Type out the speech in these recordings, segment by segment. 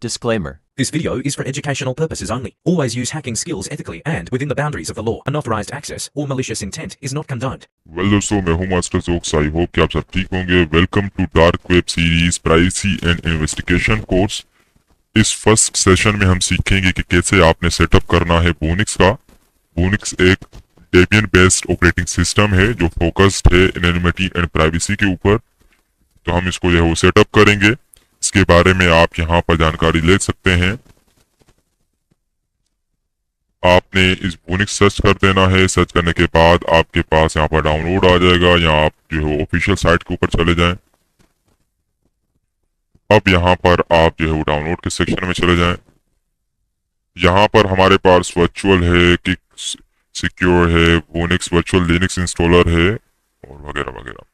Disclaimer. This video is for educational purposes only. Always use hacking skills ethically and within the boundaries of the law. Unauthorized access or malicious intent is not condoned. Well दोस्तों, मैं हूं master jokes. आई hope कि आप सब ठीक होंगे। Welcome to dark web series privacy and investigation course. इस first session में हम सीखेंगे कि कैसे आपने सेटअप करना है बोनिक्स का। बोनिक्स एक डेबियन बेस्ड ऑपरेटिंग सिस्टम है जो फोकस्ड है एनोनिमिटी एंड प्राइवेसी के ऊपर। तो हम इसको जो है वो सेटअप करेंगे। इसके बारे में आप यहाँ पर जानकारी ले सकते हैं। आपने इस बोनिक्स सर्च कर देना है। सर्च करने के बाद आपके पास यहाँ पर डाउनलोड आ जाएगा, या आप जो है ऑफिशियल साइट के ऊपर चले जाएं। अब यहाँ पर आप जो है वो डाउनलोड के सेक्शन में चले जाएं। यहाँ पर हमारे पास वर्चुअल है, किक सिक्योर है, बोनिक्स वर्चुअल लिनक्स इंस्टॉलर है और वगैरह वगैरह।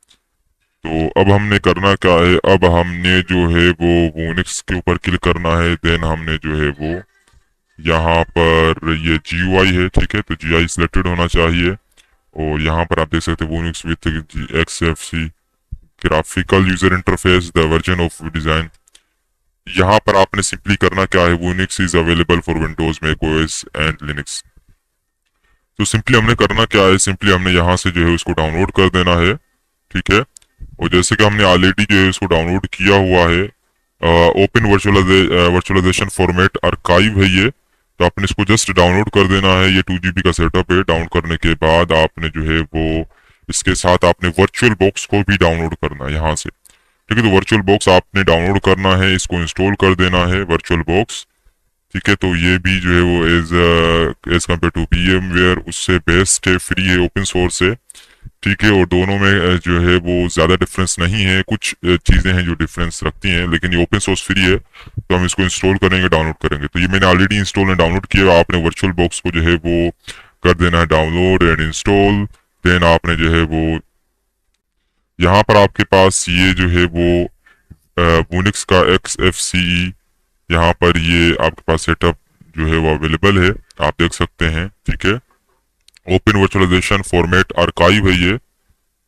तो अब हमने करना क्या है, अब हमने जो है वो बोनिक्स के ऊपर क्लिक करना है। देन हमने जो है वो यहाँ पर ये GUI है, ठीक है, तो GUI सिलेक्टेड होना चाहिए। और यहाँ पर आप देख सकते हैं Whonix with XFC graphical user interface the version of design. यहाँ पर आपने सिंपली करना क्या है, Whonix is available for Windows, Mac OS and Linux. तो सिंपली हमने करना क्या है, सिंपली हमने यहाँ से जो है उसको डाउनलोड कर देना है, ठीक है। और जैसे कि हमने ऑलरेडी जो है उसको डाउनलोड किया हुआ है, ओपन वर्चुअलाइजेशन फॉर्मेट आर्काइव है ये। तो आपने इसको जस्ट डाउनलोड कर देना है। ये 2 GB का सेटअप है। डाउनलोड करने के बाद आपने जो है वो इसके साथ आपने वर्चुअल बॉक्स को भी डाउनलोड करना है यहाँ से, ठीक है। तो वर्चुअल बॉक्स आपने डाउनलोड करना है, इसको इंस्टॉल कर देना है वर्चुअल बॉक्स, ठीक है। तो ये भी जो है वो एज कम्पेयर टू VMware उससे बेस्ट है, फ्री है, ओपन सोर्स है, ठीक है। और दोनों में जो है वो ज़्यादा डिफरेंस नहीं है। कुछ चीज़ें हैं जो डिफरेंस रखती हैं, लेकिन ये ओपन सोर्स फ्री है। तो हम इसको इंस्टॉल करेंगे, डाउनलोड करेंगे। तो ये मैंने ऑलरेडी इंस्टॉल एंड डाउनलोड किया। आपने वर्चुअल बॉक्स को जो है वो कर देना है डाउनलोड एंड इंस्टॉल। देन आपने जो है वो यहाँ पर आपके पास ये जो है वो बोनिक्स का XFCE यहाँ पर ये आपके पास सेटअप जो है वो अवेलेबल है, आप देख सकते हैं, ठीक है। ओपन वर्चुअलाइजेशन फॉर्मेट आर्काइव है ये,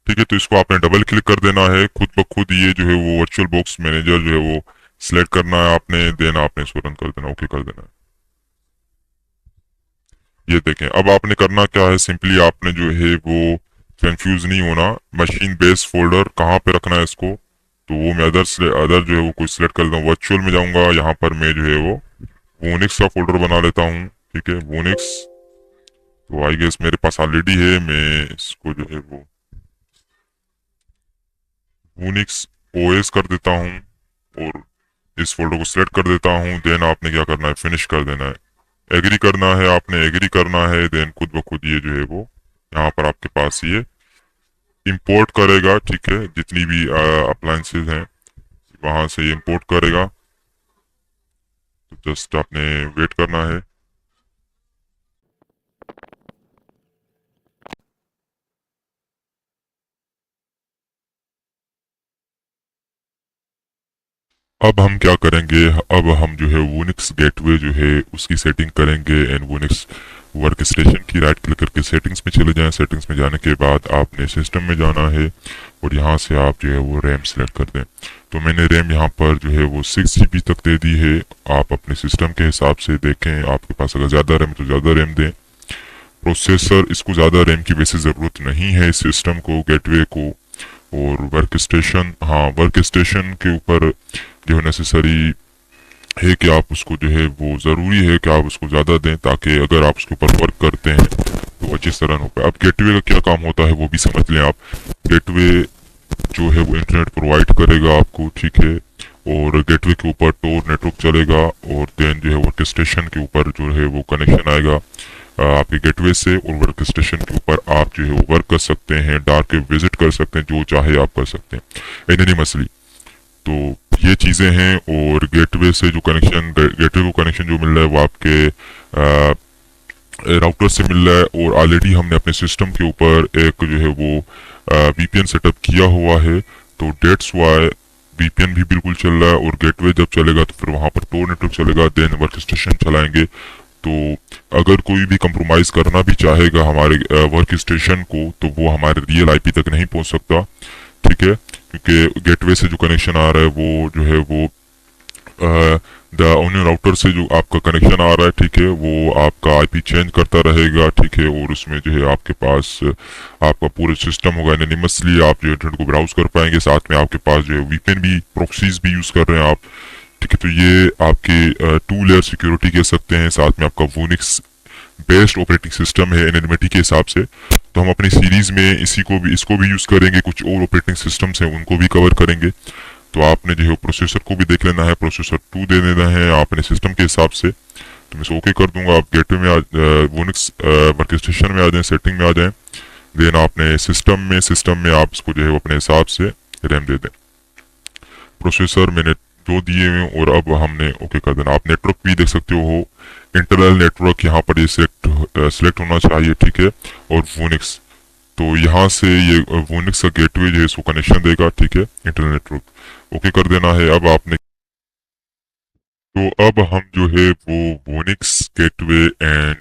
ठीक है। तो इसको आपने डबल क्लिक कर देना है। खुद ब खुद ये जो है वो वर्चुअल बॉक्स मैनेजर जो है वो सिलेक्ट करना है आपने। देन आपने इसको रन कर देना, ओके कर देना है। ये देखें, अब आपने करना क्या है, सिंपली आपने जो है वो कंफ्यूज नहीं होना। मशीन बेस फोल्डर कहाँ पे रखना है इसको, तो वो मैं अदर जो है वो कोई सिलेक्ट कर लेता हूँ। वर्चुअल में जाऊंगा, यहाँ पर मैं जो है वो बोनिक्स का फोल्डर बना लेता हूँ, ठीक है, बोनिक्स। तो आई गेस मेरे पास ऑलरेडी है। मैं इसको जो है वो बोनिक्स OS कर देता हूँ और इस फोल्डर को सिलेक्ट कर देता हूँ। देन आपने क्या करना है, फिनिश कर देना है, एग्री करना है, आपने एग्री करना है। देन खुद ब खुद ये जो है वो यहाँ पर आपके पास ये इंपोर्ट करेगा, ठीक है। जितनी भी अप्लायंसेज हैं वहां से ये इंपोर्ट करेगा। तो जस्ट आपने वेट करना है। अब हम क्या करेंगे, अब हम जो है वोनिक्स गेटवे जो है उसकी सेटिंग करेंगे। एंड वोनिक्स वर्क स्टेशन की राइट क्लिक करके सेटिंग्स में चले जाएं। सेटिंग्स में जाने के बाद आपने सिस्टम में जाना है और यहाँ से आप जो है वो रैम सेलेक्ट कर दें। तो मैंने रैम यहाँ पर जो है वो 6 GB तक दे दी है। आप अपने सिस्टम के हिसाब से देखें, आपके पास अगर ज़्यादा रैम तो ज़्यादा रैम दें। प्रोसेसर, इसको ज़्यादा रैम की वैसे ज़रूरत नहीं है इस सिस्टम को, गेटवे को। और वर्क स्टेशन, हाँ, वर्क स्टेशन के ऊपर जो है नेसेसरी है कि आप उसको जो है वो ज़रूरी है कि आप उसको ज़्यादा दें, ताकि अगर आप उसके ऊपर वर्क करते हैं तो अच्छी तरह हो पाए। अब गेटवे का क्या काम होता है वो भी समझ लें आप। गेटवे जो है वो इंटरनेट प्रोवाइड करेगा आपको, ठीक है। और गेटवे के ऊपर टोर नेटवर्क चलेगा और देन जो है वर्क स्टेशन के ऊपर जो है वो कनेक्शन आएगा आपके गेटवे से। और वर्क स्टेशन के ऊपर आप जो है वो वर्क कर सकते हैं, डार्क वेब विजिट कर सकते हैं, जो चाहे आप कर सकते हैं, एनोनिमसली। तो ये चीज़ें हैं। और गेटवे से जो कनेक्शन, गेटवे को कनेक्शन जो मिल रहा है वो आपके राउटर से मिल रहा है। और ऑलरेडी हमने अपने सिस्टम के ऊपर एक जो है वो VPN सेटअप किया हुआ है। तो डेट्स वाई VPN भी बिल्कुल चल रहा है। और गेटवे जब चलेगा तो फिर वहाँ पर टोर नेटवर्क चलेगा, देन वर्क स्टेशन चलाएंगे। तो अगर कोई भी कंप्रोमाइज करना भी चाहेगा हमारे वर्क स्टेशन को, तो वो हमारे रियल IP तक नहीं पहुँच सकता, ठीक है। क्योंकि गेटवे से जो कनेक्शन आ रहा है वो जो है वो द ओनियन राउटर से जो आपका कनेक्शन आ रहा है, ठीक है, वो आपका आईपी चेंज करता रहेगा, ठीक है, और उसमें जो है आपके पास आपका पूरा सिस्टम होगा एनोनिमसली, आप जो इंटरनेट को ब्राउज कर पाएंगे। साथ में आपके पास जो है वीपीएन भी, प्रॉक्सीज भी यूज कर रहे हैं आप, ठीक है। तो ये आपके टू लेयर सिक्योरिटी कह सकते हैं। साथ में आपका वोनिक्स बेस्ड ऑपरेटिंग सिस्टम है एनोनिमिटी के हिसाब से। तो हम अपनी सीरीज में इसको भी यूज करेंगे, कुछ और ऑपरेटिंग सिस्टम्स हैं उनको भी कवर करेंगे। तो आपने जो है प्रोसेसर को भी देख लेना है, प्रोसेसर 2 दे देना है आपने सिस्टम के हिसाब से। तो मैं इसे ओके कर दूंगा। आप गेटवे में वोनिक्स वर्क स्टेशन में आ जाएं, सेटिंग में आ जाएं, देन आपने सिस्टम में आप इसको जो है अपने हिसाब से रैम दे दें। प्रोसेसर मैंने 2 दिए हुए, और अब हमने ओके कर देना। आप नेटवर्क भी देख सकते हो, इंटरनल नेटवर्क यहाँ पर ये सिलेक्ट होना चाहिए, ठीक है, और वोनिक्स। तो यहाँ से ये वोनिक्स का गेटवे जो है इसको कनेक्शन देगा, ठीक है, इंटरनल नेटवर्क ओके कर देना है। अब आपने तो अब हम जो है वो वोनिक्स गेटवे एंड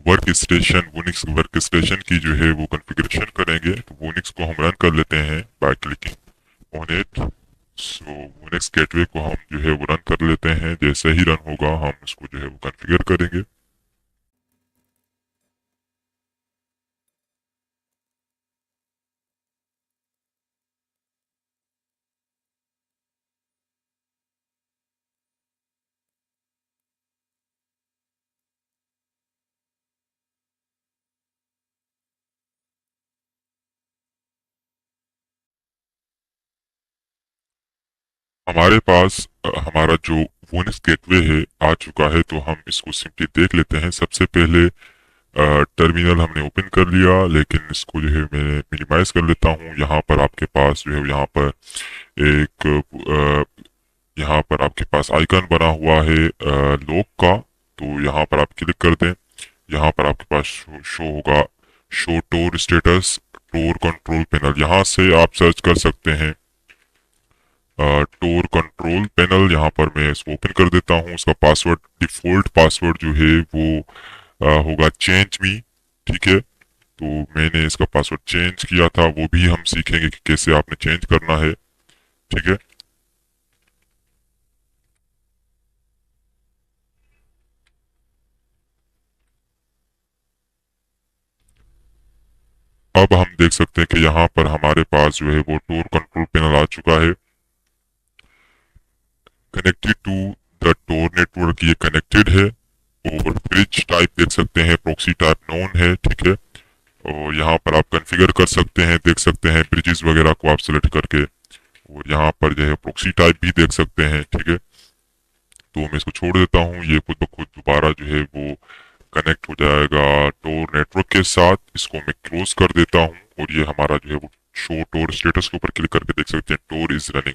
वोनिक्स वर्क स्टेशन की जो है वो कॉन्फ़िगरेशन करेंगे। तो वोनिक्स को हम रन कर लेते हैं by clicking on it. So Whonix gateway को हम जो है वो रन कर लेते हैं। जैसे ही रन होगा हम इसको जो है वो कॉन्फ़िगर करेंगे। हमारे पास हमारा जो वोनिक्स गेटवे है आ चुका है। तो हम इसको सिंपली देख लेते हैं। सबसे पहले टर्मिनल हमने ओपन कर लिया, लेकिन इसको जो है मैं मिनिमाइज कर लेता हूँ। यहाँ पर आपके पास जो है यहाँ पर आपके पास आइकन बना हुआ है लॉक का। तो यहाँ पर आप क्लिक कर दें। यहाँ पर आपके पास शो होगा शो टोर स्टेटस टोर कंट्रोल पैनल। यहाँ से आप सर्च कर सकते हैं टोर कंट्रोल पैनल। यहाँ पर मैं इसको ओपन कर देता हूँ। उसका पासवर्ड, डिफॉल्ट पासवर्ड जो है वो होगा चेंज मी, ठीक है। तो मैंने इसका पासवर्ड चेंज किया था, वो भी हम सीखेंगे कि कैसे आपने चेंज करना है, ठीक है। अब हम देख सकते हैं कि यहाँ पर हमारे पास जो है वो टोर कंट्रोल पैनल आ चुका है। Connected to the Tor network, ये कनेक्टेड है। और ब्रिज टाइप देख सकते हैं, प्रॉक्सी टाइप नोन है, ठीक है। और यहाँ पर आप कॉन्फ़िगर कर सकते हैं, देख सकते हैं ब्रिजेस वगैरह को आप सेलेक्ट करके। और यहाँ पर जो है प्रॉक्सी टाइप भी देख सकते हैं, ठीक है। तो मैं इसको छोड़ देता हूँ। ये खुद ब खुद दोबारा जो है वो कनेक्ट हो जाएगा टोर नेटवर्क के साथ। इसको मैं क्लोज कर देता हूँ। और ये हमारा जो है वो शो टोर स्टेटस के ऊपर क्लिक करके देख सकते हैं टोर इज रनिंग।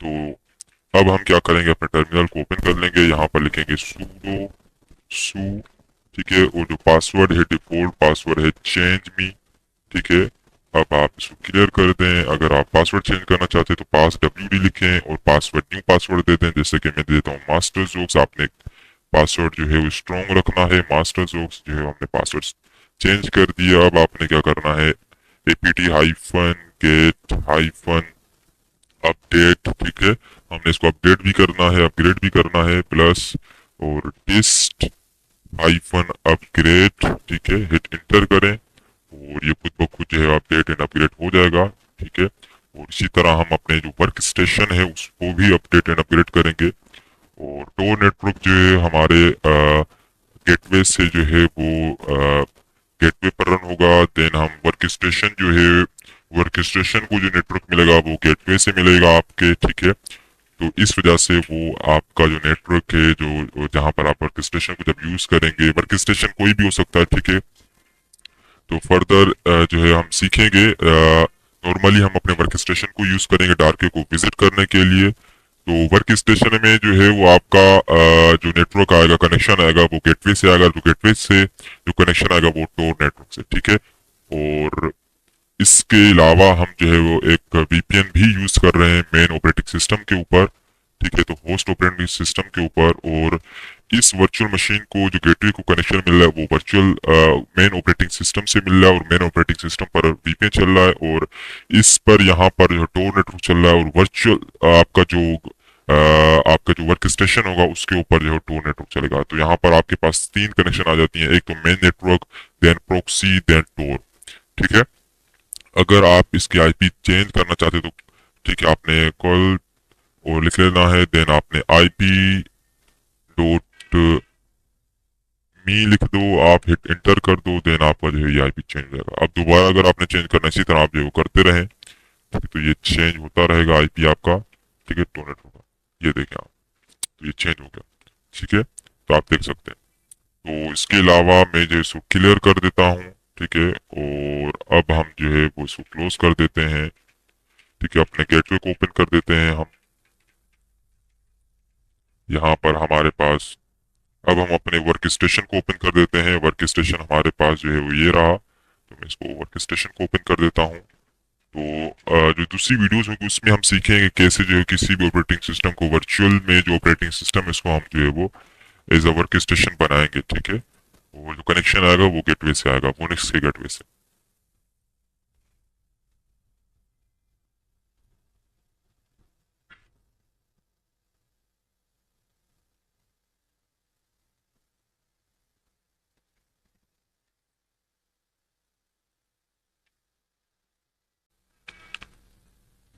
तो अब हम क्या करेंगे, अपने टर्मिनल को ओपन कर लेंगे। यहाँ पर लिखेंगे sudo सू, ठीक है। और जो पासवर्ड है डिफॉल्ट पासवर्ड है चेंज मी, ठीक है। अब आप इसको क्लियर कर दें। अगर आप पासवर्ड चेंज करना चाहते हैं तो पास WD लिखें और पासवर्ड न्यू पासवर्ड दे दें। जैसे कि मैं देता हूँ मास्टर जोक्स। आपने पासवर्ड जो है वो स्ट्रॉन्ग रखना है। मास्टर जोक्स जो है हमने पासवर्ड चेंज कर दिया। अब आपने क्या करना है, apt-get अपडेट, ठीक है। हमने इसको अपडेट भी करना है, अपग्रेड भी करना है, प्लस और टेस्ट अपग्रेड, ठीक है। हिट इंटर करें और ये खुद ब खुद जो है अपडेट एंड अपग्रेड हो जाएगा, ठीक है। और इसी तरह हम अपने जो वर्क स्टेशन है उसको भी अपडेट एंड अपग्रेड करेंगे। और टोर नेटवर्क जो है हमारे गेटवे से जो है वो गेटवे पर रन होगा। देन हम वर्क स्टेशन जो है, वर्क स्टेशन को जो नेटवर्क मिलेगा वो गेटवे से मिलेगा आपके, ठीक है। तो इस वजह से वो आपका जो नेटवर्क है, जो जहां पर आप वर्क स्टेशन को जब यूज करेंगे, वर्क स्टेशन कोई भी हो सकता है, ठीक है। तो फर्दर जो है हम सीखेंगे। नॉर्मली हम अपने वर्क स्टेशन को यूज करेंगे डार्के को विजिट करने के लिए। तो वर्क स्टेशन में जो है वो आपका जो नेटवर्क आएगा, कनेक्शन आएगा, वो गेटवे से आएगा। तो गेटवे से जो कनेक्शन आएगा वो टोर नेटवर्क से, ठीक है। और इसके अलावा हम जो है वो एक VPN भी यूज कर रहे हैं मेन ऑपरेटिंग सिस्टम के ऊपर, ठीक है। तो होस्ट ऑपरेटिंग सिस्टम के ऊपर। और इस वर्चुअल मशीन को जो गेटवे को कनेक्शन मिल रहा है वो वर्चुअल मेन ऑपरेटिंग सिस्टम से मिल रहा है। और मेन ऑपरेटिंग सिस्टम पर VPN चल रहा है और इस पर यहाँ पर जो टोर नेटवर्क चल रहा है। और वर्चुअल आपका जो आपका जो वर्क स्टेशन होगा उसके ऊपर जो है टोर नेटवर्क चलेगा। तो यहाँ पर आपके पास 3 कनेक्शन आ जाती हैं, एक तो main network, then proxy, then Tor. ठीक है, अगर आप इसकी आईपी चेंज करना चाहते तो ठीक है, आपने कॉल और लिख लेना है, देन आपने आईपी डॉट मी लिख दो, आप हिट इंटर कर दो, देन आपका जो है ये आईपी चेंज हो जाएगा। अब दोबारा अगर आपने चेंज करना इसी तरह आप जो करते रहें, ठीक है, तो ये चेंज होता रहेगा आईपी आपका। ठीक है, टोनेट होगा, ये देखें आप, तो ये चेंज हो गया। ठीक है, तो आप देख सकते हैं। तो इसके अलावा मैं जो इसको क्लियर कर देता हूँ। ठीक है, और अब हम जो है वो इसको क्लोज कर देते हैं। ठीक है, अपने गेटवे को ओपन कर देते हैं हम। यहाँ पर हमारे पास अब हम अपने वर्क स्टेशन को ओपन कर देते हैं। वर्क स्टेशन हमारे पास जो है वो ये रहा, तो मैं इसको वर्क स्टेशन को ओपन कर देता हूँ। तो जो दूसरी वीडियोस होगी उसमें हम सीखेंगे कैसे जो है किसी भी ऑपरेटिंग सिस्टम को वर्चुअल में जो ऑपरेटिंग सिस्टम है इसको हम जो है वो एज अ वर्क स्टेशन बनाएंगे। ठीक है, और जो कनेक्शन आएगा वो गेटवे से आएगा, वोनिक्स के गेटवे से।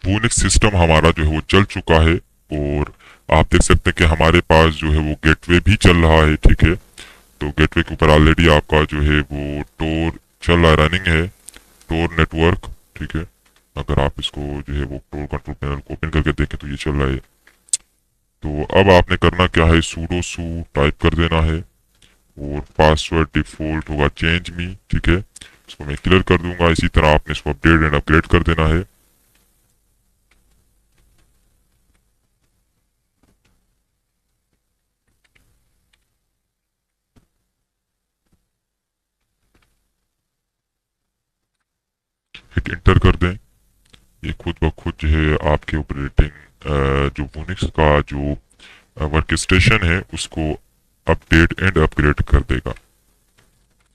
वोनिक्स सिस्टम हमारा जो है वो चल चुका है, और आप देख सकते हैं कि हमारे पास जो है वो गेटवे भी चल रहा है। ठीक है, तो गेटवे के ऊपर ऑलरेडी आपका जो है वो टोर चल रहा है, रनिंग है टोर नेटवर्क। ठीक है, अगर आप इसको जो है वो टोर कंट्रोल पैनल को ओपन करके देखें तो ये चल रहा है। तो अब आपने करना क्या है, सूडो सू टाइप कर देना है, और पासवर्ड डिफॉल्ट होगा चेंज मी। ठीक है, इसको मैं क्लियर कर दूंगा। इसी तरह आपने इसको अपडेट एंड अपग्रेड कर देना है। हिट इंटर कर दें, ये खुद ब खुद जो है आपके ऑपरेटिंग जो वोनिक्स का जो वर्क स्टेशन है उसको अपडेट एंड अपग्रेड कर देगा।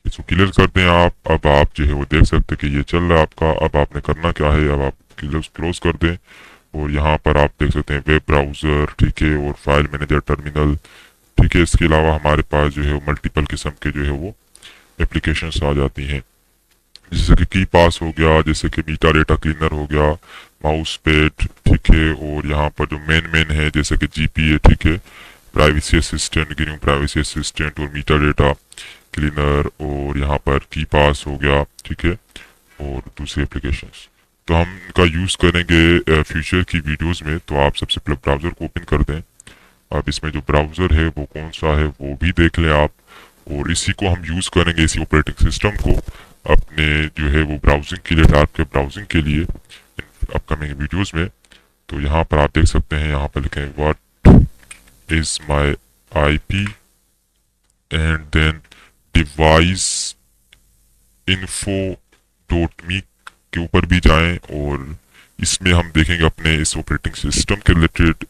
इसको क्लियर कर दें आप। अब आप जो है वो देख सकते हैं कि ये चल रहा है आपका। अब आपने करना क्या है, अब आप क्लोज कर दें, और यहाँ पर आप देख सकते हैं वेब ब्राउज़र, ठीक है, और फाइल मैनेजर टर्मिनल। ठीक है, इसके अलावा हमारे पास जो है मल्टीपल किस्म के जो है वो एप्लीकेशंस आ जाती हैं, जैसे कि की पास हो गया, जैसे कि मीटा डेटा क्लीनर हो गया, माउस पैड। ठीक है, और यहाँ पर जो मेन है जैसे कि जीपीए, ठीक है, privacy assistant, green privacy assistant और मीटा डेटा क्लीनर, और यहाँ पर की पास हो गया। ठीक है, और दूसरी एप्लीकेशंस तो हम इनका यूज़ करेंगे फ्यूचर की वीडियोस में। तो आप सबसे पहले ब्राउज़र को ओपन कर दें। अब इसमें जो ब्राउज़र है वो कौन सा है वो भी देख लें आप, और इसी को हम यूज़ करेंगे, इसी ऑपरेटिंग सिस्टम को अपने जो है वो ब्राउजिंग के लिए, डार्क वेब ब्राउजिंग के लिए अपकमिंग वीडियोस में। तो यहाँ पर आप देख सकते हैं, यहाँ पर लिखें what is my IP and then device info dot me के ऊपर भी जाएं, और इसमें हम देखेंगे अपने इस ऑपरेटिंग सिस्टम के रिलेटेड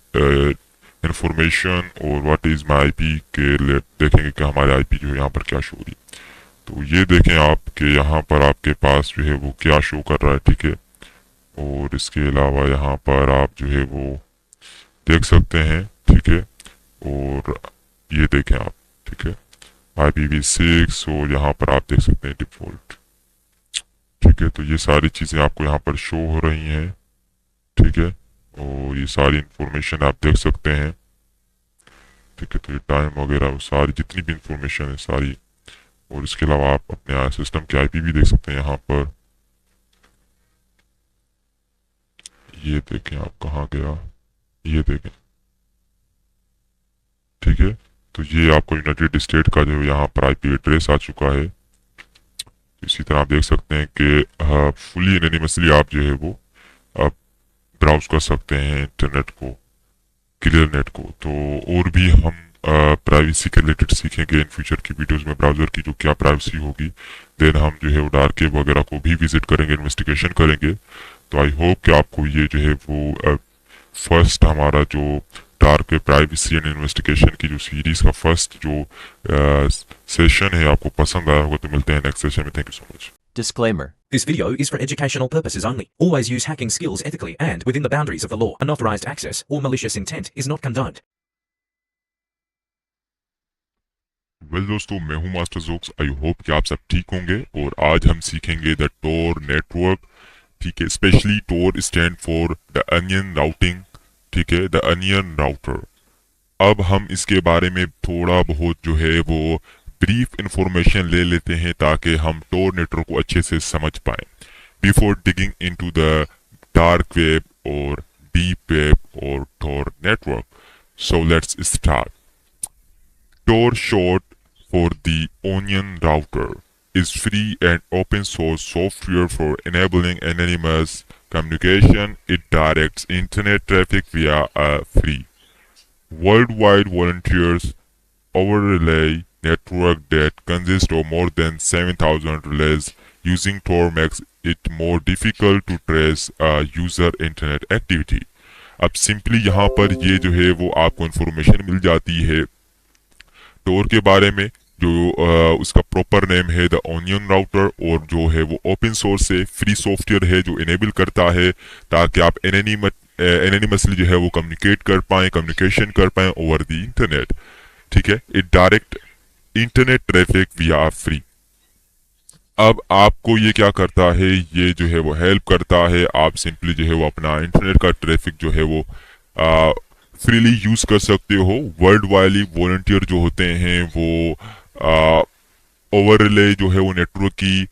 इंफॉर्मेशन, और व्हाट इज माय आईपी के देखेंगे कि हमारे आईपी जो है यहाँ पर क्या शो हो रही है। तो ये देखें आप कि यहाँ पर आपके पास जो है वो क्या शो कर रहा है। ठीक है, और इसके अलावा यहाँ पर आप जो है वो देख सकते हैं। ठीक है, और ये देखें आप, ठीक है, IPv6, और यहाँ पर आप देख सकते हैं डिफॉल्ट। ठीक है, तो ये सारी चीज़ें आपको यहाँ पर शो हो रही हैं। ठीक है, और ये सारी इंफॉर्मेशन आप देख सकते हैं। ठीक है, तो ये टाइम वगैरह वो सारी जितनी भी इंफॉर्मेशन है सारी, और इसके अलावा आप अपने सिस्टम के आईपी भी देख सकते हैं यहाँ पर। ये देखें आप कहाँ गया, ये देखें। ठीक है, तो ये आपको यूनाइटेड स्टेट का जो यहाँ पर आईपी एड्रेस आ चुका है। इसी तरह आप देख सकते हैं कि फुली एनोनिमसली आप जो है वो आप ब्राउज कर सकते हैं इंटरनेट को, क्लियर नेट को। तो और भी हम प्राइवेसी के रिलेटेड सीखेंगे इन फ्यूचर की वीडियोस में, ब्राउज़र की जो क्या प्राइवेसी होगी। देन हम जो है वो डार्क वेब वगैरह को भी विजिट करेंगे, इन्वेस्टिगेशन करेंगे। तो आई होप कि आपको ये जो है वो फर्स्ट हमारा जो dark web privacy and investigation की जो सीरीज़ का फर्स्ट जो सेशन है आपको पसंद आया होगा। तो मिलते हैं नेक्स्ट सेशन में। Thank you so much. Disclaimer. This video is for educational purposes only. Always use hacking skills ethically and within the boundaries of the law. Unauthorized access or malicious intent is not condoned. Well दोस्तों, मैं हूं master jokes. आई hope कि आप सब ठीक होंगे और आज हम सीखेंगे द टोर नेटवर्क। ठीक है, specially Tor stand for the onion routing. ठीक है, द अनियन राउटर। अब हम इसके बारे में थोड़ा बहुत जो है वो ब्रीफ इंफॉर्मेशन ले लेते हैं ताकि हम टोर नेटवर्क को अच्छे से समझ पाएं before digging into the dark web और डीप वेब और Tor network. So let's start. Tor, short for the Onion Router, is free and open source software for enabling anonymous communication. It directs internet traffic via a free worldwide volunteers over relay network that consists of more than 7,000 relays. Using Tor makes it more difficult to trace a user internet activity. अब simply यहाँ पर ये जो है वो आपको information मिल जाती है टोर के बारे में, जो उसका प्रॉपर नेम है द ऑनियन राउटर, और जो है वो ओपन सोर्स है, फ्री सॉफ्टवेयर है जो इनेबल करता है ताकि आप एनोनिमसली जो है वो कम्युनिकेशन कर पाएं ओवर द इंटरनेट। ठीक है, इट डायरेक्ट इंटरनेट ट्रैफिक विया फ्री। अब आपको ये क्या करता है, ये जो है वो हेल्प करता है, आप सिंपली जो है वो अपना इंटरनेट का ट्रैफिक जो है वो फ्रीली यूज कर सकते हो। वर्ल्ड वाइडली वॉलंटियर जो होते हैं वो ओवर रिले जो है वो नेटवर्क की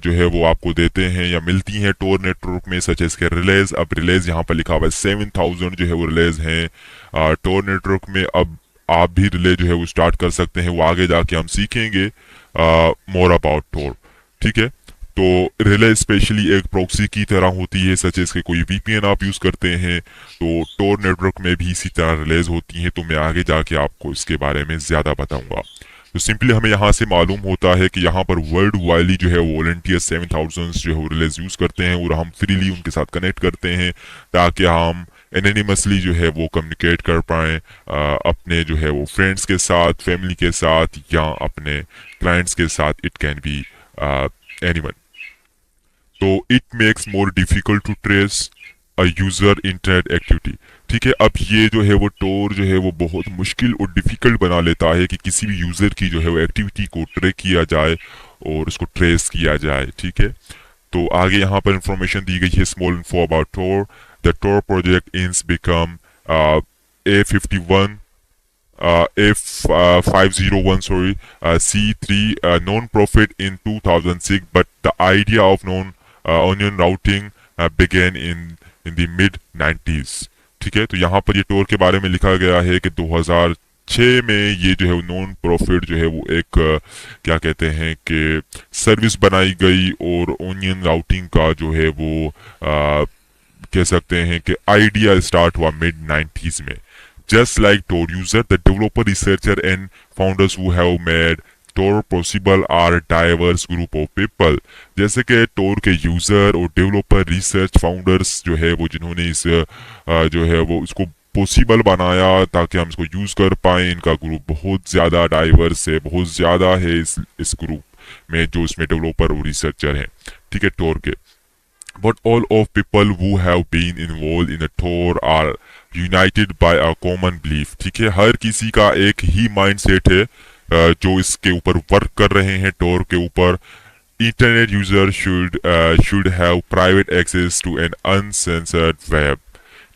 जो है वो आपको देते हैं या मिलती हैं टोर नेटवर्क में, सच एस के रिलेज। अब रिलेज यहाँ पर लिखा हुआ है 7,000 जो है वो रिलेज हैं टोर नेटवर्क में। अब आप भी रिले जो है वो स्टार्ट कर सकते हैं, वो आगे जाके हम सीखेंगे मोर अबाउट टोर। ठीक है, तो रिले स्पेशली एक प्रॉक्सी की तरह होती है, सच एस के कोई वीपीएन आप यूज करते हैं तो टोर नेटवर्क में भी इसी तरह रिलेज होती हैं। तो मैं आगे जाके आपको इसके बारे में ज्यादा बताऊंगा। तो सिंपली हमें यहाँ से मालूम होता है कि यहाँ पर वर्ल्ड वाइडली जो है वॉलंटियर 7,000 जो है रिलेज यूज करते हैं और हम फ्रीली उनके साथ कनेक्ट करते हैं ताकि हम एनोनिमसली जो है वो कम्युनिकेट कर पाएं अपने जो है वो फ्रेंड्स के साथ, फैमिली के साथ या अपने क्लाइंट्स के साथ। It can be anyone. तो it makes more difficult to trace a user internet activity. ठीक है, अब ये जो है वो टोर जो है वो बहुत मुश्किल और डिफिकल्ट बना लेता है कि किसी भी यूजर की जो है वो एक्टिविटी को ट्रैक किया जाए और उसको ट्रेस किया जाए। ठीक है, तो आगे यहाँ पर इंफॉर्मेशन दी गई है small info about Tor. The Tor project Inc became A51 F501 C3 non-profit in 2006, but the idea of onion routing began in the mid 90s। ठीक है, तो यहाँ पर ये टोर के बारे में लिखा गया है कि 2006 में ये जो है नॉन प्रॉफिट जो है वो एक क्या कहते हैं कि सर्विस बनाई गई और ओनियन राउटिंग का जो है वो कह सकते हैं कि आइडिया स्टार्ट हुआ मिड 90s में। Just like Tor user, the developer, researcher and founders who have made Tor possible are a diverse group of people। जैसे कि Tor के यूजर और डेवलपर, रिसर्च फाउंडर्स जो है वो जिन्होंने इस जो है वो इसको पॉसिबल बनाया ताकि हम इसको यूज कर पाएं, इनका ग्रुप बहुत ज्यादा डाइवर्स है, बहुत ज्यादा है इस ग्रुप में जो इसमें डेवलपर और रिसर्चर हैं। ठीक है, Tor के। But all of people who have been involved in a Tor are united by a common belief। ठीक है, हर किसी का एक ही माइंडसेट है जो इसके ऊपर वर्क कर रहे हैं टोर के ऊपर। Internet user should have private access to an uncensored web.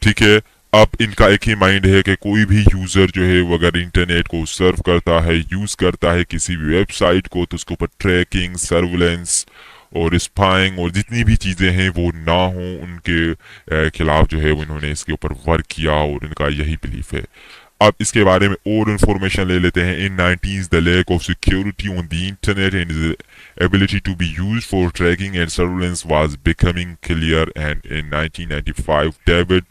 ठीक है, अब इनका एक ही माइंड है कि कोई भी यूजर जो है वो अगर इंटरनेट को सर्व करता है, यूज करता है किसी भी वेबसाइट को, तो उसके ऊपर ट्रैकिंग, सर्विलेंस और स्पाइंग और जितनी भी चीजें हैं वो ना हो, उनके खिलाफ जो है वो इन्होंने इसके ऊपर वर्क किया और इनका यही बिलीफ है। अब इसके बारे में और इंफॉर्मेशन ले लेते हैं। In 90s the lack of security on the internet and ability to be used for tracking and surveillance was becoming clear, and in 1995 David,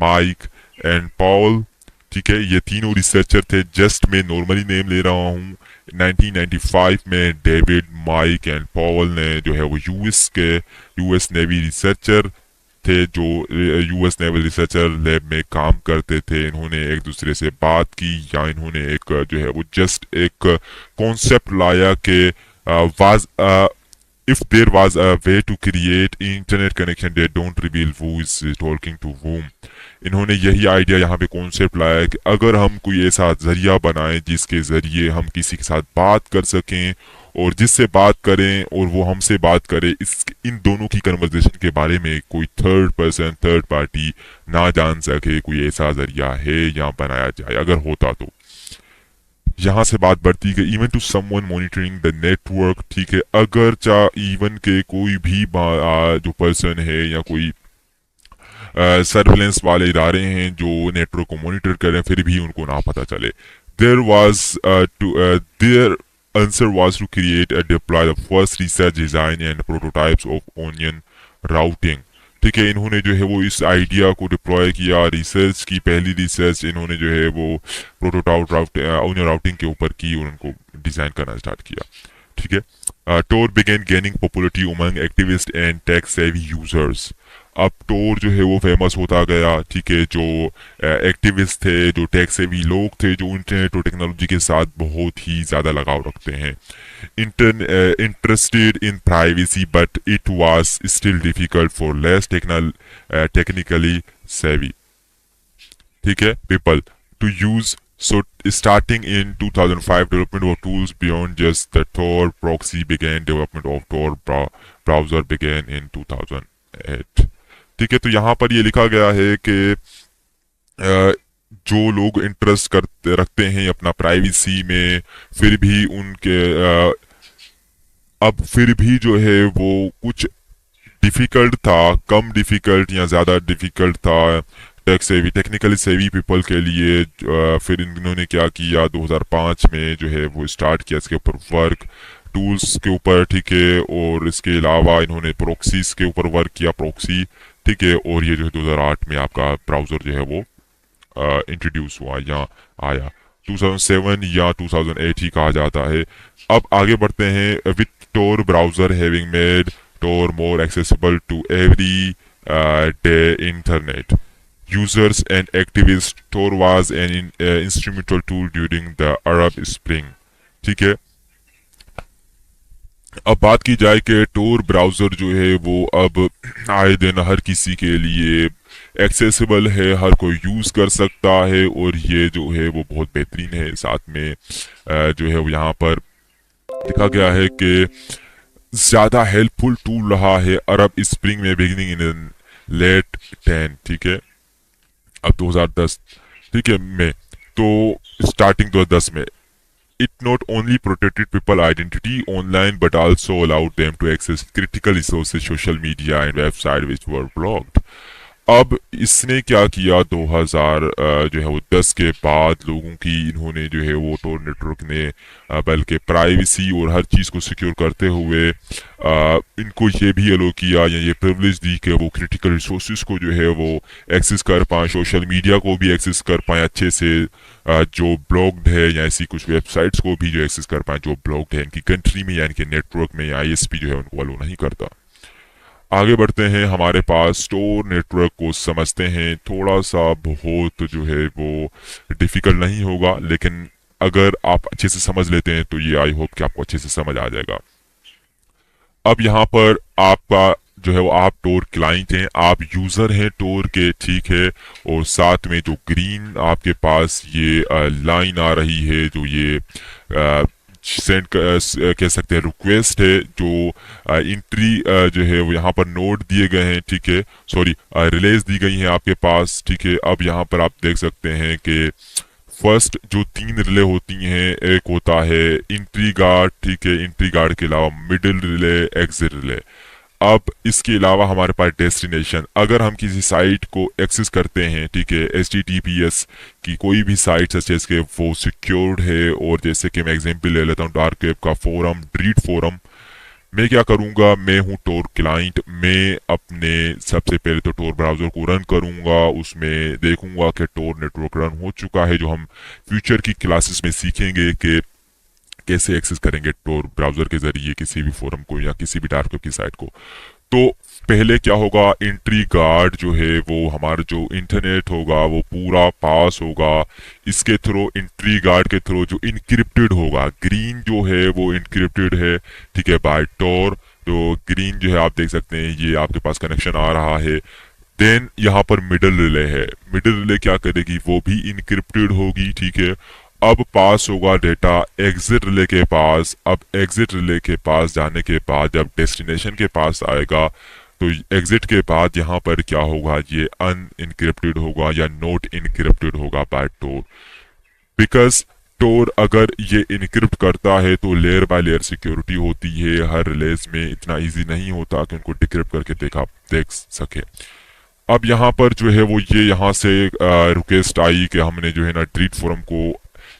Mike and Paul, ठीक है, ये तीनों रिसर्चर थे, जस्ट मैं नॉर्मली नेम ले रहा हूँ। 1995 में डेविड, माइक एंड पॉल ने जो है वो यूएस नेवी रिसर्चर थे जो यूएस नेवल रिसर्चर लैब में काम करते थे। इन्होंने एक दूसरे से बात की या इन्होंने एक जो है वो जस्ट एक कॉन्सेप्ट लाया कि if there was a way to create internet connection that don't reveal who is talking to whom, इन्होंने यही आइडिया यहाँ पे कॉन्सेप्ट लाया है कि अगर हम कोई ऐसा जरिया बनाएं जिसके जरिए हम किसी के साथ बात कर सकें और जिससे बात करें और वो हमसे बात करे, इस इन दोनों की कन्वर्सेशन के बारे में कोई थर्ड पर्सन थर्ड पार्टी ना जान सके, कोई ऐसा जरिया है या बनाया जाए। अगर होता तो यहाँ से बात बढ़ती है even to someone monitoring the network, ठीक है, अगर चाह इवन के कोई भी जो पर्सन है या कोई सर्वेलेंस वाले इदारे हैं जो नेटवर्क को मॉनिटर करें फिर भी उनको ना पता चले। Their answer was to create and deploy the first research design and prototypes of onion routing, ठीक है। इन्होंने जो है वो इस आइडिया को डिप्लॉय किया, रिसर्च की पहली रिसर्च इन्होंने जो है वो प्रोटोटाइप ओनियन राउटिंग के ऊपर की और उनको डिजाइन करना स्टार्ट किया, ठीक है। Tor begin gaining popularity among activist and tech savvy users. अब टोर जो है वो फेमस होता गया, ठीक है। जो एक्टिविस्ट थे, जो टेक सेवी लोग थे, जो इंटरनेट और टेक्नोलॉजी के साथ बहुत ही ज़्यादा लगाव रखते हैं, interested in privacy but it was still difficult for less technically savvy, ठीक है, people to use. So starting in 2005 development of tools beyond just the Tor proxy began, development of Tor browser began in 2008, ठीक है। तो यहाँ पर ये लिखा गया है कि जो लोग इंटरेस्ट करते रखते हैं अपना प्राइवेसी में, फिर भी उनके अब फिर भी जो है वो कुछ डिफिकल्ट था, कम डिफिकल्ट या ज़्यादा डिफिकल्ट था टेक्निकली सेवी पीपल के लिए। फिर इन्होंने क्या किया 2005 में जो है वो स्टार्ट किया इसके ऊपर वर्क, टूल्स के ऊपर, ठीक है। और इसके अलावा इन्होंने प्रोक्सीज के ऊपर वर्क किया, प्रोक्सी, ठीक है। और ये जो है 2008 में आपका ब्राउज़र जो है वो इंट्रोड्यूस हुआ या आया, 2007 या 2008 ही कहा जाता है। अब आगे बढ़ते हैं। With Tor browser having made Tor more accessible to everyday internet users and activists, Tor was an instrumental tool during the Arab Spring, ठीक है। अब बात की जाए कि टोर ब्राउज़र जो है वो अब आए दिन हर किसी के लिए एक्सेसिबल है, हर कोई यूज़ कर सकता है और ये जो है वो बहुत बेहतरीन है। साथ में जो है वो यहाँ पर लिखा गया है कि ज़्यादा हेल्पफुल टूल रहा है अरब स्प्रिंग में बिगिनिंग इन लेट 10, ठीक है, अब 2010, ठीक है में। तो स्टार्टिंग 2010 में it not only protected people identity online but also allowed them to access critical resources, social media and website which were blocked. अब इसने क्या किया 2000 जो है वो 10 के बाद लोगों की इन्होंने जो है वो टोर नेटवर्क ने बल्कि प्राइवेसी और हर चीज़ को सिक्योर करते हुए इनको ये भी अलो किया या ये प्रिविलेज दी कि वो क्रिटिकल रिसोर्सेज को जो है वो एक्सेस कर पाएँ, सोशल मीडिया को भी एक्सेस कर पाएँ अच्छे से, जो ब्लॉग्ड है या ऐसी कुछ वेबसाइट्स को भी जो एक्सेस कर पाएँ जो ब्लॉग्ड है इनकी कंट्री में या इनके नेटवर्क में, या ISP जो है उनको अलो नहीं करता। आगे बढ़ते हैं, हमारे पास टोर नेटवर्क को समझते हैं। थोड़ा सा बहुत जो है वो डिफ़िकल्ट नहीं होगा, लेकिन अगर आप अच्छे से समझ लेते हैं तो ये आई होप कि आपको अच्छे से समझ आ जाएगा। अब यहाँ पर आपका जो है वो आप टोर क्लाइंट हैं, आप यूज़र हैं टोर के, ठीक है। और साथ में जो ग्रीन आपके पास ये लाइन आ रही है, जो ये सेंड कह सकते हैं रिक्वेस्ट है, जो एंट्री जो है वो यहाँ पर नोड दिए गए हैं, ठीक है, सॉरी रिलेज दी गई हैं आपके पास, ठीक है। अब यहाँ पर आप देख सकते हैं कि फर्स्ट जो 3 रिले होती हैं, एक होता है एंट्री गार्ड, ठीक है, एंट्री गार्ड के अलावा मिडिल रिले, एग्जिट रिले। अब इसके अलावा हमारे पास डेस्टिनेशन, अगर हम किसी साइट को एक्सेस करते हैं, ठीक है, HTTPS की कोई भी साइट सचेस के वो सिक्योर्ड है, और जैसे कि मैं एग्जांपल ले लेता हूँ डार्क वेब का फोरम, ड्रीट फोरम, मैं क्या करूँगा, मैं हूँ टोर क्लाइंट, मैं अपने सबसे पहले तो टोर ब्राउज़र को रन करूँगा, उसमें देखूँगा कि टोर नेटवर्क रन हो चुका है, जो हम फ्यूचर की क्लासेस में सीखेंगे कि कैसे एक्सेस करेंगे टोर ब्राउज़र के ज़रिए किसी भी फोरम को या किसी भी डार्क वेब की साइट को। तो पहले क्या होगा, एंट्री गार्ड जो है वो हमारा जो इंटरनेट होगा वो पूरा पास होगा, इसके थ्रू एंट्री गार्ड के थ्रू जो इनक्रिप्टेड होगा, ग्रीन जो है वो इनक्रिप्टेड है, ठीक है, बाय टोर, तो ग्रीन जो है आप देख सकते हैं ये आपके पास कनेक्शन आ रहा है। देन यहाँ पर मिडल रिले है। मिडल रिले क्या करेगी, वो भी इनक्रिप्टेड होगी, ठीक है। अब पास होगा डेटा एग्जिट रिले के पास। अब एग्जिट रिले के पास जाने के बाद जब डेस्टिनेशन के पास आएगा तो एग्जिट के बाद यहाँ पर क्या होगा, ये अनइनक्रिप्टेड होगा या नोट इनक्रिप्टेड होगा बाय टोर। बिकॉज टोर अगर ये इनक्रिप्ट करता है तो लेयर बाय लेयर सिक्योरिटी होती है, हर रिलेज में इतना इजी नहीं होता कि उनको डिक्रिप्ट करके देख सके। अब यहाँ पर जो है वो ये यहाँ से रिक्वेस्ट आई कि हमने जो है ना ट्रीट फोरम को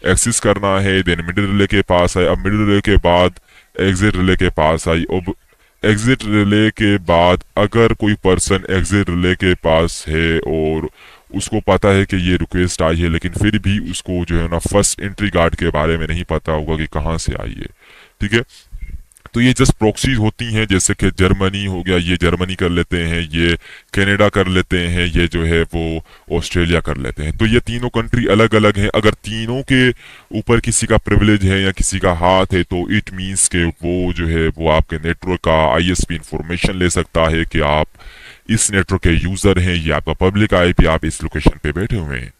एक्सेस करना है। देन मिडिल रिले के पास है। अब मिडिल रिले के बाद एग्जिट रिले के पास आई। अब एग्जिट रिले के बाद अगर कोई पर्सन एग्जिट रिले के पास है और उसको पता है कि ये रिक्वेस्ट आई है, लेकिन फिर भी उसको जो है ना फर्स्ट एंट्री गार्ड के बारे में नहीं पता होगा कि कहाँ से आई है, ठीक है। तो ये जस्ट प्रॉक्सीज होती हैं, जैसे कि जर्मनी हो गया, ये जर्मनी कर लेते हैं, ये कनाडा कर लेते हैं, ये जो है वो ऑस्ट्रेलिया कर लेते हैं। तो ये तीनों कंट्री अलग अलग हैं। अगर तीनों के ऊपर किसी का प्रिविलेज है या किसी का हाथ है तो इट मीन्स के वो जो है वो आपके नेटवर्क का आईएसपी इंफॉर्मेशन ले सकता है कि आप इस नेटवर्क के यूजर हैं, ये आपका पब्लिक आईपी, आप इस लोकेशन पे बैठे हुए हैं।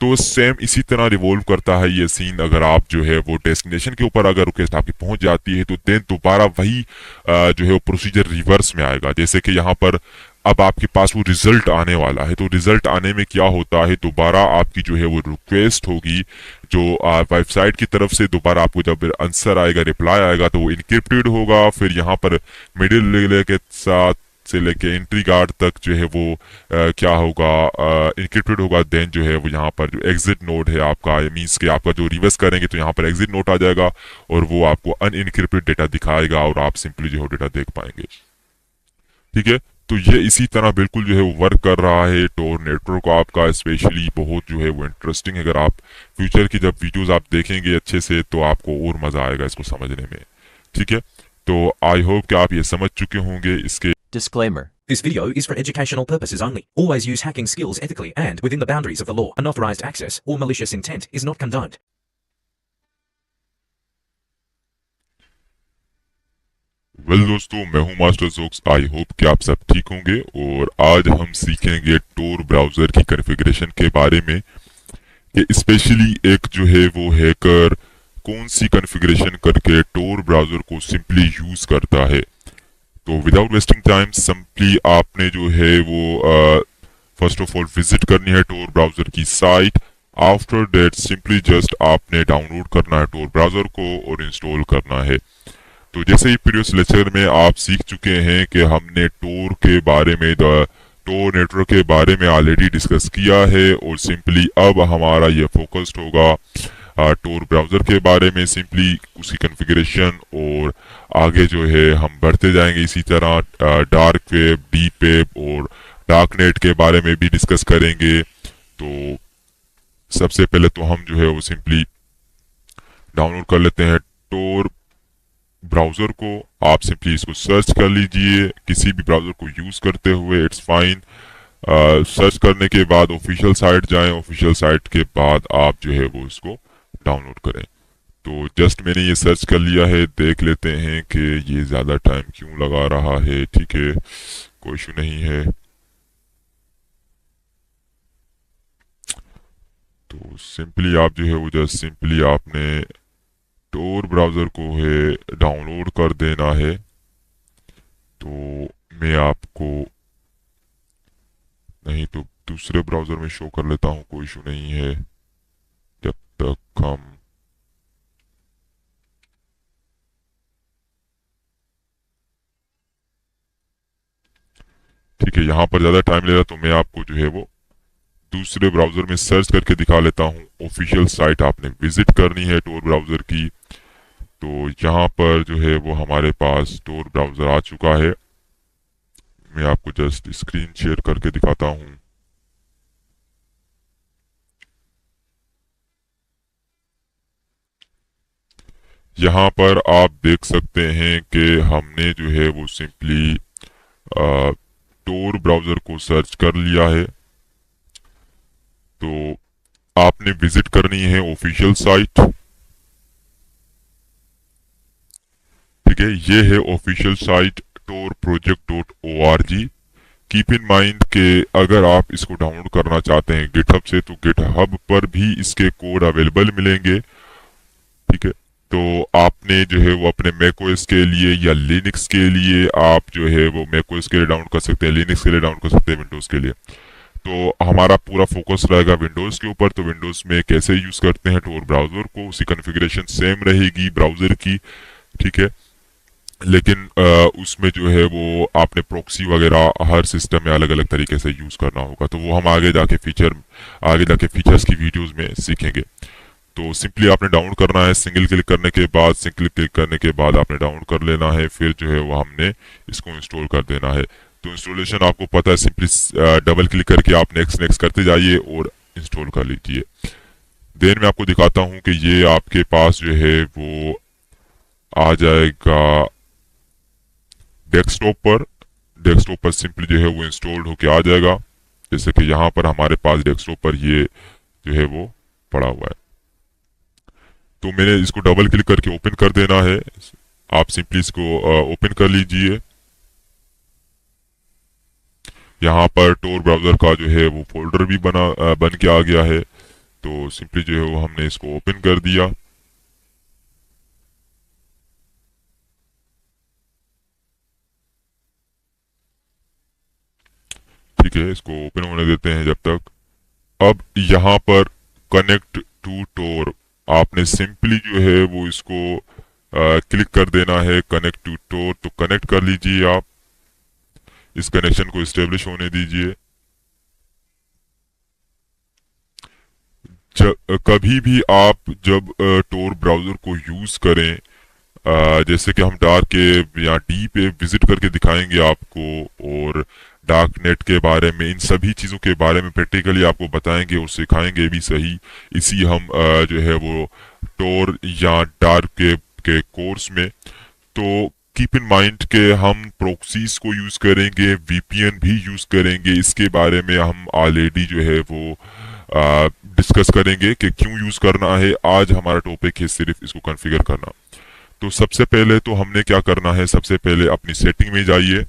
तो सेम इसी तरह रिवॉल्व करता है ये सीन। अगर आप जो है वो डेस्टिनेशन के ऊपर अगर रिक्वेस्ट आपकी पहुंच जाती है तो देन दोबारा वही जो है वो प्रोसीजर रिवर्स में आएगा। जैसे कि यहाँ पर अब आपके पास वो रिजल्ट आने वाला है, तो रिजल्ट आने में क्या होता है, दोबारा आपकी जो है वो रिक्वेस्ट होगी जो वेबसाइट की तरफ से, दोबारा आपको जब आंसर आएगा, रिप्लाई आएगा, तो वो इनक्रिप्टेड होगा। फिर यहाँ पर मिडिल रिले के साथ से लेके एंट्री गार्ड तक जो है वो क्या होगा, इनक्रिप्टेड होगा। देन जो है वो यहाँ पर जो एग्जिट नोड है आपका, मीन्स कि आपका जो रिवर्स करेंगे तो यहाँ पर एग्जिट नोड आ जाएगा और वो आपको अनइनक्रिप्टेड डेटा दिखाएगा और आप सिंपली जो है डेटा देख पाएंगे, ठीक है। तो ये इसी तरह बिल्कुल जो है वो वर्क कर रहा है। टोर नेटवर्क आपका स्पेशली बहुत जो है वो इंटरेस्टिंग है। अगर आप फ्यूचर की जब वीडियोस आप देखेंगे अच्छे से तो आपको और मजा आएगा इसको समझने में, ठीक है। तो आई होप कि आप ये समझ चुके होंगे इसके। Disclaimer. This video is for educational purposes only. Always use hacking skills ethically and within the boundaries of the law. Unauthorized access or malicious intent is not condoned. Well दोस्तों, मैं हूं मास्टर जोक्स। आई hope कि आप सब ठीक होंगे और आज हम सीखेंगे टोर ब्राउजर की कॉन्फ़िगरेशन के बारे में कि स्पेशली एक जो है वो हैकर कौन सी कॉन्फ़िगरेशन करके टोर ब्राउजर को सिंपली यूज करता है। तो विदाउट वेस्टिंग टाइम सिंपली आपने जो है वो फर्स्ट ऑफ ऑल विजिट करनी है टोर ब्राउजर की site. After that simply just आपने डाउनलोड करना है टोर ब्राउजर को और इंस्टॉल करना है। तो जैसे ही प्रीवियस लेक्चर में आप सीख चुके हैं कि हमने टोर के बारे में, टोर नेटवर्क के बारे में ऑलरेडी डिस्कस किया है और सिंपली अब हमारा ये फोकस्ड होगा टोर ब्राउजर के बारे में, सिंपली उसकी कॉन्फ़िगरेशन, और आगे जो है हम बढ़ते जाएंगे इसी तरह डार्क वेब, डीप वेब और डार्क नेट के बारे में भी डिस्कस करेंगे। तो सबसे पहले तो हम जो है वो सिंपली डाउनलोड कर लेते हैं टोर ब्राउजर को। आप सिंपली इसको सर्च कर लीजिए किसी भी ब्राउजर को यूज करते हुए, इट्स फाइन। सर्च करने के बाद ऑफिशियल साइट जाएं, ऑफिशियल साइट के बाद आप जो है वो इसको डाउनलोड करें। तो जस्ट मैंने ये सर्च कर लिया है, देख लेते हैं कि ये ज़्यादा टाइम क्यों लगा रहा है, ठीक है, कोई इशू नहीं है। तो सिंपली आप जो है वो जस्ट सिंपली आपने टोर ब्राउज़र को है डाउनलोड कर देना है। तो मैं आपको नहीं तो दूसरे ब्राउज़र में शो कर लेता हूँ, कोई इशू नहीं है। जब तक हम ठीक है, यहाँ पर ज़्यादा टाइम ले रहा तो मैं आपको जो है वो दूसरे ब्राउज़र में सर्च करके दिखा लेता हूँ। ऑफिशियल साइट आपने विजिट करनी है टोर ब्राउज़र की। तो यहाँ पर जो है वो हमारे पास टोर ब्राउज़र आ चुका है। मैं आपको जस्ट स्क्रीन शेयर करके दिखाता हूँ। यहाँ पर आप देख सकते हैं कि हमने जो है वो सिंपली टोर ब्राउज़र को सर्च कर लिया है। तो आपने विजिट करनी है ऑफिशियल साइट, ठीक है, ये है official site torproject.org। Keep in mind के अगर आप इसको डाउनलोड करना चाहते हैं गिटहब से तो गिटहब पर भी इसके कोड अवेलेबल मिलेंगे। ठीक है, तो आपने जो है वो अपने मैकओएस के लिए या लिनक्स के लिए आप जो है वो मैकओएस के लिए डाउनलोड कर सकते हैं, लिनक्स के लिए डाउनलोड कर सकते हैं, विंडोज के लिए। तो हमारा पूरा फोकस रहेगा विंडोज के ऊपर। तो विंडोज में कैसे यूज करते हैं टोर ब्राउजर को, उसी कॉन्फ़िगरेशन सेम रहेगी ब्राउजर की। ठीक है, लेकिन उसमें जो है वो आपने प्रॉक्सी वगैरह हर सिस्टम में अलग अलग तरीके से यूज करना होगा। तो वो हम आगे जाके फीचर्स की वीडियोस में सीखेंगे। तो सिंपली आपने डाउनलोड करना है, सिंगल क्लिक करने के बाद आपने डाउनलोड कर लेना है, फिर जो है वो हमने इसको इंस्टॉल कर देना है। तो इंस्टॉलेशन आपको पता है, सिंपली डबल क्लिक करके आप नेक्स्ट करते जाइए और इंस्टॉल कर लीजिए। देन मैं आपको दिखाता हूँ कि ये आपके पास जो है वो आ जाएगा डेस्कटॉप पर सिंपली जो है वो इंस्टॉल्ड होके आ जाएगा। जैसे कि यहाँ पर हमारे पास डेस्कटॉप पर ये जो है वो पड़ा हुआ है। तो मैंने इसको डबल क्लिक करके ओपन कर देना है। आप सिंपली इसको ओपन कर लीजिए। यहाँ पर टोर ब्राउजर का जो है वो फोल्डर भी बन के आ गया है। तो सिंपली जो है वो हमने इसको ओपन कर दिया। ठीक है, इसको ओपन होने देते हैं जब तक। अब यहाँ पर कनेक्ट टू टोर आपने सिंपली जो है वो इसको क्लिक कर देना है, कनेक्ट टू टोर। तो कनेक्ट कर लीजिए, आप इस कनेक्शन को इस्टेब्लिश होने दीजिए। कभी भी आप जब टोर ब्राउजर को यूज करें, जैसे कि हम डार्क या डी पे विजिट करके दिखाएंगे आपको, और डार्क नेट के बारे में, इन सभी चीज़ों के बारे में प्रैक्टिकली आपको बताएंगे और सिखाएंगे भी सही। इसी हम जो है वो टोर या डार्क के कोर्स में। तो कीप इन माइंड के हम प्रोक्सीज को यूज करेंगे, वीपीएन भी यूज करेंगे। इसके बारे में हम ऑलरेडी जो है वो डिस्कस करेंगे कि क्यों यूज करना है। आज हमारा टॉपिक है सिर्फ इसको कॉन्फ़िगर करना। तो सबसे पहले तो हमने क्या करना है, सबसे पहले अपनी सेटिंग में जाइए।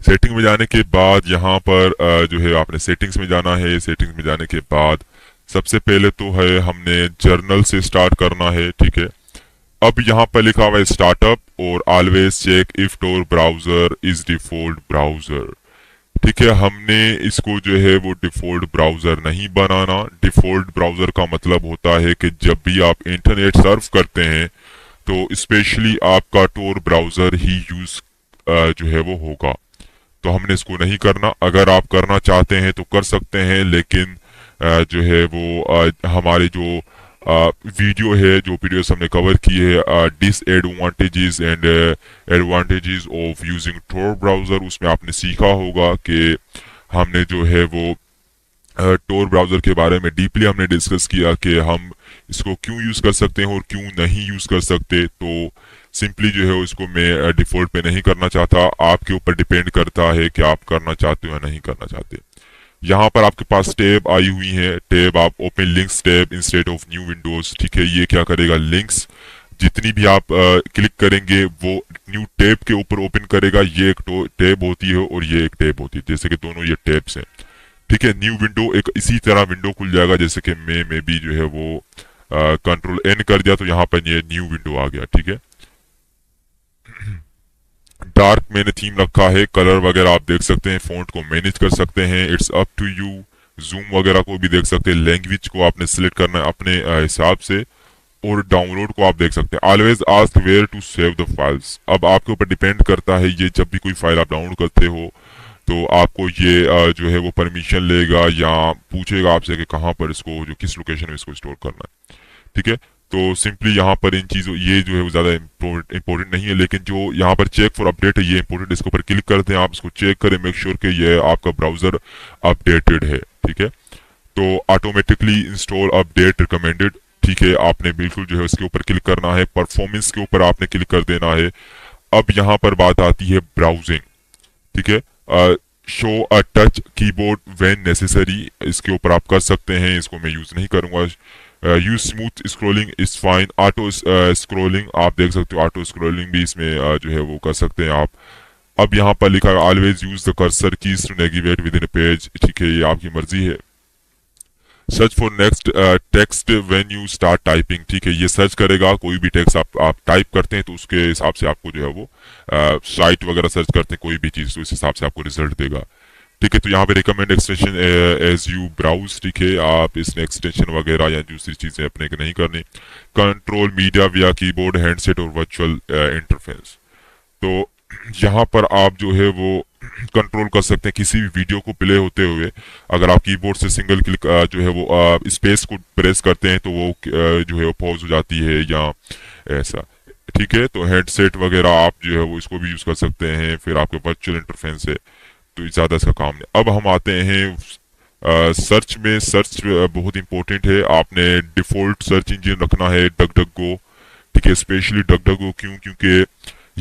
सेटिंग में जाने के बाद यहाँ पर जो है आपने सेटिंग्स में जाना है। सेटिंग्स में जाने के बाद सबसे पहले तो है हमने जर्नल से स्टार्ट करना है। ठीक है, अब यहाँ पर लिखा हुआ है स्टार्टअप और always check if Tor browser is default browser. ठीक है, हमने इसको जो है वो डिफॉल्ट ब्राउजर नहीं बनाना। डिफॉल्ट ब्राउजर का मतलब होता है कि जब भी आप इंटरनेट सर्फ करते हैं तो स्पेशली आपका टोर ब्राउजर ही यूज जो है वो होगा। तो हमने इसको नहीं करना। अगर आप करना चाहते हैं तो कर सकते हैं, लेकिन जो है वो हमारे जो वीडियो है, जो वीडियोस हमने कवर की है disadvantages and advantages of using Tor browser, उसमें आपने सीखा होगा कि हमने जो है वो टोर ब्राउजर के बारे में डीपली हमने डिस्कस किया कि हम इसको क्यों यूज कर सकते हैं और क्यों नहीं यूज कर सकते। तो सिंपली जो है इसको मैं डिफॉल्ट पे नहीं करना चाहता। आपके ऊपर डिपेंड करता है कि आप करना चाहते हो या नहीं करना चाहते। यहाँ पर आपके पास टैब आई हुई है। टैब आप open links tab instead of new Windows. ठीक है, ये क्या करेगा, लिंक्स जितनी भी आप क्लिक करेंगे वो न्यू टैब के ऊपर ओपन करेगा। ये एक टैब होती है और ये एक टैब होती है, जैसे कि दोनों ये टैब्स हैं। ठीक है, न्यू विंडो एक इसी तरह विंडो खुल जाएगा, जैसे कि मैं भी जो है वो कंट्रोल एन कर दिया तो यहाँ पर ये न्यू विंडो आ गया। ठीक है, डार्क मैंने थीम रखा है। कलर वगैरह आप देख सकते हैं, फ़ॉन्ट को मैनेज कर सकते हैं, it's up to you. Zoom वगैरह को भी देख सकते हैं। लैंग्वेज को आपने सिलेक्ट करना है अपने हिसाब से, और डाउनलोड को आप देख सकते हैं। Always ask where to save the files. अब आपके ऊपर डिपेंड करता है, ये जब भी कोई फाइल आप डाउनलोड करते हो तो आपको ये जो है वो परमिशन लेगा या पूछेगा आपसे कि कहाँ पर इसको, जो किस लोकेशन में इसको स्टोर करना है। ठीक है, तो सिंपली यहाँ पर इन चीज़ों, ये जो है वो ज़्यादा इंपॉर्टेंट नहीं है, लेकिन जो यहाँ पर चेक फॉर अपडेट है ये इंपॉर्टेंट। इसके ऊपर क्लिक करते हैं, आप इसको चेक करें, मेक श्योर कि ये आपका ब्राउजर अपडेटेड है। ठीक है, तो ऑटोमेटिकली इंस्टॉल अपडेट रिकमेंडेड। ठीक है, आपने बिल्कुल जो है उसके ऊपर क्लिक करना है। परफॉर्मेंस के ऊपर आपने क्लिक कर देना है। अब यहाँ पर बात आती है ब्राउजिंग। ठीक है, show a touch keyboard when necessary, इसके ऊपर आप कर सकते हैं, इसको मैं यूज नहीं करूंगा। Use smooth scrolling is fine. Auto scrolling आप देख सकते हो, ऑटो स्क्रॉलिंग भी इसमें जो है वो कर सकते हैं आप। अब यहाँ पर लिखा है always use the cursor keys to navigate within page, ठीक है, ये आपकी मर्जी है। Search for next text when you start typing, ठीक है, ये सर्च करेगा कोई भी टेक्स्ट आप टाइप करते हैं तो उसके हिसाब से आपको जो है वो साइट वगैरह सर्च करते हैं कोई भी चीज़ तो इस हिसाब से आपको रिजल्ट देगा, ठीक है। तो यहाँ पे recommend extension as you browse, ठीक है, आप इसमें एक्सटेंशन वगैरह या दूसरी चीज़ें अपने को नहीं करनी। कंट्रोल मीडिया विया कीबोर्ड, हैंडसेट और वर्चुअल इंटरफेस, तो यहाँ पर आप जो है वो कंट्रोल कर सकते हैं किसी भी वीडियो को प्ले होते हुए। अगर आप कीबोर्ड से सिंगल क्लिक जो है वो स्पेस को प्रेस करते हैं तो वो जो है वो पॉज हो जाती है या ऐसा, ठीक है। तो हेडसेट वगैरह आप जो है वो इसको भी यूज़ कर सकते हैं। फिर आपके वर्चुअल इंटरफेस है तो ज़्यादा इसका काम नहीं। अब हम आते हैं सर्च में। सर्च बहुत इंपॉर्टेंट है, आपने डिफ़ॉल्ट सर्च इंजन रखना है डक डक गो, ठीक है, स्पेशली डक डक गो। क्यों? क्योंकि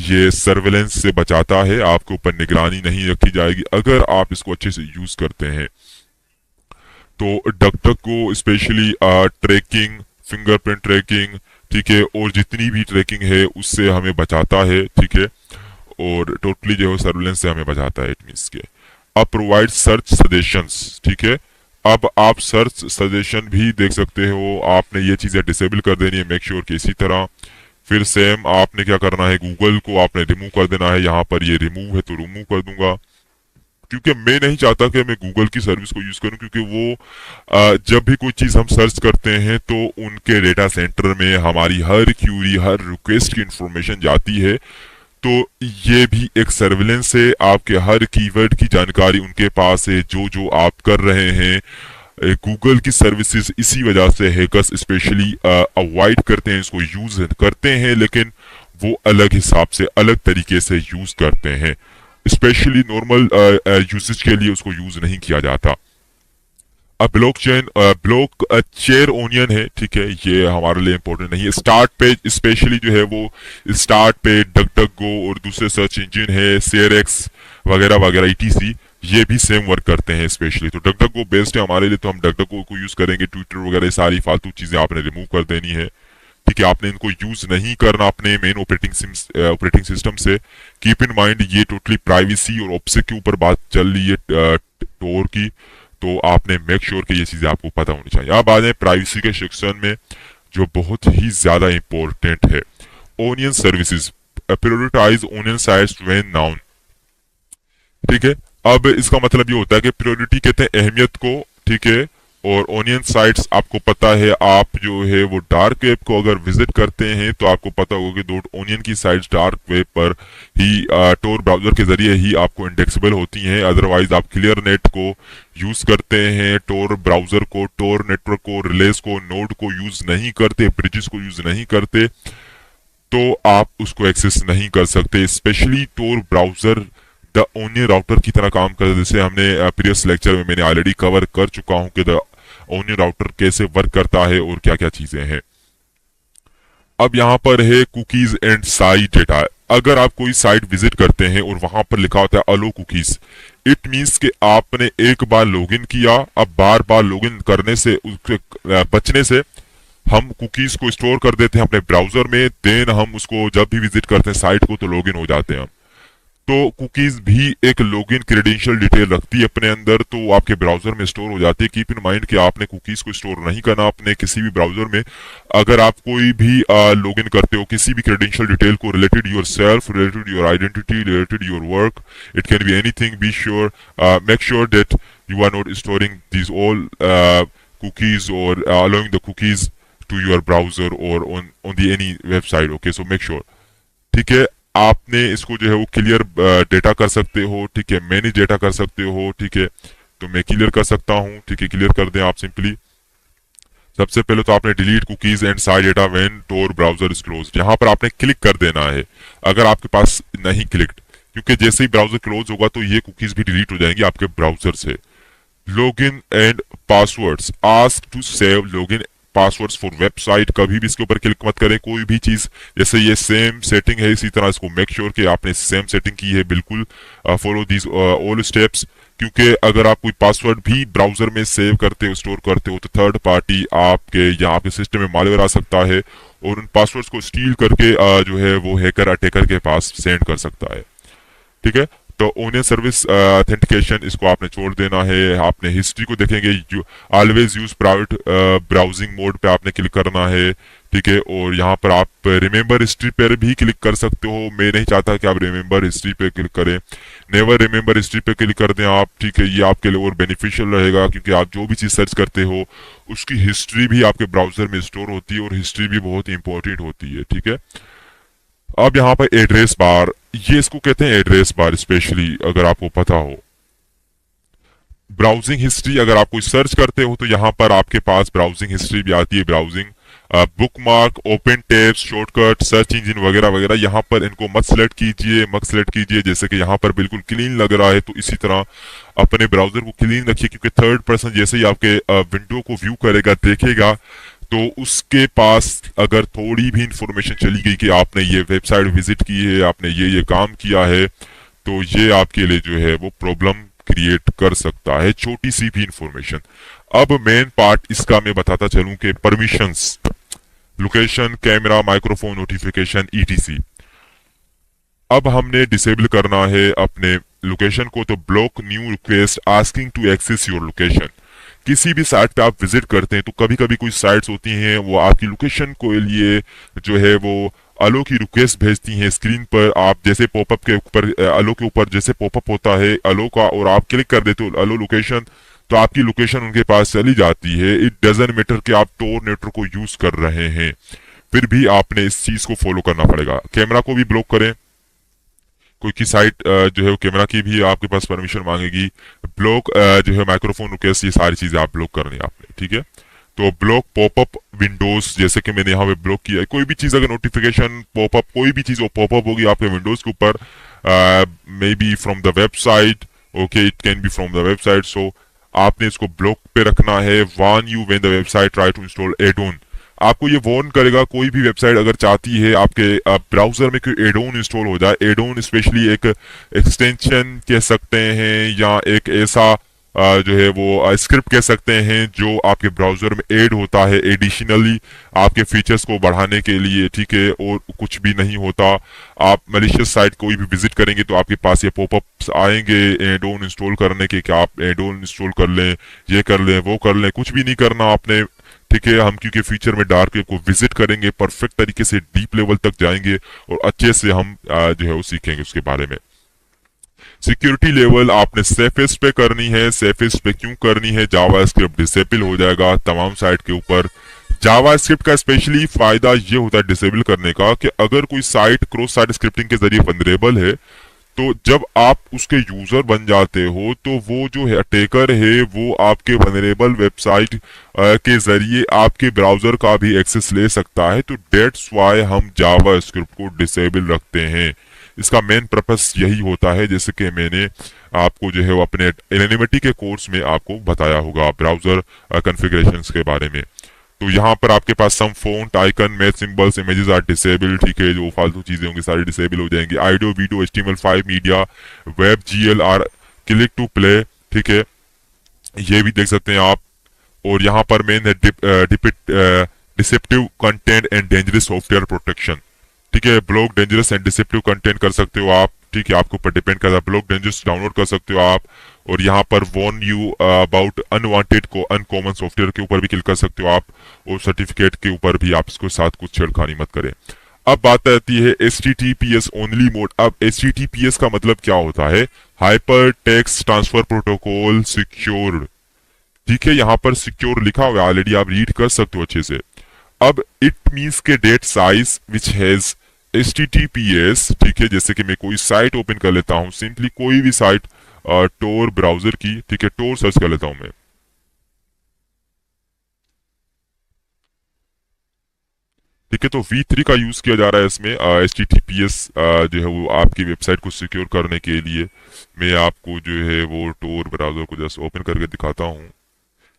ये सर्वेलेंस से बचाता है, आपके ऊपर निगरानी नहीं रखी जाएगी अगर आप इसको अच्छे से यूज करते हैं। तो डक को स्पेशली ट्रैकिंग, फिंगरप्रिंट ट्रैकिंग, ठीक है, और जितनी भी ट्रैकिंग है उससे हमें बचाता है, ठीक है, और टोटली जो है सर्वेलेंस से हमें बचाता है। इट मीन्स के अब प्रोवाइड सर्च सजेशंस, ठीक है। अब आप सर्च सजेशन भी देख सकते हो, आपने ये चीज़ें डिसेबल कर देनी है, मेक श्योर कि इसी तरह। फिर सेम आपने क्या करना है, गूगल को आपने रिमूव कर देना है। यहाँ पर ये रिमूव है तो रिमूव कर दूंगा, क्योंकि मैं नहीं चाहता कि मैं गूगल की सर्विस को यूज करूं, क्योंकि वो जब भी कोई चीज हम सर्च करते हैं तो उनके डेटा सेंटर में हमारी हर क्यूरी, हर रिक्वेस्ट की इंफॉर्मेशन जाती है। तो ये भी एक सर्विलेंस है, आपके हर कीवर्ड की जानकारी उनके पास है, जो जो आप कर रहे हैं। गूगल की सर्विसेज इसी वजह से हैकर्स स्पेशली अवॉइड करते हैं, इसको यूज करते हैं, लेकिन वो अलग हिसाब से, अलग तरीके से यूज करते हैं। स्पेशली नॉर्मल यूसेज के लिए उसको यूज नहीं किया जाता। अब ब्लॉक चेयर ओनियन है, ठीक है, ये हमारे लिए इंपॉर्टेंट नहीं है। स्टार्ट पेज स्पेशली जो है वो स्टार्ट पेज, डक डक गो और दूसरे सर्च इंजन है शेयरएक्स वगैरह वगैरह ETC, ये भी सेम वर्क करते हैं स्पेशली। तो डक डक गो बेस्ट है हमारे लिए, तो हम डक डक गो को यूज करेंगे। ट्विटर वगैरह सारी फालतू चीजें आपने रिमूव कर देनी है, ठीक है, आपने इनको यूज नहीं करना अपने मेन ऑपरेटिंग सिस्टम से। कीप इन माइंड ये टोटली प्राइवेसी और ऑप्सेक के ऊपर बात चल रही है टोर की, तो आपने मेक श्योर कि ये चीजें आपको पता होनी चाहिए। अब आ जाए प्राइवेसी के सेक्शन में, जो बहुत ही ज्यादा इंपॉर्टेंट है। Onion services, prioritize onion sites when known, ठीक है। अब इसका मतलब ये होता है कि प्रायोरिटी कहते हैं अहमियत को, ठीक है, और ओनियन साइट्स आपको पता है, आप जो है वो डार्क वेब को अगर विजिट करते हैं तो आपको पता होगा कि ओनियन की साइट्स डार्क वेब पर ही टोर ब्राउजर के जरिए ही आपको इंडेक्सेबल होती हैं। अदरवाइज आप क्लियर नेट को यूज करते हैं, टोर ब्राउजर को, टोर नेटवर्क को, रिलेज को, नोड को यूज नहीं करते, ब्रिजेस को यूज नहीं करते, तो आप उसको एक्सेस नहीं कर सकते। Specially Tor browser the onion router की तरह काम करता है, जैसे हमने प्रीवियस लेक्चर में मैंने ऑलरेडी कवर कर चुका हूं कि द ओनियन राउटर कैसे वर्क करता है और क्या क्या चीजें हैं। अब यहाँ पर है कुकीज एंड साइट डेटा। अगर आप कोई साइट विजिट करते हैं और वहां पर लिखा होता है अलो कुकीज, इट मीन्स कि आपने एक बार लॉगिन किया, अब बार बार लॉगिन करने से, उसके बचने से हम कुकीज को स्टोर कर देते हैं अपने ब्राउजर में, देन हम उसको जब भी विजिट करते हैं साइट को तो लॉगिन हो जाते हैं हम। तो कुकीज भी एक लॉगिन क्रेडेंशियल डिटेल रखती है अपने अंदर, तो आपके ब्राउजर में स्टोर हो जाती है। कीप इन माइंड कि आपने कुकीज को स्टोर नहीं करना अपने किसी भी ब्राउजर में। अगर आप कोई भी लॉगिन करते हो किसी भी क्रेडेंशियल डिटेल को, related yourself, related your identity, related your work, it can be anything, be sure, make sure that you are not storing these all cookies or allowing the cookies to your browser or on the any website, okay, so make sure, ठीक है। आपने इसको जो है वो clear data कर सकते हो, ठीक है, मैनेज डेटा कर सकते हो, ठीक है, तो मैं क्लियर कर सकता हूँ, ठीक है, क्लियर कर दें आप सिंपली। सबसे पहले तो आपने delete cookies and site data when Tor browser is close, यहाँ पर आपने क्लिक कर देना है अगर आपके पास नहीं क्लिक्ड, क्योंकि जैसे ही ब्राउजर क्लोज होगा तो ये कुकीज भी डिलीट हो जाएंगी आपके ब्राउजर से। Login and passwords, ask to save login passwords for website, कभी भी इसके ऊपर क्लिक मत करें कोई भी चीज। जैसे ये सेम सेटिंग है, इसी तरह इसको मेक श्योर कि आपने सेम सेटिंग की है, बिल्कुल फॉलो दीज ऑल स्टेप्स, क्योंकि अगर आप कोई पासवर्ड भी ब्राउजर में सेव करते हो, स्टोर करते हो, तो थर्ड पार्टी आपके या आपके सिस्टम में मालवेयर आ सकता है और उन पासवर्ड्स को स्टील करके जो है वो हैकर अटैकर के पास सेंड कर सकता है। ठीक है, तो ओनियन सर्विस ऑथेंटिकेशन इसको आपने छोड़ देना है। आपने हिस्ट्री को देखेंगे, always use private browsing mode पे आपने क्लिक करना है। ठीक है, और यहाँ पर आप रिमेंबर हिस्ट्री पर भी क्लिक कर सकते हो। मैं नहीं चाहता कि आप रिमेंबर हिस्ट्री पे क्लिक करें, नेवर रिमेंबर हिस्ट्री पे क्लिक कर दें आप। ठीक है, ये आपके लिए और बेनिफिशियल रहेगा, क्योंकि आप जो भी चीज़ सर्च करते हो उसकी हिस्ट्री भी आपके ब्राउजर में स्टोर होती है और हिस्ट्री भी बहुत इंपॉर्टेंट होती है। ठीक है, अब यहाँ पर एड्रेस बार, ये इसको कहते हैं एड्रेस बार, स्पेशली अगर आपको पता हो। ब्राउजिंग हिस्ट्री, अगर आप कोई सर्च करते हो तो यहाँ पर आपके पास ब्राउजिंग हिस्ट्री भी आती है। Browsing bookmark, open tabs, shortcut, search engine वगैरह वगैरह, यहाँ पर इनको मत सेलेक्ट कीजिए, मत सेलेक्ट कीजिए। जैसे कि यहाँ पर बिल्कुल क्लीन लग रहा है, तो इसी तरह अपने ब्राउजर को क्लीन रखिए, क्योंकि थर्ड पर्सन जैसे ही आपके विंडो को व्यू करेगा, देखेगा, तो उसके पास अगर थोड़ी भी इंफॉर्मेशन चली गई कि आपने ये वेबसाइट विजिट की है, आपने ये काम किया है, तो ये आपके लिए जो है वो प्रॉब्लम क्रिएट कर सकता है, छोटी सी भी इंफॉर्मेशन। अब मेन पार्ट इसका मैं बताता चलूं कि permissions, location, camera, microphone, notification, etc. अब हमने डिसेबल करना है अपने लोकेशन को, तो block new request asking to access your location. किसी भी साइट पे आप विजिट करते हैं तो कभी कभी कोई साइट्स होती हैं वो आपकी लोकेशन के लिए जो है वो अलो की रिक्वेस्ट भेजती हैं स्क्रीन पर। आप जैसे पॉपअप के ऊपर, अलो के ऊपर जैसे पॉपअप होता है अलो का, और आप क्लिक कर देते हो अलो लोकेशन, तो आपकी लोकेशन उनके पास चली जाती है। इट डजंट मैटर कि आप टोर नेटवर्क को यूज कर रहे हैं, फिर भी आपने इस चीज को फॉलो करना पड़ेगा। कैमरा को भी ब्लॉक करें, कोई की साइट जो है वो कैमरा की भी आपके पास परमिशन मांगेगी। ब्लॉक जो है माइक्रोफोन रिक्वेस्ट, ये सारी चीजें आप ब्लॉक करनी है आपने। ठीक है, तो ब्लॉक पॉपअप विंडोज, जैसे कि मैंने यहाँ पे ब्लॉक किया है। कोई भी चीज अगर नोटिफिकेशन पॉपअप, कोई भी चीज पॉपअप होगी आपके विंडोज के ऊपर, may be from the website, okay, it can be from the website, so आपने इसको ब्लॉक पे रखना है। Warn you when the website try to install add on, आपको ये वार्न करेगा कोई भी वेबसाइट अगर चाहती है आपके ब्राउजर में कोई एड ऑन इंस्टॉल हो जाए। एड ऑन स्पेशली एक एक्सटेंशन कह सकते हैं, या एक ऐसा जो है वो स्क्रिप्ट कह सकते हैं जो आपके ब्राउजर में ऐड होता है एडिशनली आपके फीचर्स को बढ़ाने के लिए। ठीक है, और कुछ भी नहीं होता। आप मलिशियस साइट कोई भी विजिट करेंगे तो आपके पास ये पॉपअप्स आएंगे एड ऑन इंस्टॉल करने के, कि आप एड ऑन इंस्टॉल कर लें, ये कर लें, वो कर लें। कुछ भी नहीं करना आपने। ठीक है, हम क्योंकि फ्यूचर में डार्क वेब को विजिट करेंगे, परफेक्ट तरीके से डीप लेवल तक जाएंगे और अच्छे से हम जो है वो सीखेंगे उसके बारे में। सिक्योरिटी लेवल आपने सेफेस्ट पे करनी है। सेफेस्ट पे क्यों करनी है? जावा स्क्रिप्ट डिसेबल हो जाएगा तमाम साइट के ऊपर। जावा स्क्रिप्ट का स्पेशली फायदा ये होता है डिसेबल करने का कि अगर कोई साइट क्रॉस साइट स्क्रिप्टिंग के जरिए वनरेबल है, तो जब आप उसके यूजर बन जाते हो तो वो जो है अटैकर है वो आपके वनरेबल वेबसाइट के जरिए आपके ब्राउजर का भी एक्सेस ले सकता है। तो डेट्स वाई हम जावा स्क्रिप्ट को डिसेबल रखते हैं। इसका मेन पर्पस यही होता है, जैसे कि मैंने आपको जो है वो अपने एनोनिमिटी के कोर्स में आपको बताया होगा ब्राउजर कॉन्फ़िगरेशंस के बारे में। तो यहाँ पर आपके पास some font, icon, match symbols, images are disable. ठीक है, जो फालतू चीजें होंगी सारी डिसेबल हो जाएंगी। Audio, video, HTML5 media, web GL click to play. ठीक है, ये भी देख सकते हैं आप। और यहाँ पर मेन है deceptive content and dangerous software protection. ठीक है, block dangerous and deceptive content कर सकते हो आप। ठीक है, आपके ऊपर डिपेंड करता है। ब्लॉक डेंजरस डाउनलोड कर सकते हो आप। और यहाँ पर वॉर्न यू अबाउट अनवांटेड को अनकॉमन सॉफ्टवेयर के ऊपर भी क्लिक कर सकते हो आप। और सर्टिफिकेट के ऊपर भी आप इसके साथ कुछ छेड़खानी मत करें। अब बात आती है HTTPS ओनली मोड। अब HTTPS का मतलब क्या होता है? Hyper text transfer protocol secured. ठीक है, यहाँ पर सिक्योर लिखा हुआ है, ऑलरेडी आप रीड कर सकते हो अच्छे से। अब इट मीन्स के डेट साइज विच हैज HTTPS। ठीक है, जैसे कि मैं कोई साइट ओपन कर लेता हूं, सिंपली कोई भी साइट टोर ब्राउजर की। ठीक है, टोर सर्च कर लेता हूं मैं। ठीक है, तो V3 का यूज किया जा रहा है इसमें। HTTPS जो है वो आपकी वेबसाइट को सिक्योर करने के लिए। मैं आपको जो है वो टोर ब्राउजर को जस्ट ओपन करके दिखाता हूँ।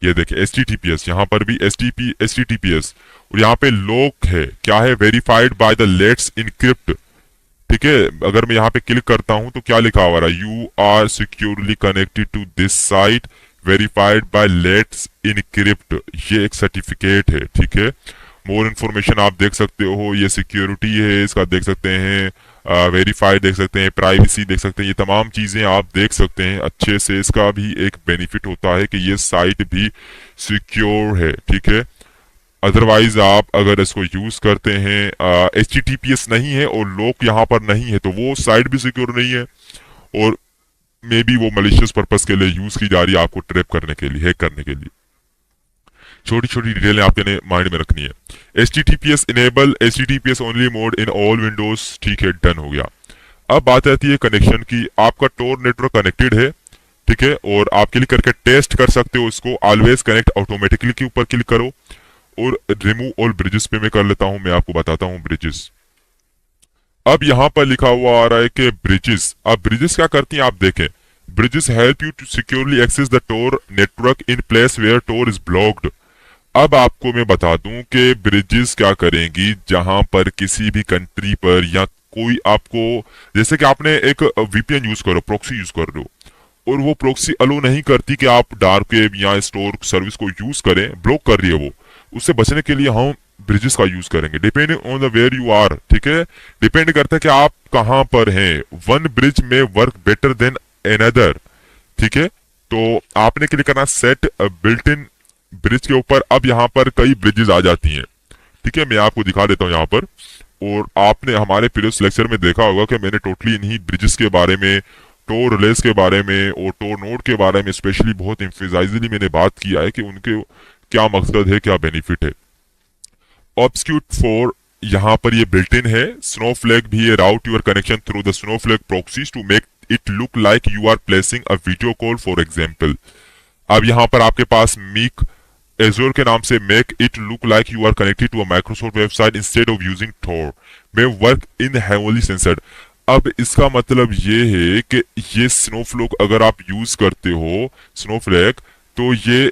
ये देखिए HTTPS, यहाँ पर भी HTTPS, और यहाँ पे लॉक है, क्या है? Verified by the let's encrypt. ठीक है, अगर मैं यहाँ पे क्लिक करता हूं तो क्या लिखा हुआ है, you are securely connected to this site verified by Let's Encrypt, ये एक सर्टिफिकेट है। ठीक है, मोर इन्फॉर्मेशन आप देख सकते हो, ये सिक्योरिटी है इसका देख सकते हैं, वेरीफाइड देख सकते हैं, प्राइवेसी देख सकते हैं, ये तमाम चीजें आप देख सकते हैं अच्छे से। इसका भी एक बेनिफिट होता है कि ये साइट भी सिक्योर है। ठीक है, अदरवाइज आप अगर इसको यूज करते हैं, HTTPS नहीं है और लॉक यहाँ पर नहीं है, तो वो साइट भी सिक्योर नहीं है और मे बी वो मलिशियस पर्पस के लिए यूज की जा रही है, आपको ट्रैप करने के लिए, हैक करने के लिए। छोटी छोटी डिटेलें आपने माइंड में रखनी है। HTTPS enable HTTPS only mode in all Windows, ठीक है, डन हो गया। अब बात आती है कनेक्शन की। आपका टोर नेटवर्क कनेक्टेड है, ठीक है, और आप क्लिक करके टेस्ट कर सकते हो इसको। ऑलवेज कनेक्ट ऑटोमेटिकली के ऊपर क्लिक करो और रिमूव ऑल ब्रिजेस पे मैं कर लेता हूं, मैं आपको बताता हूं ब्रिजेस। अब यहां पर लिखा हुआ आ रहा है कि ब्रिजेस, अब ब्रिजेस क्या करती हैं आप देखें। Bridges help you to securely access the Tor network in place where Tor is blocked. अब आपको मैं बता दूं कि ब्रिजेस क्या करेंगी जहां पर किसी भी कंट्री पर या कोई आपको, जैसे कि आपने एक VPN यूज करो, प्रॉक्सी यूज कर रहे हो और वो प्रॉक्सी अलो नहीं करती कि आप डार्क वेब या स्टोर सर्विस को यूज करें, ब्लॉक कर रही है वो, उससे बचने के लिए हम ब्रिजेस का यूज करेंगे। Depending on the where you are, ठीक है, डिपेंड करता है कि आप कहां पर हैं। वन ब्रिज में वर्क बेटर देन अनदर, ठीक है, तो आपने क्लिक करना सेट बिल्ट इन ब्रिज के ऊपर। अब यहाँ पर कई ब्रिजेस आ जाती हैं, ठीक है, मैं आपको दिखा देता हूँ यहाँ पर। और आपने हमारे प्रीवियस लेक्चर में देखा होगा कि मैंने टोटली इन्हीं ब्रिजेस के बारे में, टोर रिलेज के बारे में और टोर नोड के बारे में स्पेशली बहुत एम्फेसाइजली मैंने बात किया है कि उनके क्या मकसद है, क्या बेनिफिट है। ऑब्स्क्यूट 4 यहाँ पर ये बिल्ट इन है। स्नोफ्लेक भी है, route your connection through the snowflake proxies to make it look like you are placing a video call for example. अब यहाँ पर आपके पास मीक एजोर के नाम से make it look like you are connected to a Microsoft website instead of using Tor में work इन heavenly censored. अब इसका मतलब ये है कि ये स्नोफ्लेक अगर आप यूज करते हो स्नोफ्लेक, तो ये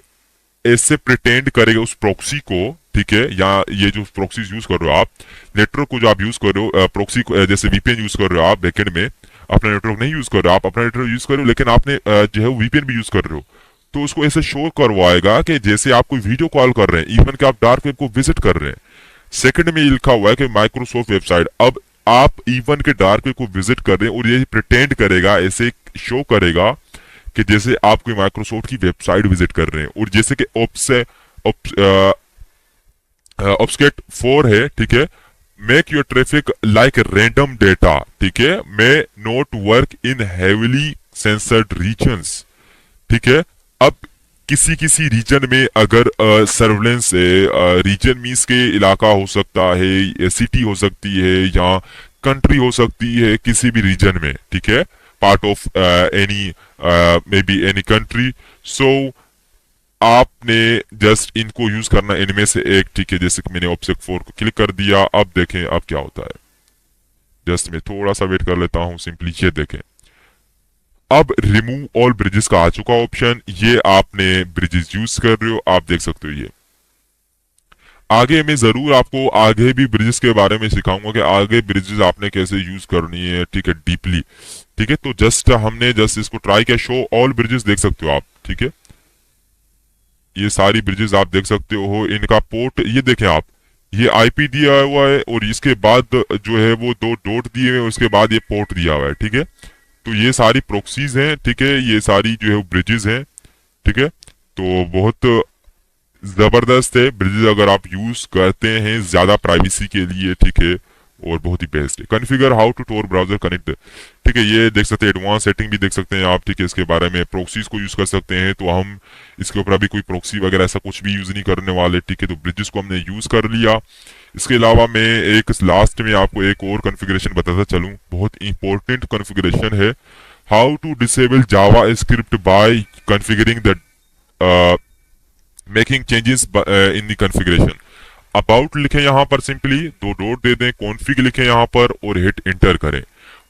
ऐसे प्रिटेंड करेगा उस प्रॉक्सी को, ठीक है, या ये जो प्रॉक्सीज यूज कर रहे हो आप, नेटवर्क को जो आप यूज कर रहे हो, प्रॉक्सी जैसे VPN यूज कर रहे हो आप बैकएंड में, अपना नेटवर्क नहीं यूज कर रहे हो आप, अपना नेटवर्क यूज कर रहे हो लेकिन आपने जो है VPN भी यूज कर रहे हो, तो उसको ऐसे शो करवाएगा कि जैसे आप कोई वीडियो कॉल कर रहे हैं, इवन कि आप डार्क वेब को विजिट कर रहे हैं। सेकंड में लिखा हुआ है कि माइक्रोसॉफ्ट वेबसाइट, अब आप इवन के डार्क वेब को विजिट कर रहे हैं और ये प्रिटेंड करेगा, ऐसे शो करेगा कि जैसे आप कोई माइक्रोसॉफ्ट की वेबसाइट विजिट कर रहे हैं। और जैसे कि ऑब्स्केट 4 है, ठीक है, make your traffic like random data, ठीक है, may not work in heavily censored regions, ठीक है। अब किसी रीजन में अगर सर्वेलेंस है, रीजन मीन्स के इलाका हो सकता है, सिटी हो सकती है या कंट्री हो सकती है, किसी भी रीजन में, ठीक है, part of any may be any country. So आपने जस्ट इनको यूज करना इनमें से एक, ठीक है, जैसे कि मैंने ऑब्जेक्ट 4 को क्लिक कर दिया। अब देखें अब क्या होता है, जस्ट मैं थोड़ा सा वेट कर लेता हूं, सिंपली ये देखें। अब रिमूव ऑल ब्रिजेस का आ चुका ऑप्शन, ये आपने ब्रिजेस यूज कर रहे हो, आप देख सकते हो। ये आगे मैं जरूर आपको आगे भी ब्रिजेस के बारे में सिखाऊंगा कि आगे ब्रिजेस आपने कैसे यूज करनी है, ठीक है, डीपली, ठीक है। तो जस्ट हमने जस्ट इसको ट्राई किया, शो ऑल ब्रिजेस देख सकते हो आप, ठीक है, ये सारी ब्रिजेस आप देख सकते हो। इनका पोर्ट ये देखें आप, ये IP दिया हुआ है और इसके बाद जो है वो 2 डॉट दिए हुए, उसके बाद ये पोर्ट दिया हुआ है, ठीक है। तो ये सारी प्रॉक्सीज हैं, ठीक है, ये सारी जो है ब्रिजेस हैं, ठीक है। तो बहुत जबरदस्त है ब्रिजेस अगर आप यूज करते हैं ज्यादा प्राइवेसी के लिए, ठीक है, और बहुत ही बेस्ट है। Configure how to Tor browser connect, ठीक है, ये देख सकते हैं, एडवांस सेटिंग भी देख सकते हैं आप, ठीक है, इसके बारे में प्रॉक्सीज को यूज कर सकते हैं। तो हम इसके ऊपर अभी कोई प्रॉक्सी वगैरह ऐसा कुछ भी यूज नहीं करने वाले, ठीक है। तो ब्रिजेस को हमने यूज कर लिया। इसके अलावा मैं एक लास्ट में आपको एक और कॉन्फ़िगरेशन बताता चलूं, बहुत इंपॉर्टेंट कॉन्फ़िगरेशन है, how to disable JavaScript by configuring the making changes in the configuration. About लिखें यहाँ पर, सिंपली 2 डॉट दे दें, कॉन्फ़िग लिखें यहाँ पर और हिट एंटर करें।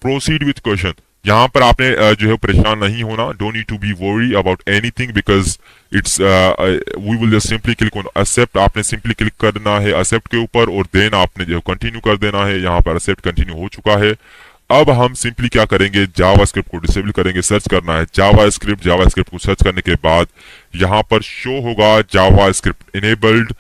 प्रोसीड विथ क्वेश्चन, यहाँ पर आपने जो है परेशान नहीं होना, don't need to be worry about anything because it's we will just simply click on accept. आपने सिंपली क्लिक करना है एक्सेप्ट के ऊपर और देन आपने जो कंटिन्यू कर देना है। यहाँ पर एक्सेप्ट कंटिन्यू हो चुका है। अब हम सिंपली क्या करेंगे, जावास्क्रिप्ट को डिसेबल करेंगे। सर्च करना है जावास्क्रिप्ट को सर्च करने के बाद यहाँ पर शो होगा जावास्क्रिप्ट इनेबल्ड,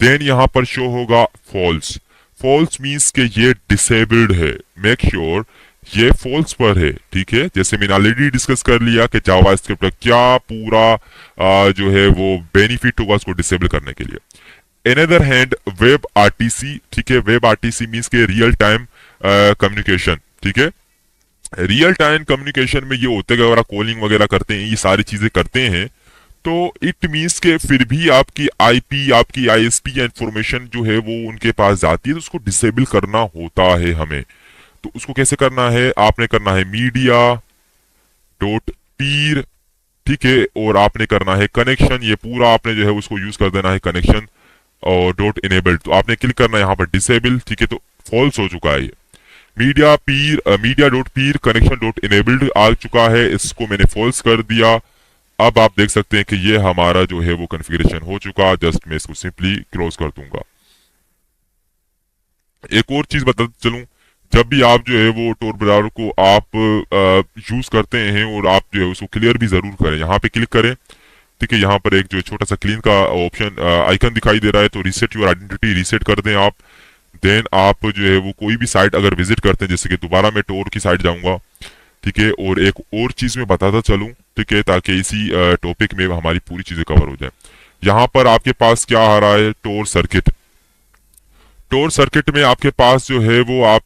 देन यहाँ पर शो होगा फॉल्स। फॉल्स मीन्स के ये डिसेबल्ड है, मेक श्योर ये फॉल्स पर है, ठीक है। जैसे मैंने ऑलरेडी डिस्कस कर लिया कि जावास्क्रिप्ट का क्या पूरा जो है वो बेनिफिट होगा उसको डिसेबल करने के लिए। एनदर हैंड वेब आरटीसी, ठीक है, वेब आरटीसी मीन्स के रियल टाइम कम्युनिकेशन, ठीक है। रियल टाइम कम्युनिकेशन में ये होता है कि अगर आप कॉलिंग वगैरह करते हैं, ये सारी चीजें करते हैं, तो इट मीन्स के फिर भी आपकी आईपी, आपकी आईएसपी या इंफॉर्मेशन जो है वो उनके पास जाती है, तो उसको डिसेबल करना होता है हमें। तो उसको कैसे करना है, आपने करना है मीडिया डॉट पीर, ठीक है, और आपने करना है कनेक्शन, ये पूरा आपने जो है उसको यूज कर देना है कनेक्शन और डॉट इनेबल्ड। तो आपने क्लिक करना है यहाँ पर डिसेबल, ठीक है, तो फॉल्स हो चुका है ये। मीडिया डॉट पीर कनेक्शन डॉट इनेबल्ड आ चुका है, इसको मैंने फॉल्स कर दिया। अब आप देख सकते हैं कि ये हमारा जो है वो कॉन्फ़िगरेशन हो चुका। जस्ट मैं इसको सिंपली क्लोज कर दूंगा। एक और चीज बताते चलूं, जब भी आप जो है वो टोर ब्राउज़र को आप यूज करते हैं और आप जो है उसको क्लियर भी जरूर करें। यहाँ पे क्लिक करें, ठीक है, यहाँ पर एक जो छोटा सा क्लीन का ऑप्शन आइकन दिखाई दे रहा है, तो रीसेट योर आइडेंटिटी रीसेट कर दें आप। देन आप जो है वो कोई भी साइट अगर विजिट करते हैं, जैसे कि दोबारा मैं टोर की साइट जाऊंगा, ठीक है, और एक और चीज में बताता चलूं, ठीक है, ताकि इसी टॉपिक में हमारी पूरी चीजें कवर हो जाए। यहाँ पर आपके पास क्या आ रहा है, टोर सर्किट। टोर सर्किट में आपके पास जो है वो आप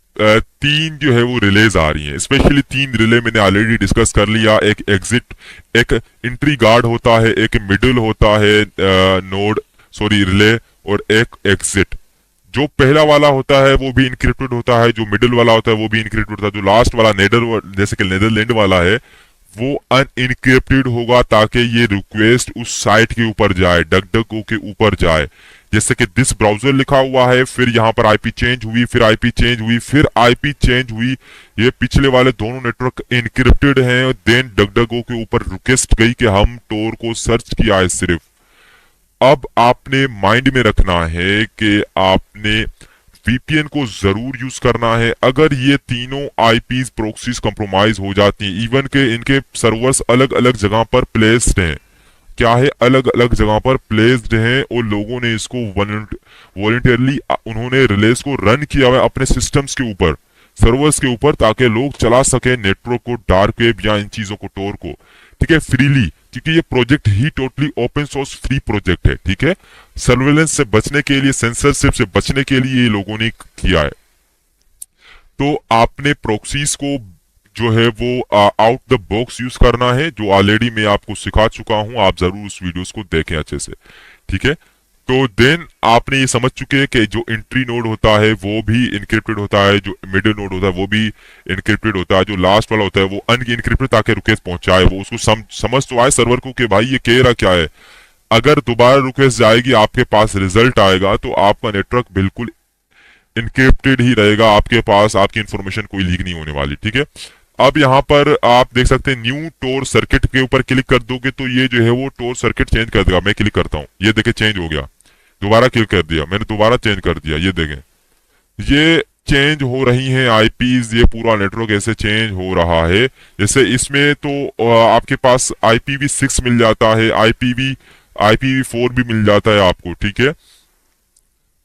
तीन जो है वो रिलेज आ रही हैं, स्पेशली तीन रिले मैंने ऑलरेडी डिस्कस कर लिया। एक एग्जिट, एक एंट्री गार्ड होता है, एक मिडिल होता है रिले, और एक एग्जिट। जो पहला वाला होता है वो भी इनक्रिप्टेड होता है, जो मिडिल वाला होता है वो भी इनक्रिप्टेड होता है, जो लास्ट वाला जैसे कि नेदरलैंड वाला है वो अनइनक्रिप्टेड होगा, ताकि ये रिक्वेस्ट उस साइट के ऊपर जाए, डक के ऊपर जाए। जैसे कि दिस ब्राउजर लिखा हुआ है, फिर यहाँ पर आईपी चेंज हुई, फिर आईपी चेंज हुई, फिर आईपी चेंज हुई। ये पिछले वाले दोनों नेटवर्क इनक्रिप्टेड हैं। देन डक के ऊपर रिक्वेस्ट गई कि हम टोर को सर्च किया है सिर्फ। अब आपने माइंड में रखना है कि आपने वीपीएन को जरूर यूज करना है। अगर ये तीनों आईपीज प्रोक्सीज कंप्रोमाइज हो जाती हैं, इवन के इनके सर्वर्स अलग अलग जगह पर प्लेस्ड हैं, क्या है, अलग अलग जगह पर प्लेस्ड हैं, और लोगों ने इसको वॉलंटियरली उन्होंने रिलेज को रन किया हुआ अपने सिस्टम्स के ऊपर, सर्वर्स के ऊपर, ताकि लोग चला सके नेटवर्क को, डार्क वेब या इन चीजों को, टोर को, ठीक है, फ्रीली। क्योंकि ये प्रोजेक्ट ही totally open source free project है, ठीक है। सर्वेलेंस से बचने के लिए, सेंसरशिप से बचने के लिए ये लोगों ने किया है। तो आपने प्रोक्सीज को जो है वो आउट द बॉक्स यूज करना है, जो ऑलरेडी मैं आपको सिखा चुका हूं। आप जरूर उस वीडियोस को देखें अच्छे से, ठीक है। तो देन आपने ये समझ चुके हैं कि जो एंट्री नोड होता है वो भी इनक्रिप्टेड होता है, जो मिडिल नोड होता है वो भी इनक्रिप्टेड होता है, जो लास्ट वाला होता है वो अनइनक्रिप्टेड, ताकि रिक्वेस्ट पहुंचाए, वो उसको समझ तो आए सर्वर को कि भाई ये कह रहा क्या है। अगर दोबारा रिक्वेस्ट जाएगी, आपके पास रिजल्ट आएगा, तो आपका नेटवर्क बिल्कुल इनक्रिप्टेड ही रहेगा, आपके पास आपकी इंफॉर्मेशन कोई लीक नहीं होने वाली, ठीक है। अब यहाँ पर आप देख सकते हैं न्यू टोर सर्किट के ऊपर क्लिक कर दोगे तो ये जो है वो टोर सर्किट चेंज कर देगा। मैं क्लिक करता हूँ, ये देखें चेंज हो गया। दोबारा क्लिक कर दिया, मैंने दोबारा चेंज कर दिया, ये देखें ये चेंज हो रही हैं आईपीज, ये पूरा नेटवर्क ऐसे चेंज हो रहा है। जैसे इसमें तो आपके पास IPv6 मिल जाता है, IPv4 भी मिल जाता है आपको, ठीक है।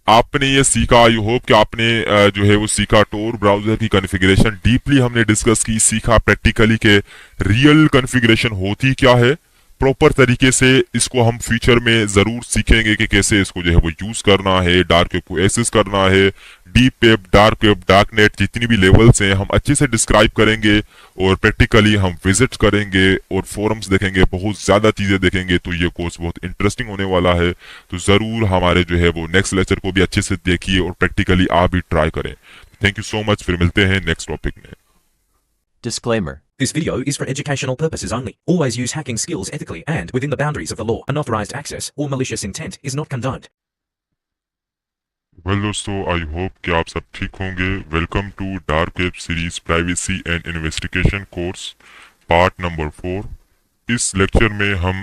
आपने ये सीखा, आई होप कि आपने जो है वो सीखा टोर ब्राउजर की कॉन्फ़िगरेशन डीपली हमने डिस्कस की, सीखा प्रैक्टिकली के रियल कॉन्फ़िगरेशन होती क्या है। प्रॉपर तरीके से इसको हम फ्यूचर में जरूर सीखेंगे कि कैसे इसको जो है वो यूज करना है, डार्क वेब को एक्सेस करना है, deep web, dark web, dark net, जितनी भी लेवल्स हैं हम अच्छे से डिस्क्राइब करेंगे, और प्रैक्टिकली हम विजिट करेंगे और फोरम्स देखेंगे, बहुत ज्यादा चीजें देखेंगे। तो ये कोर्स बहुत इंटरेस्टिंग होने वाला है, तो जरूर हमारे जो है वो नेक्स्ट लेक्चर को भी अच्छे से देखिए और प्रैक्टिकली आप भी ट्राई करें। थैंक यू सो मच, फिर मिलते हैं नेक्स्ट टॉपिक में। Disclaimer. This video is for educational purposes only. Always use hacking skills ethically and within the boundaries of the law. Unauthorized access or malicious intent is not condoned. Well दोस्तों, I hope कि आप सब ठीक होंगे। Welcome to dark web series privacy and investigation course part number 4। इस lecture में हम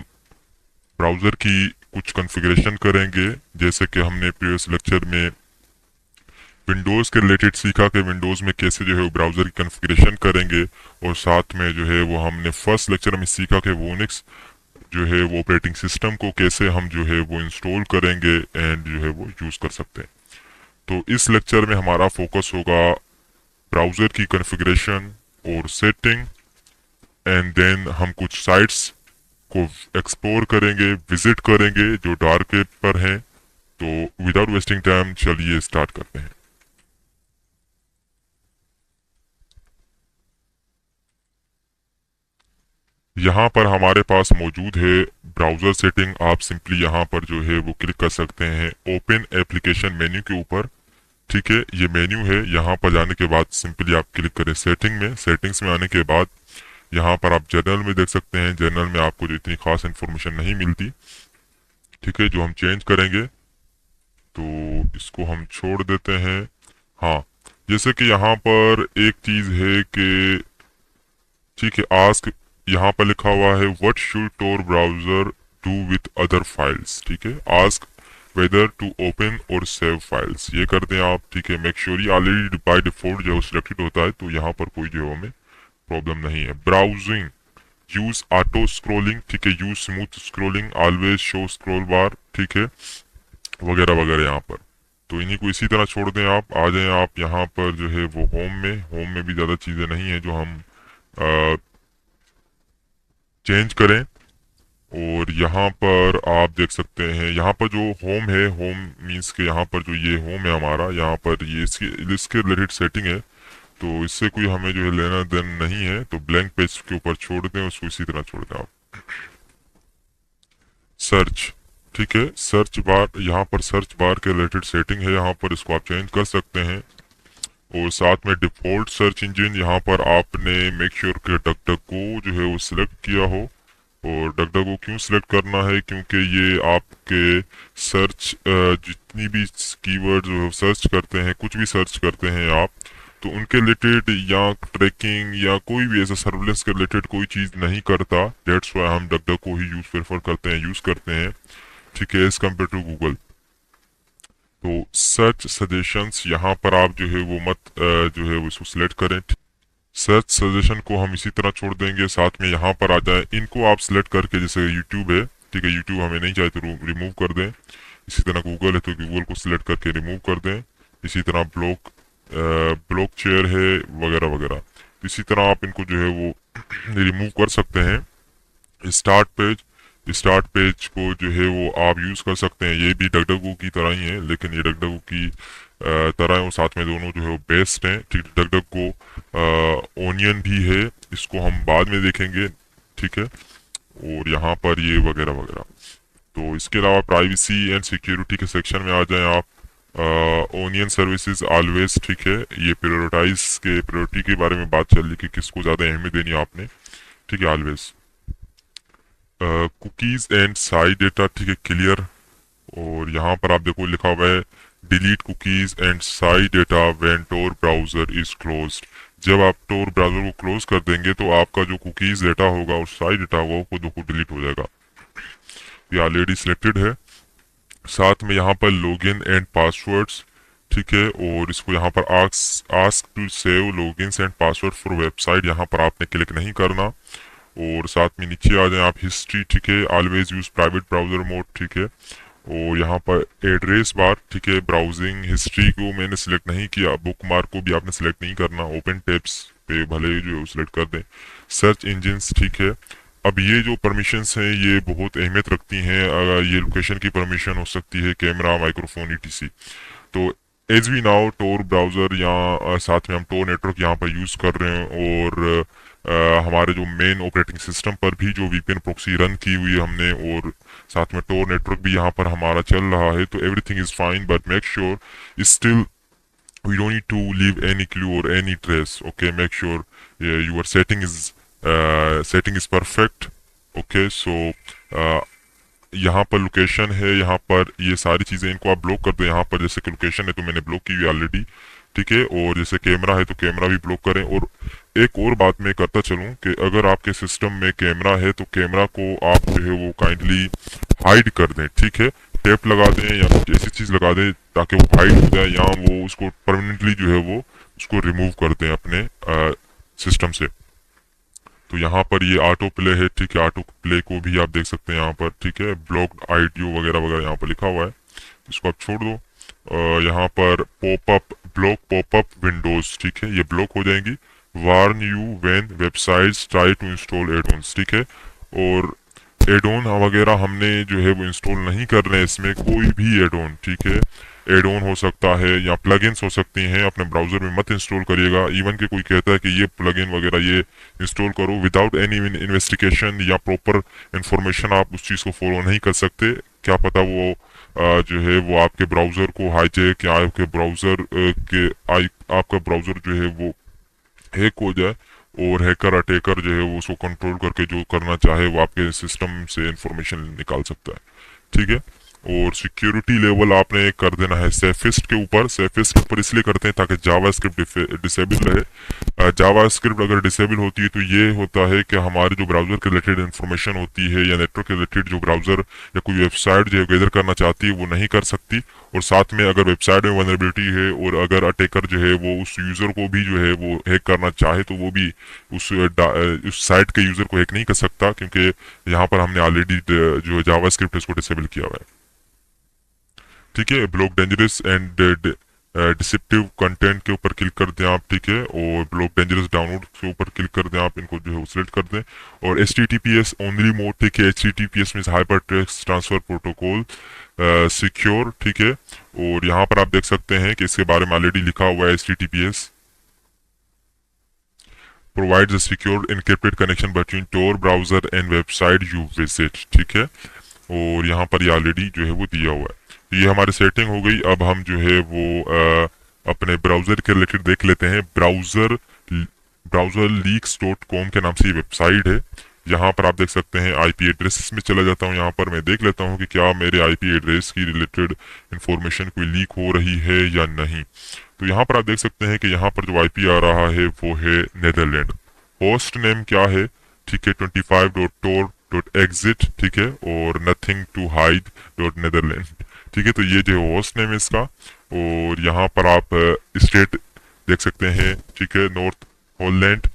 browser की कुछ कॉन्फ़िगरेशन करेंगे, जैसे कि हमने प्रीवियस लेक्चर में विंडोज़ के रिलेटेड सीखा कि विंडोज़ में कैसे जो है वो ब्राउज़र की कॉन्फ़िगरेशन करेंगे, और साथ में जो है वो हमने फर्स्ट लेक्चर में सीखा कि वोनिक्स जो है वो ऑपरेटिंग सिस्टम को कैसे हम जो है वो इंस्टॉल करेंगे एंड जो है वो यूज़ कर सकते हैं। तो इस लेक्चर में हमारा फोकस होगा ब्राउज़र की कॉन्फ़िगरेशन और सेटिंग, एंड देन हम कुछ साइट्स को एक्सप्लोर करेंगे, विजिट करेंगे जो डार्क वेब पर हैं। तो विदाउट वेस्टिंग टाइम चलिए स्टार्ट करते हैं। यहाँ पर हमारे पास मौजूद है ब्राउज़र सेटिंग। आप सिंपली यहाँ पर जो है वो क्लिक कर सकते हैं ओपन एप्लीकेशन मेन्यू के ऊपर। ठीक है, ये मेन्यू है। यहाँ पर जाने के बाद सिंपली आप क्लिक करें सेटिंग में। सेटिंग्स में आने के बाद यहाँ पर आप जनरल में देख सकते हैं। जनरल में आपको जो इतनी खास इन्फॉर्मेशन नहीं मिलती, ठीक है, जो हम चेंज करेंगे। तो इसको हम छोड़ देते हैं। हाँ, जैसे कि यहाँ पर एक चीज़ है कि ठीक है, आस्क यहाँ पर लिखा हुआ है what should Tor browser do with other files. ठीक है, आस्क वेदर टू ओपन और सेव फाइल्स, ये कर दें आप। ठीक है, मेक श्योर ये ऑलरेडी बाय डिफॉल्ट जो है सिलेक्टेड होता है, तो यहाँ पर कोई जो है हमें प्रॉब्लम नहीं है। ब्राउजिंग यूज ऑटो स्क्रोलिंग, ठीक है, use smooth scrolling, always show scroll bar, ठीक है, वगैरह वगैरह यहाँ पर। तो इन्हीं को इसी तरह छोड़ दें आप। आ जाएं आप यहाँ पर जो है वो होम में भी ज़्यादा चीज़ें नहीं है जो हम चेंज करें। और यहाँ पर आप देख सकते हैं, यहाँ पर जो होम है, होम मीन्स के यहाँ पर जो ये होम है हमारा, यहाँ पर ये इसके रिलेटेड सेटिंग है, तो इससे कोई हमें जो है लेना देना नहीं है। तो ब्लैंक पेज के ऊपर छोड़ दें, उसको इसी तरह छोड़ दें आप। सर्च, ठीक है, सर्च बार, यहाँ पर सर्च बार के रिलेटेड सेटिंग है, यहाँ पर इसको आप चेंज कर सकते हैं। और साथ में डिफॉल्ट सर्च इंजन, यहाँ पर आपने मेक श्योर कि डकडको जो है वो सिलेक्ट किया हो। और डकडको क्यों सिलेक्ट करना है, क्योंकि ये आपके सर्च जितनी भी कीवर्ड जो सर्च करते हैं, कुछ भी सर्च करते हैं आप, तो उनके रिलेटेड या ट्रैकिंग या कोई भी ऐसा सर्विलेंस के रिलेटेड कोई चीज़ नहीं करता। डेट्स वाई हम डकडको ही प्रेफर करते हैं, यूज़ करते हैं, ठीक है, एज कम्पेयर टू गूगल। तो सर्च सजेशंस, यहाँ पर आप जो है वो मत जो है उसको सिलेक्ट करें। सर्च सजेशन को हम इसी तरह छोड़ देंगे। साथ में यहाँ पर आ जाए, इनको आप सिलेक्ट करके, जैसे यूट्यूब है, ठीक है, यूट्यूब हमें नहीं चाहिए तो रिमूव कर दें। इसी तरह गूगल है तो गूगल को सिलेक्ट करके रिमूव कर दें। इसी तरह ब्लॉक चेयर है, वगैरह वगैरह। इसी तरह आप इनको जो है वो रिमूव कर सकते हैं। स्टार्ट पेज को जो है वो आप यूज़ कर सकते हैं। ये भी डकडको की तरह ही है, लेकिन ये डकडको की तरह है, और साथ में दोनों जो है वो बेस्ट हैं। ठीक, डकडको ओनियन भी है, इसको हम बाद में देखेंगे, ठीक है। और यहाँ पर ये वगैरह वगैरह। तो इसके अलावा प्राइवेसी एंड सिक्योरिटी के सेक्शन में आ जाएं आप। ओनियन सर्विसेज ऑलवेज, ठीक है, ये प्रायोरिटी के बारे में बात चल रही कि किसको ज़्यादा अहमियत देनी है आपने, ठीक है, always. Cookies and site data, ठीक है, क्लियर। और यहाँ पर आप देखो लिखा हुआ है delete cookies and site data when Tor browser is closed. जब आप टोर ब्राउजर को क्लोज कर देंगे तो आपका जो कुकीज डेटा होगा और साइड डेटा होगा वो खुद को डिलीट हो जाएगा। ये ऑलरेडी सिलेक्टेड है। साथ में यहाँ पर लॉगिन एंड पासवर्ड्स, ठीक है, और इसको यहाँ पर ask to save logins and password for website, यहाँ पर आपने क्लिक नहीं करना। और साथ में नीचे आ जाए आप हिस्ट्री, ठीक है, always use private browser mode, ठीक है। और यहाँ पर एड्रेस बार, ठीक है, ब्राउजिंग हिस्ट्री को मैंने सिलेक्ट नहीं किया, बुकमार्क को भी आपने सिलेक्ट नहीं करना, ओपन टैब्स पे भले जो सिलेक्ट कर दें। सर्च इंजिन्स, ठीक है। अब ये जो परमिशंस हैं ये बहुत अहमियत रखती हैं। अगर ये लोकेशन की परमिशन हो सकती है, कैमरा, माइक्रोफोन, etc। तो as we now Tor browser या साथ में हम टोर नेटवर्क यहाँ पर यूज़ कर रहे हैं। और हमारे जो मेन ऑपरेटिंग सिस्टम पर भी जो VPN प्रॉक्सी रन की हुई है हमने, और साथ में टोर नेटवर्क भी यहाँ पर हमारा चल रहा है। तो everything is fine, but make sure still we don't need to leave any clue or any trace. Okay, make sure your setting is perfect. Okay, so यहाँ पर लोकेशन है, यहाँ पर ये सारी चीज़ें इनको आप ब्लॉक कर दो। यहाँ पर जैसे कि लोकेशन है तो मैंने ब्लॉक की हुई ऑलरेडी, ठीक है। और जैसे कैमरा है तो कैमरा भी ब्लॉक करें। और एक और बात मैं करता चलूँ कि अगर आपके सिस्टम में कैमरा है तो कैमरा को आप जो है वो काइंडली हाइड कर दें, ठीक है। टेप लगा दें या कुछ ऐसी चीज़ लगा दें ताकि वो हाइड हो जाए, या वो उसको परमानेंटली जो है वो उसको रिमूव कर दें अपने सिस्टम से। तो यहाँ पर ये ऑटो प्ले है, ठीक है, ऑटो प्ले को भी आप देख सकते हैं यहाँ पर, ठीक है, ब्लॉक्ड ऑडियो वगैरह वगैरह यहाँ पर लिखा हुआ है, इसको आप छोड़ दो। यहाँ पर पॉपअप ब्लॉक पॉपअप विंडोज, ठीक है, ये ब्लॉक हो जाएंगी। Warn you when websites try to install addons, ठीक है, और एडोन वगैरह हमने जो है वो इंस्टॉल नहीं कर रहे हैं इसमें, कोई भी एडोन, ठीक है, एडोन हो सकता है या प्लगइन्स हो सकती हैं, अपने ब्राउजर में मत इंस्टॉल करिएगा। इवन कि कोई कहता है कि ये प्लगइन वगैरह ये इंस्टॉल करो, विदाउट एनी इन्वेस्टिगेशन या प्रॉपर इंफॉर्मेशन आप उस चीज़ को फॉलो नहीं कर सकते। क्या पता वो जो है वो आपके ब्राउजर को हाईजैक या आपके ब्राउजर आपका ब्राउजर जो है वो हैक हो जाए, और हैकर अटैकर जो है वो उसको कंट्रोल करके जो करना चाहे वो आपके सिस्टम से इंफॉर्मेशन निकाल सकता है, ठीक है। और सिक्योरिटी लेवल आपने कर देना है सेफेस्ट के ऊपर। सेफेस्ट के ऊपर इसलिए करते हैं ताकि जावास्क्रिप्ट डिसेबल रहे। जावास्क्रिप्ट अगर डिसेबल होती है तो ये होता है कि हमारे जो ब्राउजर के रिलेटेड इंफॉर्मेशन होती है या नेटवर्क के रिलेटेड जो ब्राउजर या कोई वेबसाइट जो है गैदर करना चाहती है वो नहीं कर सकती। और साथ में अगर वेबसाइट में वनरेबिलिटी है और अगर अटैकर जो है वो उस यूजर को भी जो है वो हैक करना चाहे तो वो भी उस साइट के यूजर को हैक नहीं कर सकता, क्योंकि यहाँ पर हमने ऑलरेडी जो जावास्क्रिप्ट है उसको डिसेबल किया हुआ है, ठीक है। Block dangerous and deceptive content के ऊपर क्लिक कर दें आप, ठीक है, और ब्लॉक डेंजरस डाउनलोड के ऊपर क्लिक कर दें आप, इनको जो है सिलेक्ट कर दें। और HTTPS ओनली मोड, ठीक है, HTTPS means hyper text transfer protocol secure, ठीक है। और यहाँ पर आप देख सकते हैं कि इसके बारे में ऑलरेडी लिखा हुआ है, HTTPS provides a secure encrypted connection between Tor browser and website you visit, ठीक है। और यहाँ पर ये ऑलरेडी जो है वो दिया हुआ है। ये हमारी सेटिंग हो गई। अब हम जो है वो अपने ब्राउजर के रिलेटेड देख लेते हैं। ब्राउजर leaks.com के नाम से ये वेबसाइट है। यहाँ पर आप देख सकते हैं IP एड्रेस में चला जाता हूँ, यहाँ पर मैं देख लेता हूँ कि क्या मेरे IP एड्रेस की रिलेटेड इंफॉर्मेशन कोई लीक हो रही है या नहीं। तो यहाँ पर आप देख सकते हैं कि यहाँ पर जो IP आ रहा है वो है नेदरलैंड। होस्ट नेम क्या है, ठीक है, 25.tor.exit, ठीक है, और nothing to hide .netherland, ठीक है। तो ये जो है होस्ट नेम है इसका। और यहाँ पर आप स्टेट देख सकते हैं, ठीक है, नॉर्थ हॉलैंड,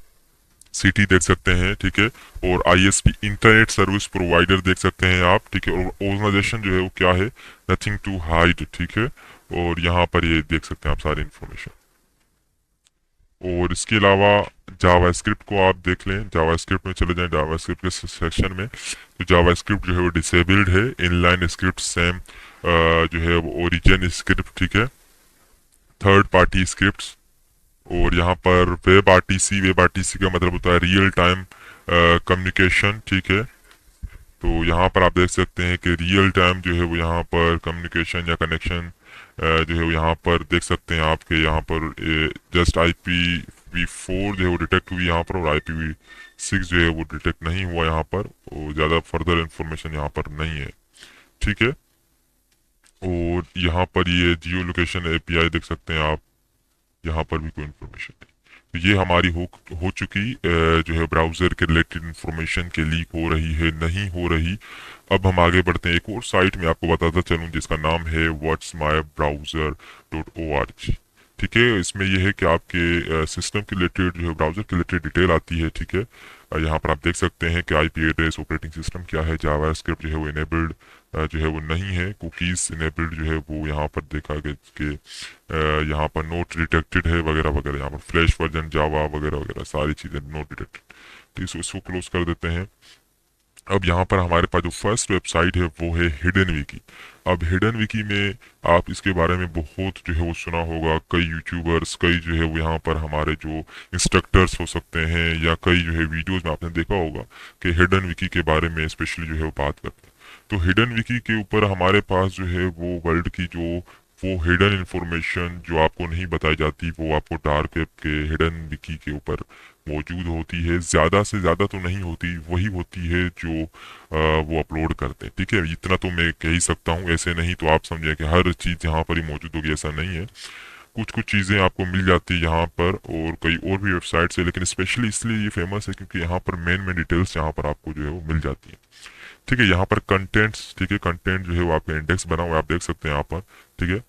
सिटी देख सकते हैं, ठीक है, और ISP इंटरनेट सर्विस प्रोवाइडर देख सकते हैं आप, ठीक है, और ऑर्गेनाइजेशन जो है वो क्या है, नथिंग टू हाइड, ठीक है। और यहाँ पर ये देख सकते हैं आप सारी इंफॉर्मेशन। और इसके अलावा जावास्क्रिप्ट को आप देख लें, जावास्क्रिप्ट में चले जाएं, जावास्क्रिप्ट के सेक्शन में। तो जावास्क्रिप्ट जो है वो डिसेबल्ड है। इनलाइन स्क्रिप्ट सेम जो है वो ओरिजिन स्क्रिप्ट, ठीक है, थर्ड पार्टी स्क्रिप्ट्स। और यहाँ पर वेब RTC का मतलब होता है रियल टाइम कम्युनिकेशन, ठीक है। तो यहाँ पर आप देख सकते हैं कि रियल टाइम जो है वो यहाँ पर कम्युनिकेशन या कनेक्शन जो है वो यहाँ पर देख सकते हैं आपके यहाँ पर जस्ट IPv4 जो है वो डिटेक्ट हुई यहाँ पर, और IPv6 जो है वो डिटेक्ट नहीं हुआ यहाँ पर, और ज़्यादा फर्दर इंफॉर्मेशन यहाँ पर नहीं है, ठीक है। और यहाँ पर ये जियो लोकेशन API देख सकते हैं आप, यहाँ पर भी कोई इन्फॉर्मेशन नहीं। तो ये हमारी हो चुकी जो है ब्राउजर के रिलेटेड इंफॉर्मेशन के लीक हो रही है, नहीं हो रही। अब हम आगे बढ़ते हैं। एक और साइट में आपको बताता चलूँ जिसका नाम है whatsmybrowser.org, ठीक है। इसमें यह है कि आपके सिस्टम के रिलेटेड जो है ब्राउजर के रिलेटेड डिटेल आती है, ठीक है। यहाँ पर आप देख सकते हैं कि IP एड्रेस, ऑपरेटिंग सिस्टम क्या है, जावास्क्रिप्ट जो है वो इनेबल्ड जो है वो नहीं है, कुकीज इनेबल्ड जो है वो यहाँ पर देखा गया कि यहाँ पर नोट डिटेक्टेड है वगैरह वगैरह, यहाँ पर फ्लैश वर्जन जावा वगैरह वगैरह सारी चीज़ें नोट डिटेक्टेड। तो इसको क्लोज कर देते हैं। अब यहाँ पर हमारे पास जो फर्स्ट वेबसाइट है वो है हिडन विकी। अब हिडन विकी में आप इसके बारे में बहुत जो है वो सुना होगा, कई यूट्यूबर्स, कई जो है वो यहाँ पर हमारे जो इंस्ट्रक्टर्स हो सकते हैं या कई जो है वीडियोस में आपने देखा होगा कि हिडन विकी के बारे में स्पेशली जो है वो बात करते हैं। तो हिडन विकी के ऊपर हमारे पास जो है वो वर्ल्ड की जो वो हिडन इंफॉर्मेशन जो आपको नहीं बताई जाती वो आपको डार्क वेब के हिडन विकी के ऊपर मौजूद होती है। ज़्यादा से ज़्यादा तो नहीं होती, वही होती है जो वो अपलोड करते हैं, ठीक है। इतना तो मैं कह ही सकता हूँ, ऐसे नहीं तो आप समझें कि हर चीज़ यहाँ पर ही मौजूद होगी, ऐसा नहीं है। कुछ कुछ चीज़ें आपको मिल जाती है यहाँ पर, और कई और भी वेबसाइट्स है, लेकिन स्पेशली इसलिए ये फेमस है क्योंकि यहाँ पर मेन डिटेल्स यहाँ पर आपको जो है वो मिल जाती है। ठीक है। यहाँ पर कंटेंट्स, ठीक है, कंटेंट जो है वो आपका इंडेक्स बना हुआ है, आप देख सकते हैं यहाँ पर, ठीक है।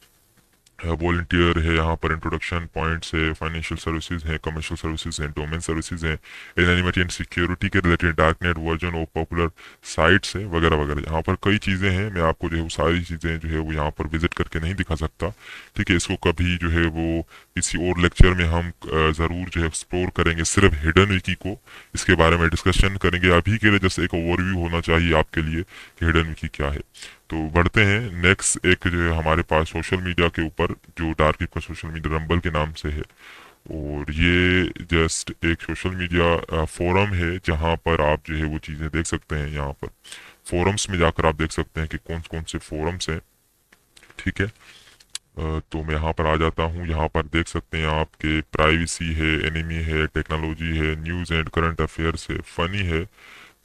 वॉलंटियर है, यहाँ पर इंट्रोडक्शन पॉइंट्स है, फाइनेंशियल सर्विसेज है, कमर्शियल सर्विसेज हैं, डोमेन सर्विसेज हैं, एनोनिमिटी एंड सिक्योरिटी के related dark net version of popular sites है, वगैरह वगैरह। यहाँ पर कई चीज़ें हैं, मैं आपको जो है वो सारी चीज़ें जो है वो यहाँ पर विजिट करके नहीं दिखा सकता, ठीक है। इसको कभी जो है वो किसी और लेक्चर में हम ज़रूर जो है एक्सप्लोर करेंगे, सिर्फ हिडन विकी को इसके बारे में डिस्कशन करेंगे। अभी के लिए जैसे एक ओवरव्यू होना चाहिए आपके लिए कि हिडन विकी क्या है। तो बढ़ते हैं नेक्स्ट, एक जो है हमारे पास सोशल मीडिया के ऊपर, जो डार्क वेब का सोशल मीडिया रंबल के नाम से है, और ये जस्ट एक सोशल मीडिया फोरम है जहाँ पर आप जो है वो चीज़ें देख सकते हैं। यहाँ पर फोरम्स में जाकर आप देख सकते हैं कि कौन कौन से फोरम्स हैं, ठीक है। तो मैं यहाँ पर आ जाता हूँ। यहाँ पर देख सकते हैं आपके प्राइवेसी है, एनिमी है, टेक्नोलॉजी है, न्यूज़ एंड करंट अफेयर्स है, फनी है,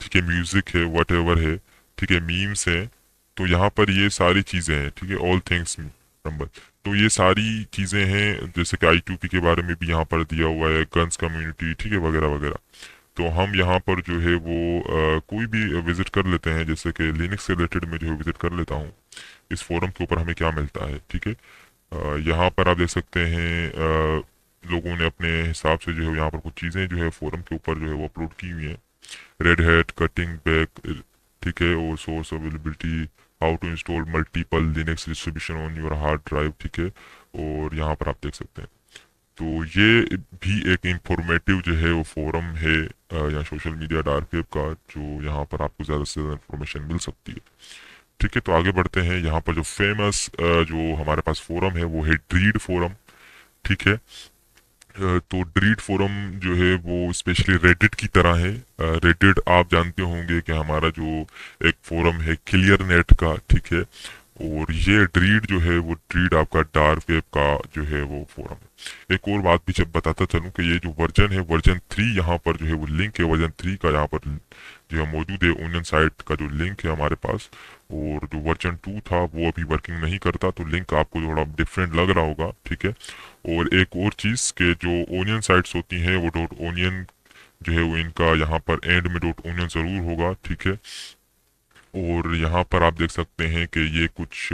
ठीक है, म्यूजिक है, वट एवर है, ठीक है, मीम्स है। तो यहाँ पर ये सारी चीज़ें हैं, ठीक है, ऑल थिंग्स नंबर। तो ये सारी चीज़ें हैं, जैसे कि I2P के बारे में भी यहाँ पर दिया हुआ है, गन्स कम्युनिटी, ठीक है, वगैरह वगैरह। तो हम यहाँ पर जो है वो कोई भी विजिट कर लेते हैं, जैसे कि लिनक्स से रिलेटेड में जो है विजिट कर लेता हूँ, इस फोरम के ऊपर हमें क्या मिलता है, ठीक है। यहाँ पर आप देख सकते हैं लोगों ने अपने हिसाब से जो है यहाँ पर कुछ चीज़ें जो है फोरम के ऊपर जो है वो अपलोड की हुई हैं। रेड हैट कटिंग बैक, ठीक है, और source availability, how to install multiple Linux distribution on your hard drive, ठीक है। और यहाँ पर आप देख सकते हैं। तो ये भी एक इंफॉर्मेटिव जो है वो फोरम है या सोशल मीडिया डार्क वेब का, जो यहाँ पर आपको ज़्यादा से ज़्यादा इन्फॉर्मेशन मिल सकती है, ठीक है। तो आगे बढ़ते हैं। यहाँ पर जो फेमस जो हमारे पास फोरम है वो है ड्रीड फोरम, ठीक है। तो ड्रीड फोरम जो है वो स्पेशली रेडिट की तरह है। रेडिट आप जानते होंगे कि हमारा जो एक फोरम है क्लियर नेट का, ठीक है। और ये ड्रीड जो है वो ड्रीड आपका डार्क वेब का जो है वो फोरम है। एक और बात भी जब बताता चलूँ कि ये जो वर्जन है, वर्जन 3 यहाँ पर जो है वो लिंक है, वर्जन 3 का यहाँ पर जो है मौजूद है, ओनियन साइट का जो लिंक है हमारे पास। और जो वर्जन 2 था वो अभी वर्किंग नहीं करता, तो लिंक आपको थोड़ा डिफरेंट लग रहा होगा, ठीक है। और एक और चीज़ के जो ओनियन साइट्स होती हैं वो डॉट ओनियन जो है वो इनका यहाँ पर एंड में डॉट ओनियन ज़रूर होगा, ठीक है। और यहाँ पर आप देख सकते हैं कि ये कुछ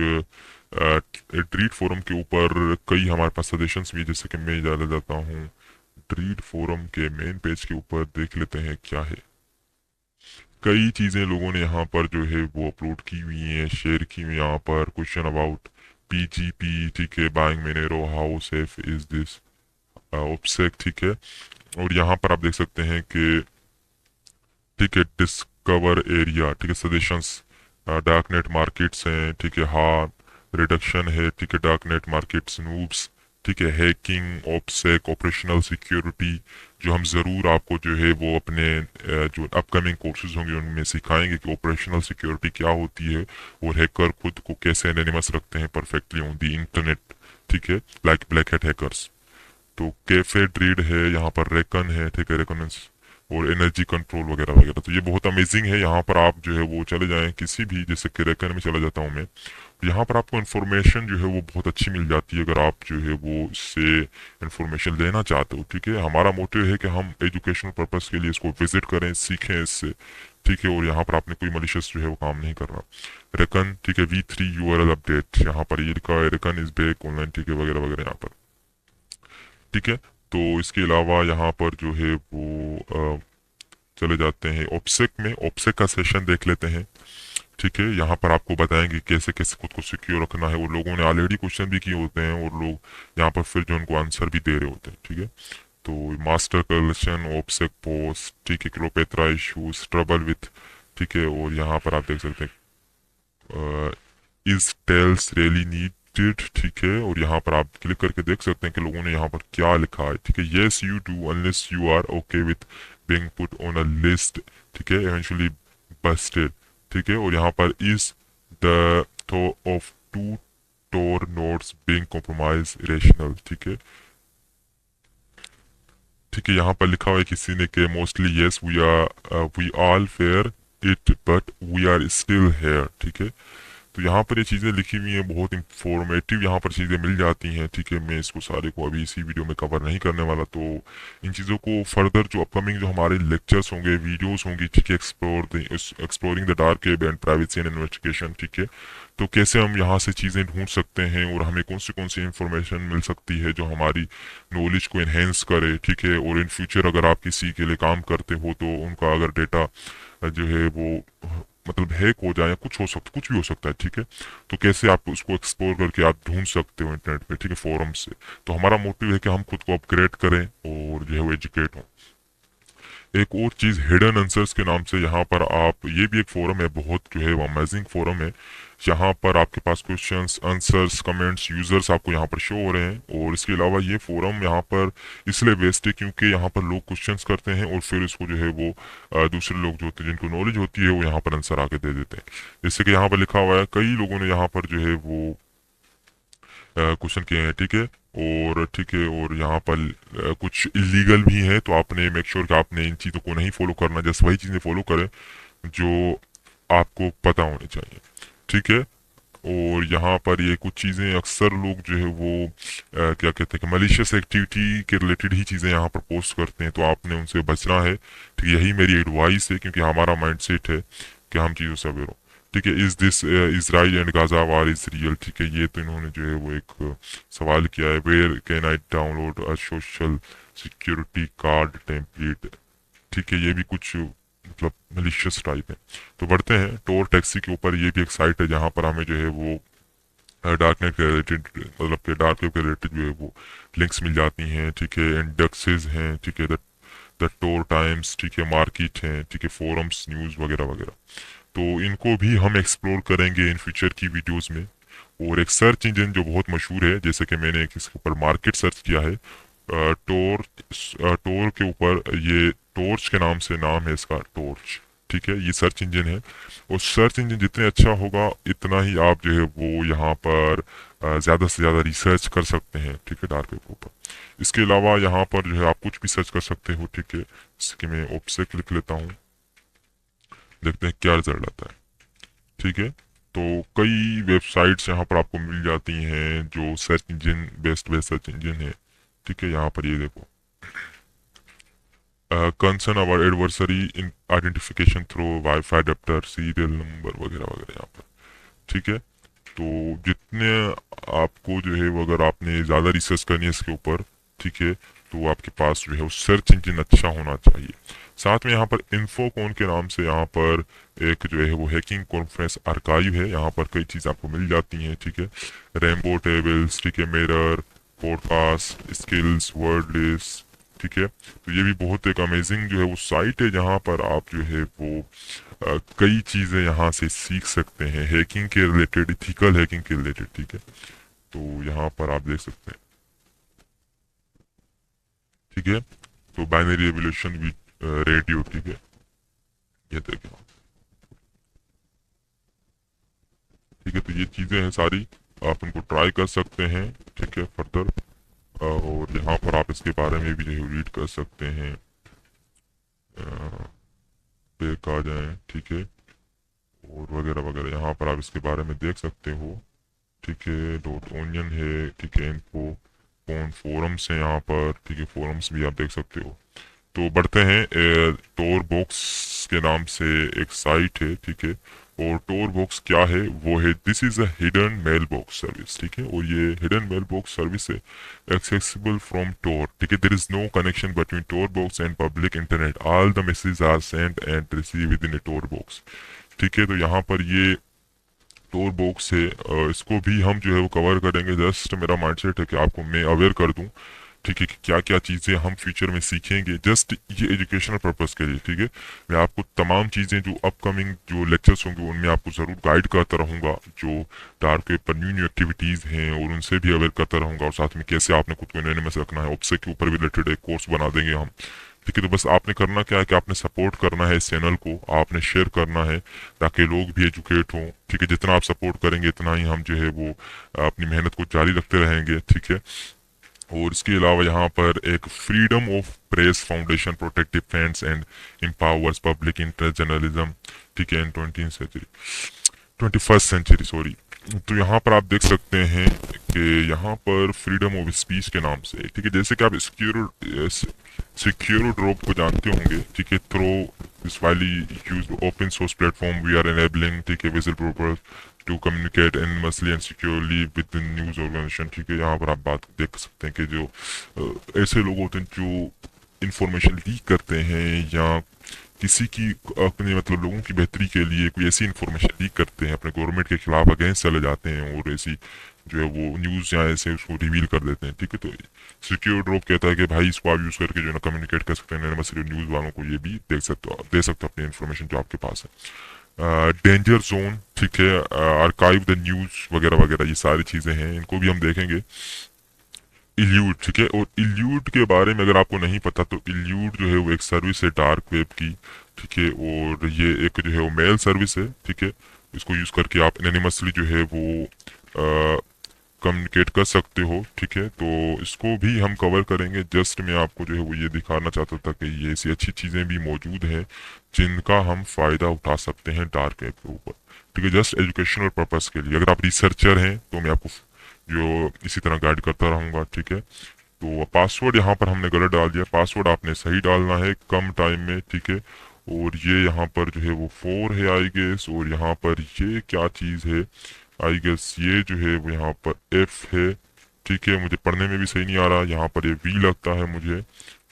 ड्रीड फोरम के ऊपर कई हमारे पास सजेशंस भी, जैसे कि मैं ज़्यादा जाता हूँ ड्रीड फोरम के मेन पेज के ऊपर, देख लेते हैं क्या है। कई चीज़ें लोगों ने यहाँ पर जो है वो अपलोड की हुई हैं, शेयर की हुई। यहाँ पर क्वेश्चन अबाउट PGP, ठीक है, buying Monero, how safe is this, OPSEC, ठीक है। और यहाँ पर आप देख सकते हैं कि ठीक है, डिस्कवर एरिया, ठीक है, सजेशंस, डार्क नेट मार्केट्स हैं, ठीक है, हाँ, रिडक्शन है, ठीक है, डार्क नेट मार्केट्स, नूब्स, ठीक है, हैकिंग, ऑप्सेक, ऑपरेशनल सिक्योरिटी, जो हम ज़रूर आपको जो है वो अपने जो अपकमिंग कोर्सेज होंगे उनमें सिखाएंगे कि ऑपरेशनल सिक्योरिटी क्या होती है और हैकर खुद को कैसे एनोनिमस रखते हैं परफेक्टली ऑन दी इंटरनेट, ठीक है, लाइक ब्लैक हैट हैकर्स। तो कैफे ड्रीड है, यहाँ पर रेकन है, ठीक है, रेकनेंस, और एनर्जी कंट्रोल वगैरह वगैरह। तो ये बहुत अमेजिंग है। यहाँ पर आप जो है वो चले जाएं किसी भी, जैसे कि रेकन में चला जाता हूँ मैं, यहाँ पर आपको इन्फॉर्मेशन जो है वो बहुत अच्छी मिल जाती है अगर आप जो है वो इससे इन्फॉर्मेशन लेना चाहते हो, ठीक है। हमारा मोटिव है कि हम एजुकेशनल पर्पस के लिए इसको विजिट करें, सीखें इससे, ठीक है। और यहाँ पर आपने कोई मलिशियस जो है वो काम नहीं करना। रेकन, ठीक है, V3 URL अपडेट, यहाँ पर ये लिखा है रेकन इज बैक ऑनलाइन, ठीक है, वगैरह वगैरह यहाँ पर, ठीक है। तो इसके अलावा यहाँ पर जो है वो चले जाते हैं ऑप्सेक में, ऑप्सेक का सेशन देख लेते हैं, ठीक है। यहाँ पर आपको बताएंगे कैसे कैसे खुद को सिक्योर रखना है, और लोगों ने ऑलरेडी क्वेश्चन भी किए होते हैं और लोग यहाँ पर फिर जो उनको आंसर भी दे रहे होते हैं, ठीक है। तो मास्टर कलेक्शन, ऑप्सेक पोस्ट, ठीक है, क्लोपेत्रा इशूज, ट्रबल विथ, ठीक है। और यहाँ पर आप देख सकते हैं इज टेल्स रियली नीडेड, ठीक है। और यहाँ पर आप क्लिक करके देख सकते हैं कि लोगों ने यहाँ पर क्या लिखा है, ठीक है। Yes you do unless you are okay with being put on a list, ठीक है, eventually busted, ठीक है। और यहाँ पर is the thought of two Tor nodes being compromised irrational, ठीक है, ठीक है। यहाँ पर लिखा हुआ है किसी ने कि mostly yes we all fear it but we are still here, ठीक है। तो यहाँ पर ये चीज़ें लिखी हुई हैं, बहुत इंफॉर्मेटिव यहाँ पर चीज़ें मिल जाती हैं, ठीक है। मैं इसको सारे को अभी इसी वीडियो में कवर नहीं करने वाला, तो इन चीज़ों को फर्दर जो अपकमिंग जो हमारे लेक्चर्स होंगे, वीडियोस होंगी, ठीक है, exploring the dark web and privacy and investigation, ठीक है, तो कैसे हम यहाँ से चीज़ें ढूंढ सकते हैं और हमें कौन सी इंफॉर्मेशन मिल सकती है जो हमारी नॉलेज को इन्हेंस करे, ठीक है। और इन फ्यूचर अगर आप किसी के लिए काम करते हो तो उनका अगर डेटा जो है वो मतलब हैक हो जाए, कुछ भी हो सकता है, ठीक है, तो कैसे आप उसको एक्सप्लोर करके आप ढूंढ सकते हो इंटरनेट पे, ठीक है, फोरम से। तो हमारा मोटिव है कि हम खुद को अपग्रेड करें और जो है वो एजुकेट हों। एक और चीज़ हिडन आंसर्स के नाम से यहाँ पर आप, ये भी एक फोरम है, बहुत जो है वो अमेजिंग फोरम है। यहाँ पर आपके पास क्वेश्चंस, आंसर्स, कमेंट्स, यूजर्स आपको यहाँ पर शो हो रहे हैं। और इसके अलावा ये फोरम यहाँ पर इसलिए बेस्ट है क्योंकि यहाँ पर लोग क्वेश्चंस करते हैं और फिर इसको जो है वो दूसरे लोग जो होते हैं जिनको नॉलेज होती है वो यहाँ पर आंसर आके दे देते हैं। जैसे कि यहाँ पर लिखा हुआ है, कई लोगों ने यहाँ पर जो है वो क्वेश्चन किए हैं, ठीक है, और ठीक है, और यहाँ पर कुछ इलीगल भी है, तो आपने मेक श्योर कि आपने इन चीज़ों को नहीं फॉलो करना, जस्ट वही चीज़ें फॉलो करें जो आपको पता होनी चाहिए, ठीक है। और यहाँ पर ये कुछ चीज़ें अक्सर लोग जो है वो क्या कहते हैं कि मलिशियस एक्टिविटी के रिलेटेड ही चीज़ें यहाँ पर पोस्ट करते हैं, तो आपने उनसे बचना है, ठीक, यही मेरी एडवाइस है, क्योंकि हमारा माइंडसेट है कि हम चीज़ों से अवेयर हो, ठीक है। Is this Israel and Gaza war is real, ठीक है, ये तो इन्होंने जो है वो एक सवाल किया है। Where can I download a social security card template, ठीक है, ये भी कुछ मतलब मलिशियस टाइप है। तो बढ़ते हैं टोर टैक्सी के ऊपर, ये भी एक साइट है जहाँ पर हमें जो है वो डार्कनेट के रिलेटेड, मतलब के डार्क वेब के रिलेटेड जो है वो लिंक्स मिल जाती हैं, ठीक है, इंडेक्सेस हैं, ठीक है, द टोर टाइम्स, ठीक है, मार्केट हैं, ठीक है, फोरम्स, न्यूज़ वगैरह वगैरह। तो इनको भी हम एक्सप्लोर करेंगे इन फ्यूचर की वीडियोस में। और एक सर्च इंजन जो बहुत मशहूर है, जैसे कि मैंने इसके ऊपर मार्केट सर्च किया है, टोर के ऊपर, ये टॉर्च के नाम से नाम है इसका, टॉर्च, ठीक है, ये सर्च इंजन है। और सर्च इंजन जितने अच्छा होगा इतना ही आप जो है वो यहाँ पर ज़्यादा से ज़्यादा रिसर्च कर सकते हैं, ठीक है, डार्क वेब के ऊपर। इसके अलावा यहाँ पर जो है आप कुछ भी सर्च कर सकते हो, ठीक है, जैसे कि मैं ऑब्सेक्ट लिख लेता हूँ, देखते हैं क्या रिजल्ट आता है, ठीक है। तो कई वेबसाइट्स यहाँ पर आपको मिल जाती हैं जो search engine best search engine है, ठीक है। यहाँ पर ये देखो, concern our adversary in identification through wifi adapter, serial number वगैरह वगैरह यहाँ पर, ठीक है। तो जितने आपको जो है वो, अगर आपने ज़्यादा रिसर्च करनी है इसके ऊपर, ठीक है, तो आपके पास जो है वो सर्च इंजन अच्छा होना चाहिए। साथ में यहाँ पर इन्फोकॉन के नाम से यहाँ पर एक जो है वो हैकिंग कॉन्फ्रेंस आर्काइव है, यहाँ पर कई चीज़ आपको मिल जाती हैं, ठीक है, रेमबो टेबल्स, ठीक है, mirror, podcast, skills, word list, ठीक है। तो ये भी बहुत एक अमेजिंग जो है वो साइट है जहाँ पर आप जो है वो कई चीज़ें यहाँ से सीख सकते हैं हैकिंग के रिलेटेड, इथिकल हैकिंग के रिलेटेड, ठीक है। तो यहाँ पर आप देख सकते हैं, ठीक है, तो बाइनरी रेवोल्यूशन विद रेडियो, ठीक है, ये देखें, ठीक है। तो ये चीज़ें हैं सारी, आप उनको ट्राई कर सकते हैं, ठीक है, फर्दर। और यहाँ पर आप इसके बारे में भी जो है रीड कर सकते हैं, बैक आ जाएं, ठीक है, और वगैरह वगैरह, यहाँ पर आप इसके बारे में देख सकते हो, ठीक है। डॉट ओनियन है, ठीक है, इनको कौन फोरम्स हैं यहाँ पर, ठीक है, फोरम्स भी आप देख सकते हो। तो बढ़ते हैं, टोर बॉक्स के नाम से एक साइट है, ठीक है, और टोर बॉक्स क्या है, वो है this is a hidden mailbox service, ठीक है, और ये हिडन मेल बॉक्स सर्विस है एक्सेसिबल फ्रॉम टोर, ठीक है, there is no connection between Tor box and public internet, all the message are sent and receive within a Tor box, ठीक है। तो यहाँ पर ये टोर बॉक्स है, इसको भी हम जो है वो कवर करेंगे। जस्ट मेरा माइंडसेट है कि आपको मैं अवेयर कर दूं, ठीक है, कि क्या क्या चीज़ें हम फ्यूचर में सीखेंगे, जस्ट ये एजुकेशनल पर्पस के लिए, ठीक है। मैं आपको तमाम चीज़ें जो अपकमिंग जो लेक्चर्स होंगे उनमें आपको ज़रूर गाइड करता रहूँगा, जो डार्क वेब पर न्यू एक्टिविटीज़ हैं और उनसे भी अवेयर करता रहूँगा, और साथ में कैसे आपने खुद को नए में से रखना है। ऑब्सेक्ट के ऊपर भी रिलेटेड एक कोर्स बना देंगे हम, ठीक है। तो बस आपने करना क्या है कि आपने सपोर्ट करना है इस चैनल को, आपने शेयर करना है ताकि लोग भी एजुकेट हों, ठीक है। जितना आप सपोर्ट करेंगे इतना ही हम जो है वो अपनी मेहनत को जारी रखते रहेंगे, ठीक है। और इसके अलावा यहाँ पर एक freedom of press foundation protect defence and empowers public interest journalism, ठीक है, इन 20th century. 21st century, sorry. तो यहाँ पर आप देख सकते हैं कि यहाँ पर फ्रीडम ऑफ स्पीच के नाम से, ठीक है, जैसे कि आप सिक्योर ड्रॉप को जानते होंगे, ठीक है, through this widely used open source platform we are enabling, ठीक है, whistleblowers to communicate anonymously and securely within news organization, ठीक है। यहाँ पर आप बात देख सकते हैं कि जो ऐसे लोग होते हैं जो इंफॉर्मेशन लीक करते हैं या किसी की अपने मतलब लोगों की बेहतरी के लिए कोई ऐसी इंफॉर्मेशन लीक करते हैं, अपने गवर्नमेंट के खिलाफ अगेंस्ट चले जाते हैं और ऐसी जो है वो न्यूज़ या ऐसे उसको रिवील कर देते हैं, ठीक है। तो सिक्योर ड्रॉप कहता है कि भाई इसको आप यूज़ करके जो है ना कम्युनिकेट कर सकते हैं न्यूज़ वालों को, ये भी दे सकते हो अपनी इन्फॉर्मेशन जो आपके पास है। डेंजर जोन, ठीक है, आर्काइव द न्यूज़ वगैरह वगैरह, ये सारी चीज़ें हैं, इनको भी हम देखेंगे। इल्यूड, ठीक है, और इल्यूड के बारे में अगर आपको नहीं पता तो इल्यूड जो है वो एक सर्विस है डार्क वेब की, ठीक है, और ये एक जो है वो मेल सर्विस है, ठीक है। इसको यूज़ करके आप एनोनिमसली जो है वो कम्युनिकेट कर सकते हो, ठीक है। तो इसको भी हम कवर करेंगे। जस्ट मैं आपको जो है वो ये दिखाना चाहता था कि ये ऐसी अच्छी चीज़ें भी मौजूद हैं जिनका हम फ़ायदा उठा सकते हैं डार्क वेब के ऊपर, ठीक है, जस्ट एजुकेशनल पर्पज़ के लिए। अगर आप रिसर्चर हैं तो मैं आपको जो इसी तरह गाइड करता रहूँगा, ठीक है। तो पासवर्ड यहाँ पर हमने गलत डाल दिया, पासवर्ड आपने सही डालना है कम टाइम में, ठीक है। और ये यहाँ पर जो है वो 4 है आई गेस, और यहाँ पर ये क्या चीज़ है आई गेस, ये जो है वो यहाँ पर F है, ठीक है, मुझे पढ़ने में भी सही नहीं आ रहा, यहाँ पर ये V लगता है मुझे,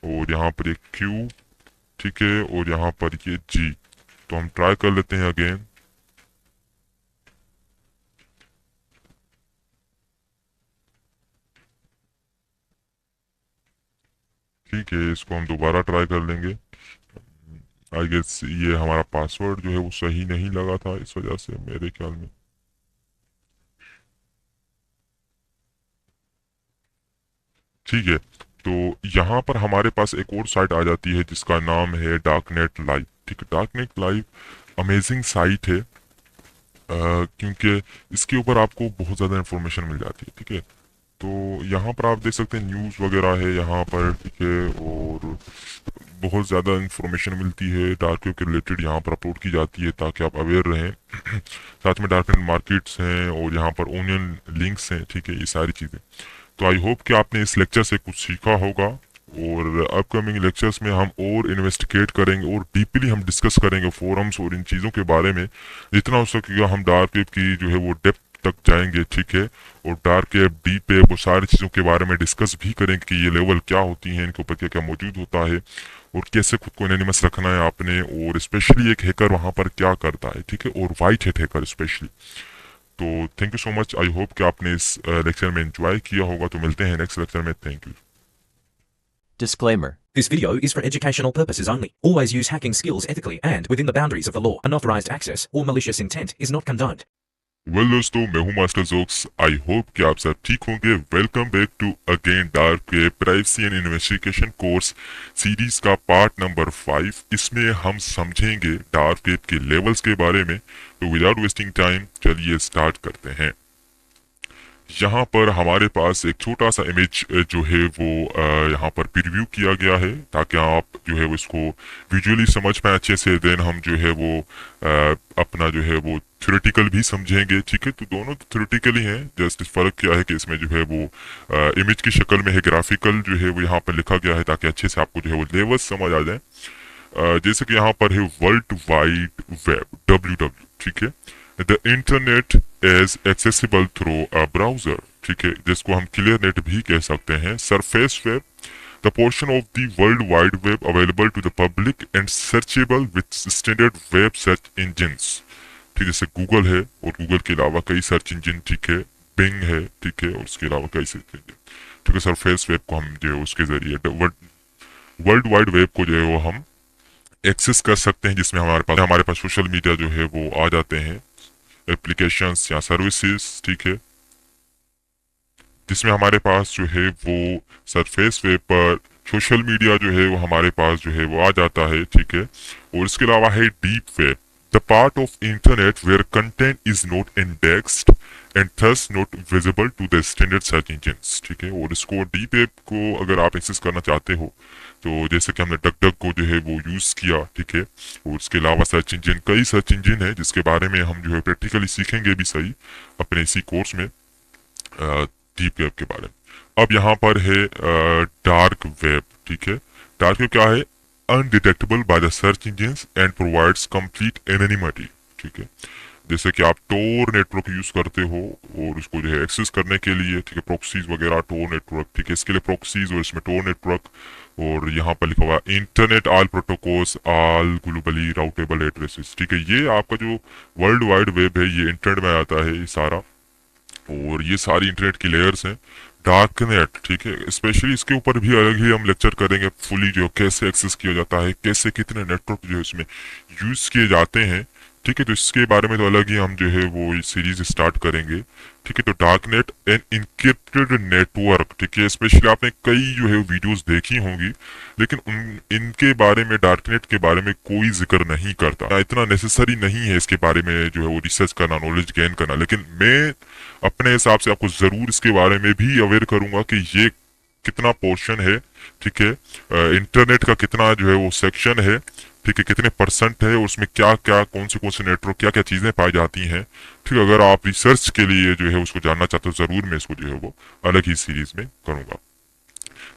और यहाँ पर ये Q, ठीक है, और यहाँ पर ये G। तो हम ट्राई कर लेते हैं अगेन। ठीक है, इसको हम दोबारा ट्राई कर लेंगे। आई गेस ये हमारा पासवर्ड जो है वो सही नहीं लगा था, इस वजह से मेरे ख्याल में। ठीक है, तो यहाँ पर हमारे पास एक और साइट आ जाती है जिसका नाम है डार्कनेट लाइव, ठीक है। डार्कनेट लाइव अमेजिंग साइट है, क्योंकि इसके ऊपर आपको बहुत ज़्यादा इंफॉर्मेशन मिल जाती है, ठीक है। तो यहाँ पर आप देख सकते हैं न्यूज़ वगैरह है यहाँ पर, ठीक है, और बहुत ज़्यादा इंफॉर्मेशन मिलती है डार्क वेब के रिलेटेड, यहाँ पर अपलोड की जाती है ताकि आप अवेयर रहें। साथ में डार्क नेट मार्केट्स हैं और यहाँ पर ओनियन लिंक्स हैं, ठीक है, ये सारी चीज़ें। तो आई होप कि आपने इस लेक्चर से कुछ सीखा होगा, और अपकमिंग लेक्चर्स में हम और इन्वेस्टिगेट करेंगे और डीपली हम डिस्कस करेंगे फोरम्स और इन चीज़ों के बारे में। जितना हो सकेगा हम डार्क वेब की जो है वो डेप्थ तक जाएंगे, ठीक है, और डार्क वेब, डीप वेब, वो सारी चीज़ों के बारे में डिस्कस भी करेंगे कि ये लेवल क्या होती हैं, इनके ऊपर क्या क्या मौजूद होता है और कैसे खुद को एनोनिमस रखना है आपने, और स्पेशली एक हैकर वहाँ पर क्या करता है, ठीक है, और वाइट हैट हैकर स्पेशली। तो thank you so much, I hope कि आपने इस लेक्चर में एंजॉय किया होगा। तो मिलते हैं नेक्स्ट लेक्चर में, thank you. Disclaimer. This video is for educational purposes only. Always use hacking skills ethically and within the boundaries of the law. Unauthorized access or malicious intent is not condoned. Well दोस्तों, मैं हूं master jokes. आई hope कि आप सब ठीक होंगे। Welcome back to again dark web privacy and investigation course series का part number 5। इसमें हम समझेंगे डार्क वेब के लेवल्स के बारे में। तो विदाउट वेस्टिंग टाइम चलिए स्टार्ट करते हैं। यहाँ पर हमारे पास एक छोटा सा इमेज जो है वो यहाँ पर प्रीव्यू किया गया है ताकि आप जो है वो इसको विजुअली समझ पाए अच्छे से। देन हम जो है वो अपना जो है वो थ्योरेटिकल भी समझेंगे, ठीक है। तो दोनों थ्योरेटिकली हैं, जस्ट फर्क क्या है कि इसमें जो है वो इमेज की शक्ल में है, ग्राफिकल जो है वो यहाँ पर लिखा गया है ताकि अच्छे से आपको जो है वो लेवल्स समझ आ जाए। जैसे कि यहाँ पर है वर्ल्ड वाइड वेब, WW, ठीक है। The internet is accessible through a browser, ठीक है, जिसको हम क्लियर नेट भी कह सकते हैं। Surface web, the portion of the world wide web available to the public and searchable with standard web search engines, ठीक, जैसे गूगल है और गूगल के अलावा कई सर्च इंजिन, ठीक है, बिंग है, ठीक है, और उसके अलावा कई सर्च इंजिन, ठीक है। सरफेस वेब को हम जो है उसके जरिए वर्ल्ड वाइड वेब को जो है वो हम एक्सेस कर सकते हैं, जिसमें हमारे पास सोशल मीडिया जो है वो आ जाते हैं, एप्लीकेशंस या सर्विसेज, ठीक है, जिसमें हमारे पास जो है वो सरफेस वेब पर सोशल मीडिया जो है वो हमारे पास जो है वो आ जाता है, ठीक है। और इसके अलावा है deep web, the part of internet where content is not indexed and thus not visible to the standard search engines, ठीक है। और इसको डीप वेब को अगर आप एक्सेस करना चाहते हो तो जैसे कि हमने डक डक को जो है वो यूज़ किया, ठीक है। और उसके अलावा सर्च इंजन, कई सर्च इंजन है जिसके बारे में हम जो है प्रैक्टिकली सीखेंगे भी सही अपने इसी कोर्स में डीप वेब के बारे में। अब यहाँ पर है डार्क वेब, ठीक है। डार्क वेब क्या है? Undetectable by the search engines and provides complete anonymity, ठीक है। जैसे कि आप टोर नेटवर्क यूज करते हो और उसको जो है एक्सेस करने के लिए, ठीक है, प्रॉक्सीज वगैरह, टोर नेटवर्क, ठीक है, इसके लिए प्रॉक्सीज और इसमें टोर नेटवर्क। और यहाँ पर लिखा हुआ internet all protocols all globally routable addresses, ठीक है। ये आपका जो वर्ल्ड वाइड वेब है ये इंटरनेट में आता है ये सारा, और ये सारी इंटरनेट की लेयर्स हैं। डार्क नेट, ठीक है, स्पेशली इसके ऊपर भी अलग ही हम लेक्चर करेंगे फुली, जो कैसे एक्सेस किया जाता है, कैसे कितने नेटवर्क जो है इसमें यूज किए जाते हैं, ठीक है। तो इसके बारे में तो अलग ही हम जो है वो सीरीज स्टार्ट करेंगे, ठीक है। तो dark net and encrypted network, ठीक है। स्पेशली आपने कई जो है वीडियोस देखी होंगी, लेकिन इनके बारे में, डार्क नेट के बारे में कोई जिक्र नहीं करता। इतना नेसेसरी नहीं है इसके बारे में जो है वो रिसर्च करना, नॉलेज गेन करना, लेकिन मैं अपने हिसाब से आपको जरूर इसके बारे में भी अवेयर करूंगा कि ये कितना पोर्शन है, ठीक है, इंटरनेट का कितना जो है वो सेक्शन है, ठीक है, कितने परसेंट है, उसमें क्या क्या, कौन से नेटवर्क, क्या क्या चीजें पाई जाती हैं, ठीक है। अगर आप रिसर्च के लिए जो है उसको जानना चाहते हो, जरूर मैं इसको जो है वो अलग ही सीरीज में करूंगा,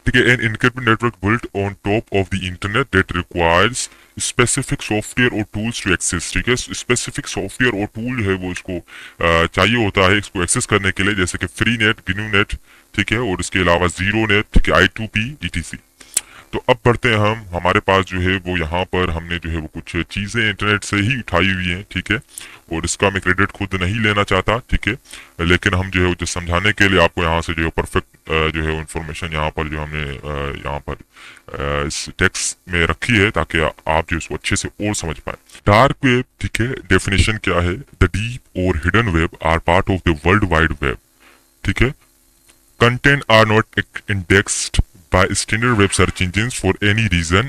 ठीक है। An encrypted network built on top of the internet that requires specific software और टूल्स टू एक्सेस, ठीक है। स्पेसिफिक सॉफ्टवेयर और टूल जो है वो इसको चाहिए होता है इसको एक्सेस करने के लिए, जैसे कि फ्री नेट, GNU नेट, ठीक है, और इसके अलावा जीरो नेट, ठीक है, I2P etc। तो अब बढ़ते हैं हम, हमारे पास जो है वो यहाँ पर हमने जो है वो कुछ चीज़ें इंटरनेट से ही उठाई हुई हैं, ठीक है। और इसका मैं क्रेडिट खुद नहीं लेना चाहता, ठीक है, लेकिन हम जो है जो समझाने के लिए आपको यहाँ से जो है परफेक्ट जो है इन्फॉर्मेशन यहाँ पर जो हमने यहाँ पर इस टेक्स्ट में रखी है, ताकि आप जो इसको अच्छे से और समझ पाए। डार्क वेब, ठीक है, डेफिनेशन क्या है? द डीप और hidden web are part of the world wide web, ठीक है। Content are not indexed by standard web search engines for any reason.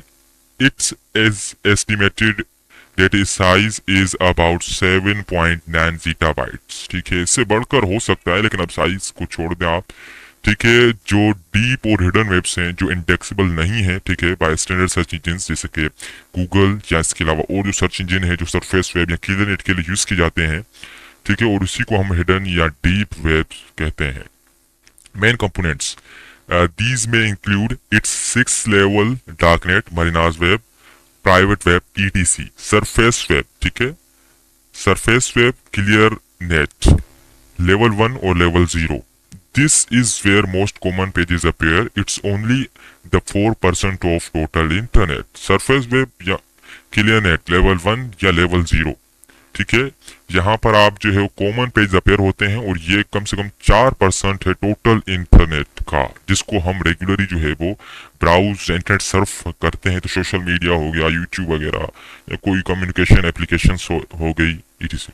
It's is estimated that its size is about 7.9 zettabytes, ठीक है। इससे बढ़कर हो सकता है, लेकिन अब साइज को छोड़ दें आप, ठीक है। जो डीप और हिडन वेब्स हैं जो इंडेक्सेबल नहीं है, ठीक है, बाय स्टैंडर्ड सर्च इंजिन जैसे कि गूगल या इसके अलावा और जो सर्च इंजिन है जो सरफेस वेब या क्लियर नेट के लिए यूज किए जाते हैं, ठीक है, और उसी को हम हिडन या डीप वेब कहते हैं। Main components. These may include its 6-level darknet, Marina's web, private web, etc. Surface web, ठीक है, surface web, clear net, level 1 or level 0. This is where most common pages appear. It's only the 4% of total internet. Surface web या clear net, level 1 या level 0, ठीक है। यहाँ पर आप जो है कॉमन पेज अपेयर होते हैं, और ये कम से कम 4% है टोटल इंटरनेट का, जिसको हम रेगुलरली जो है वो ब्राउज, इंटरनेट सर्फ करते हैं। तो सोशल मीडिया हो गया, यूट्यूब वगैरह, या कोई कम्युनिकेशन एप्लीकेशन हो गई, etc।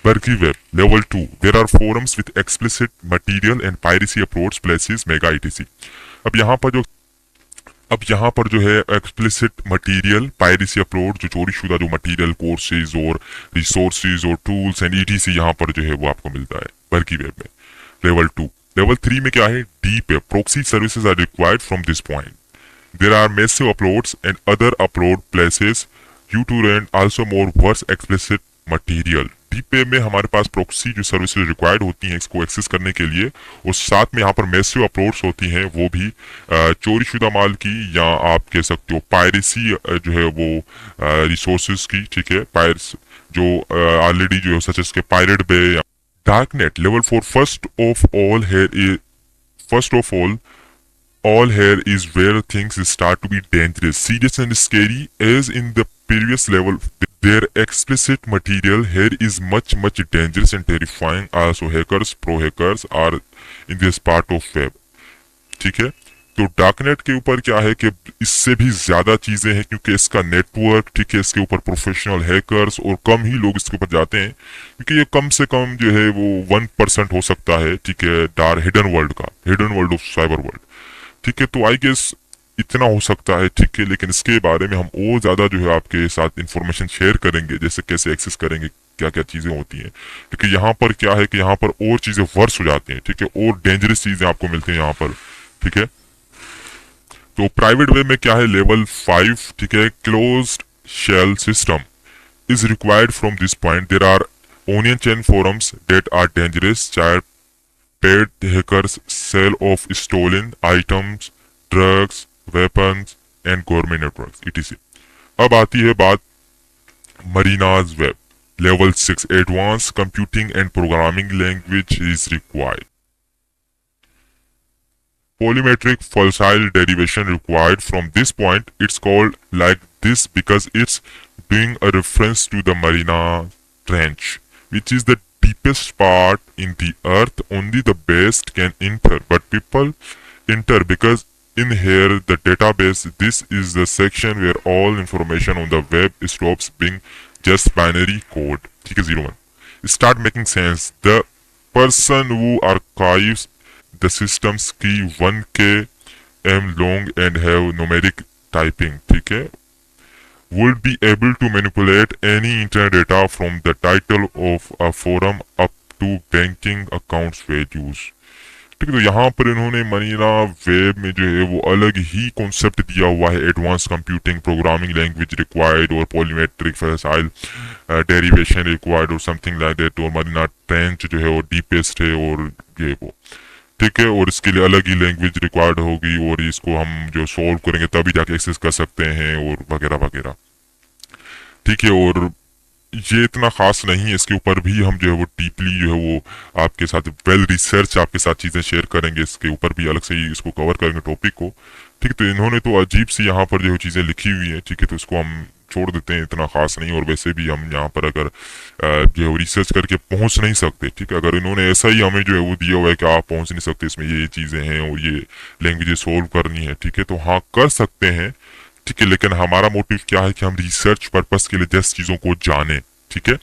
Bergie web, level 2, there are forums with explicit material and piracy approach places Mega etc। अब यहाँ पर जो है एक्सप्लिसिट मटेरियल, पायरेसी अपलोड, जो चोरीशुदा जो मटेरियल, कोर्सेज और रिसोर्सेज और टूल्स एंड etc यहाँ पर जो है वो आपको मिलता है बर्की वेब में, लेवल 2। लेवल 3 में क्या है? Deep web, proxy services are required from this point. There are massive uploads and other upload places you to run also more worse explicit material. Deep web में हमारे पास proxy जो services required होती हैं इसको एक्सेस करने के लिए, और साथ में यहाँ पर मैसिव अपलोड्स होती हैं, वो भी चोरीशुदा माल की, या आप कह सकते हो पायरेसी जो है वो रिसोर्सेज की, ठीक है, पायर्स जो ऑलरेडी जो है सच एज के Pirate Bay. Dark net, level 4, first of all here is where things start to be dangerous, serious and scary. As in the previous level, their explicit material here is much dangerous and terrifying. Also hackers, pro hackers are in this part of web, ठीक है। तो darknet के ऊपर क्या है कि इससे भी ज्यादा चीजें हैं, क्योंकि इसका नेटवर्क, ठीक है, इसके ऊपर प्रोफेशनल हैकर्स और कम ही लोग इसके ऊपर जाते हैं, क्योंकि ये कम से कम जो है वो 1% हो सकता है, ठीक है, hidden world of cyber world, ठीक है। तो आई गेस इतना हो सकता है, ठीक है, लेकिन इसके बारे में हम और ज्यादा जो है आपके साथ इंफॉर्मेशन शेयर करेंगे, जैसे कैसे एक्सेस करेंगे, क्या क्या चीज़ें होती हैं। क्योंकि यहाँ पर क्या है कि यहाँ पर और चीज़ें वर्स हो जाती हैं, ठीक है, और डेंजरस चीज़ें आपको मिलती हैं यहाँ पर, ठीक है। तो प्राइवेट वेब में क्या है, लेवल 5, ठीक है, closed shell system is required. From this point, there are onion chain forums that are dangerous. Child paid hackers sell off stolen items, drugs, weapons, and government networks, etc. अब आती है बात Marina's Web. Level 6, advanced computing and programming language is required. Polymetric facile derivation required. From this point, it's called like this because it's doing a reference to the Marina Trench, which is the deepest part in the earth. Only the best can enter, but people enter because in here the database, this is the section where all information on the web stops being just binary code. ठीक है, 01. Start making sense. The person who archives the system's key 1K m long and have numeric typing, ठीक है, would be able to manipulate any internet data from the title of a forum up to banking accounts values. ठीक है, तो यहाँ पर इन्होंने Marina web में जो है वो अलग ही कॉन्सेप्ट दिया हुआ है, advance computing programming language required और पॉलीमेट्रिक फैसाइल डेरिवेशन रिक्वायर्ड और समथिंग लाइक दैट, और मरीना ट्रेंच जो है वो डीपेस्ट है और ये वो, ठीक है, और इसके लिए अलग ही लैंग्वेज रिक्वायर्ड होगी और इसको हम जो सॉल्व करेंगे तभी जाके एक्सेस कर सकते हैं और वगैरह वगैरह, ठीक है। और ये इतना खास नहीं है, इसके ऊपर भी हम जो है वो डीपली जो है वो आपके साथ वेल रिसर्च आपके साथ चीज़ें शेयर करेंगे, इसके ऊपर भी अलग से ही इसको कवर करेंगे टॉपिक को, ठीक है। तो इन्होंने तो अजीब सी यहाँ पर जो चीज़ें लिखी हुई हैं, ठीक है, तो इसको हम छोड़ देते हैं, इतना खास नहीं। और वैसे भी हम यहाँ पर अगर जो है रिसर्च करके पहुँच नहीं सकते, ठीक है, अगर इन्होंने ऐसा ही हमें जो है वो दिया हुआ है कि आप पहुँच नहीं सकते, इसमें ये चीज़ें हैं और ये लैंग्वेजेस सोल्व करनी है, ठीक है, तो हाँ कर सकते हैं, ठीक है, लेकिन हमारा मोटिव क्या है कि हम रिसर्च पर्पस के लिए जस्ट चीज़ों को जाने, ठीक है।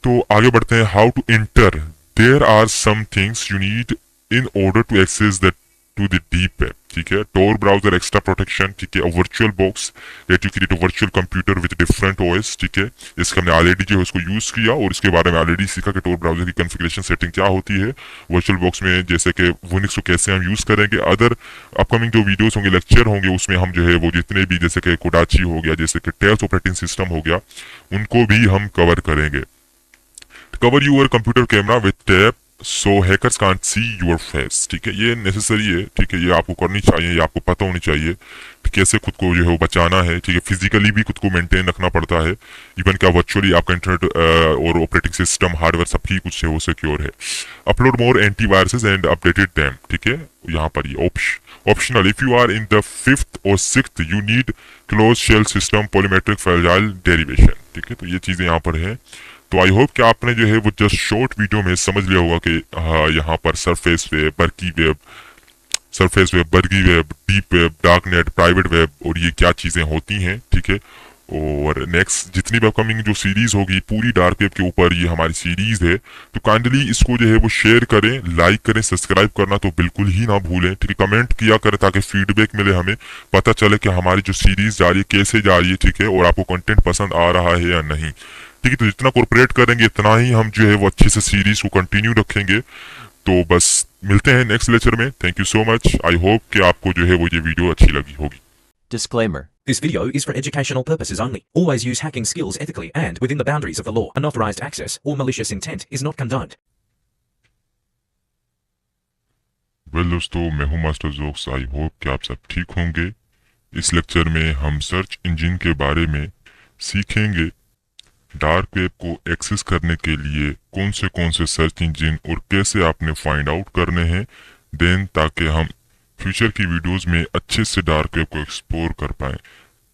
तो आगे बढ़ते हैं, how to enter. There are some things you need in order to access the to the deep web, ठीक है, टोर ब्राउजर एक्स्ट्रा प्रोटेक्शन, ठीक है, VirtualBox let you create a virtual computer with different OS, ठीक है, इसका हमने already जो है उसको यूज किया और इसके बारे में ऑलरेडी सीखा कि टोर ब्राउजर की कॉन्फ़िगरेशन सेटिंग क्या होती है वर्चुअल बॉक्स में, जैसे कि विनिक्स को कैसे हम यूज करेंगे। अदर अपकमिंग जो वीडियोस होंगे, लेक्चर होंगे, उसमें हम जो है वो जितने भी जैसे कि कोडाची हो गया, जैसे कि टेल्स ऑपरेटिंग सिस्टम हो गया, उनको भी हम कवर करेंगे। Cover your computer camera with tab so hackers can't see your face, ठीक है, ये नेसेसरी है, ठीक है, ये आपको करनी चाहिए, ये आपको पता होनी चाहिए कैसे खुद को जो है वो बचाना है, ठीक है, फिजिकली भी खुद को मेंटेन रखना पड़ता है, इवन क्या वर्चुअली आपका इंटरनेट और ऑपरेटिंग सिस्टम हार्डवेयर सबकी कुछ है वो सिक्योर है। Upload more antiviruses and updated them, ठीक है, यहाँ पर ये optional. If you are in the 5th और 6th you need close shell system polymetric फैजाइल डेरिवेशन, ठीक है, तो ये चीजें यहाँ पर है। तो आई होप कि आपने जो है वो जस्ट शॉर्ट वीडियो में समझ लिया होगा कि हाँ यहाँ पर surface web, bergie web, deep web, dark net, private web और ये क्या चीज़ें होती हैं, ठीक है। और नेक्स्ट जितनी भी अपकमिंग जो सीरीज होगी पूरी डार्क वेब के ऊपर ये हमारी सीरीज है, तो काइंडली इसको जो है वो शेयर करें, लाइक करें, सब्सक्राइब करना तो बिल्कुल ही ना भूलें, ठीक है, कमेंट किया करें ताकि फीडबैक मिले, हमें पता चले कि हमारी जो सीरीज जा रही है कैसे जा रही है, ठीक है, और आपको कंटेंट पसंद आ रहा है या नहीं, ठीक है। तो जितना कॉर्पोरेट करेंगे इतना ही हम जो है वो अच्छे से सीरीज को कंटिन्यू रखेंगे। तो बस मिलते हैं नेक्स्ट लेक्चर में। Thank you so much. I hope कि आपको जो है वो ये वीडियो अच्छी लगी होगी। Disclaimer. This video is for educational purposes only. Always use hacking skills ethically and within the boundaries of the law. Unauthorized access or malicious intent is not condoned. Well दोस्तों, मैं हूं मास्टर जोक्स। आई hope कि आप सब ठीक होंगे। इस lecture में हम सर्च इंजन के बारे में सीखेंगे। डार्क वेब को एक्सेस करने के लिए कौन से सर्च इंजन और कैसे आपने फाइंड आउट करने हैं देन, ताकि हम फ्यूचर की वीडियोस में अच्छे से डार्क वेब को एक्सप्लोर कर पाएं।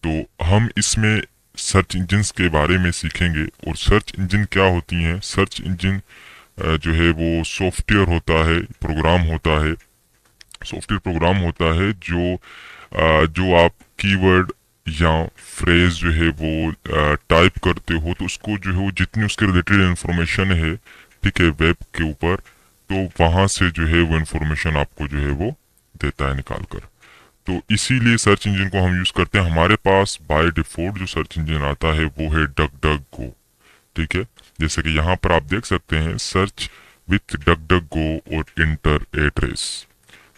तो हम इसमें सर्च इंजन्स के बारे में सीखेंगे। और सर्च इंजन क्या होती हैं? सर्च इंजन जो है वो सॉफ्टवेयर होता है, प्रोग्राम होता है, सॉफ्टवेयर प्रोग्राम होता है जो आप कीवर्ड या फ्रेज जो है वो टाइप करते हो, तो उसको जो है वो जितनी उसके रिलेटेड इंफॉर्मेशन है, ठीक है, वेब के ऊपर, तो वहाँ से जो है वो इंफॉर्मेशन आपको जो है वो देता है निकाल कर। तो इसीलिए सर्च इंजन को हम यूज़ करते हैं। हमारे पास बाय डिफॉल्ट जो सर्च इंजन आता है वो है डक डक गो, ठीक है। जैसे कि यहाँ पर आप देख सकते हैं सर्च विथ डक डक गो और इंटर एड्रेस।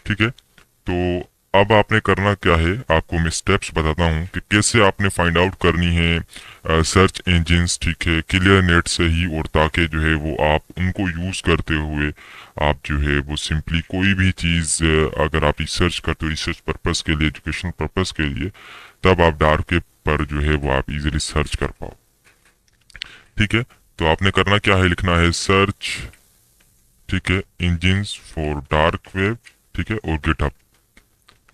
ठीक है, तो अब आपने करना क्या है, आपको मैं स्टेप्स बताता हूँ कि कैसे आपने फाइंड आउट करनी है सर्च इंजिन्स, ठीक है, क्लियर नेट से ही, और ताकि जो है वो आप उनको यूज़ करते हुए आप जो है वो सिंपली कोई भी चीज़ अगर आप रिसर्च करते हो रिसर्च पर्पस के लिए, एजुकेशन पर्पस के लिए, तब आप डार्क वेब पर जो है वो आप इजीली सर्च कर पाओ। ठीक है, तो आपने करना क्या है, लिखना है सर्च, ठीक है, इंजिन्स फॉर डार्क वेब, ठीक है, और गिटहब।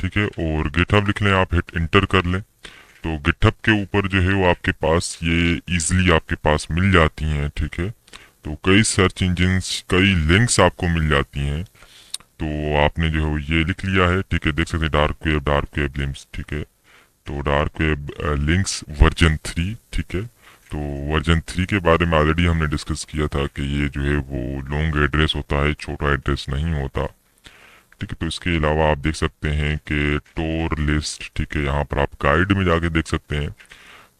ठीक है, और गिटहब लिख लें, आप हिट इंटर कर लें, तो गिटहब के ऊपर जो है वो आपके पास ये इजीली आपके पास मिल जाती हैं। ठीक है, तो कई सर्च इंजिन्स, कई लिंक्स आपको मिल जाती हैं, तो आपने जो है वो ये लिख लिया है। ठीक है, देख सकते हैं डार्क वेब लिंक्स। ठीक है, तो डार्क वेब लिंक्स वर्जन 3। ठीक है, तो वर्जन 3 के बारे में ऑलरेडी हमने डिस्कस किया था कि ये जो है वो लॉन्ग एड्रेस होता है, छोटा एड्रेस नहीं होता। ठीक है, तो इसके अलावा आप देख सकते हैं कि टोर लिस्ट, ठीक है, यहाँ पर आप गाइड में जाके देख सकते हैं।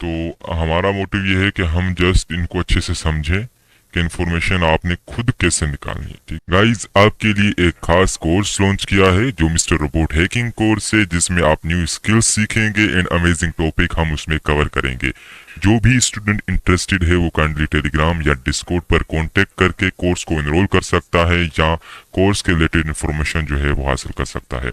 तो हमारा मोटिव ये है कि हम जस्ट इनको अच्छे से समझें कि इन्फॉर्मेशन आपने खुद कैसे निकालनी है। ठीक गाइज, आपके लिए एक खास कोर्स लॉन्च किया है जो मिस्टर रोबोट हैकिंग कोर्स है, जिसमें आप न्यू स्किल्स सीखेंगे एंड अमेजिंग टॉपिक हम उसमें कवर करेंगे। जो भी स्टूडेंट इंटरेस्टेड है वो काइंडली टेलीग्राम या डिस्कॉर्ड पर कांटेक्ट करके कोर्स को एनरोल कर सकता है या कोर्स के रिलेटेड इन्फॉर्मेशन जो है वो हासिल कर सकता है।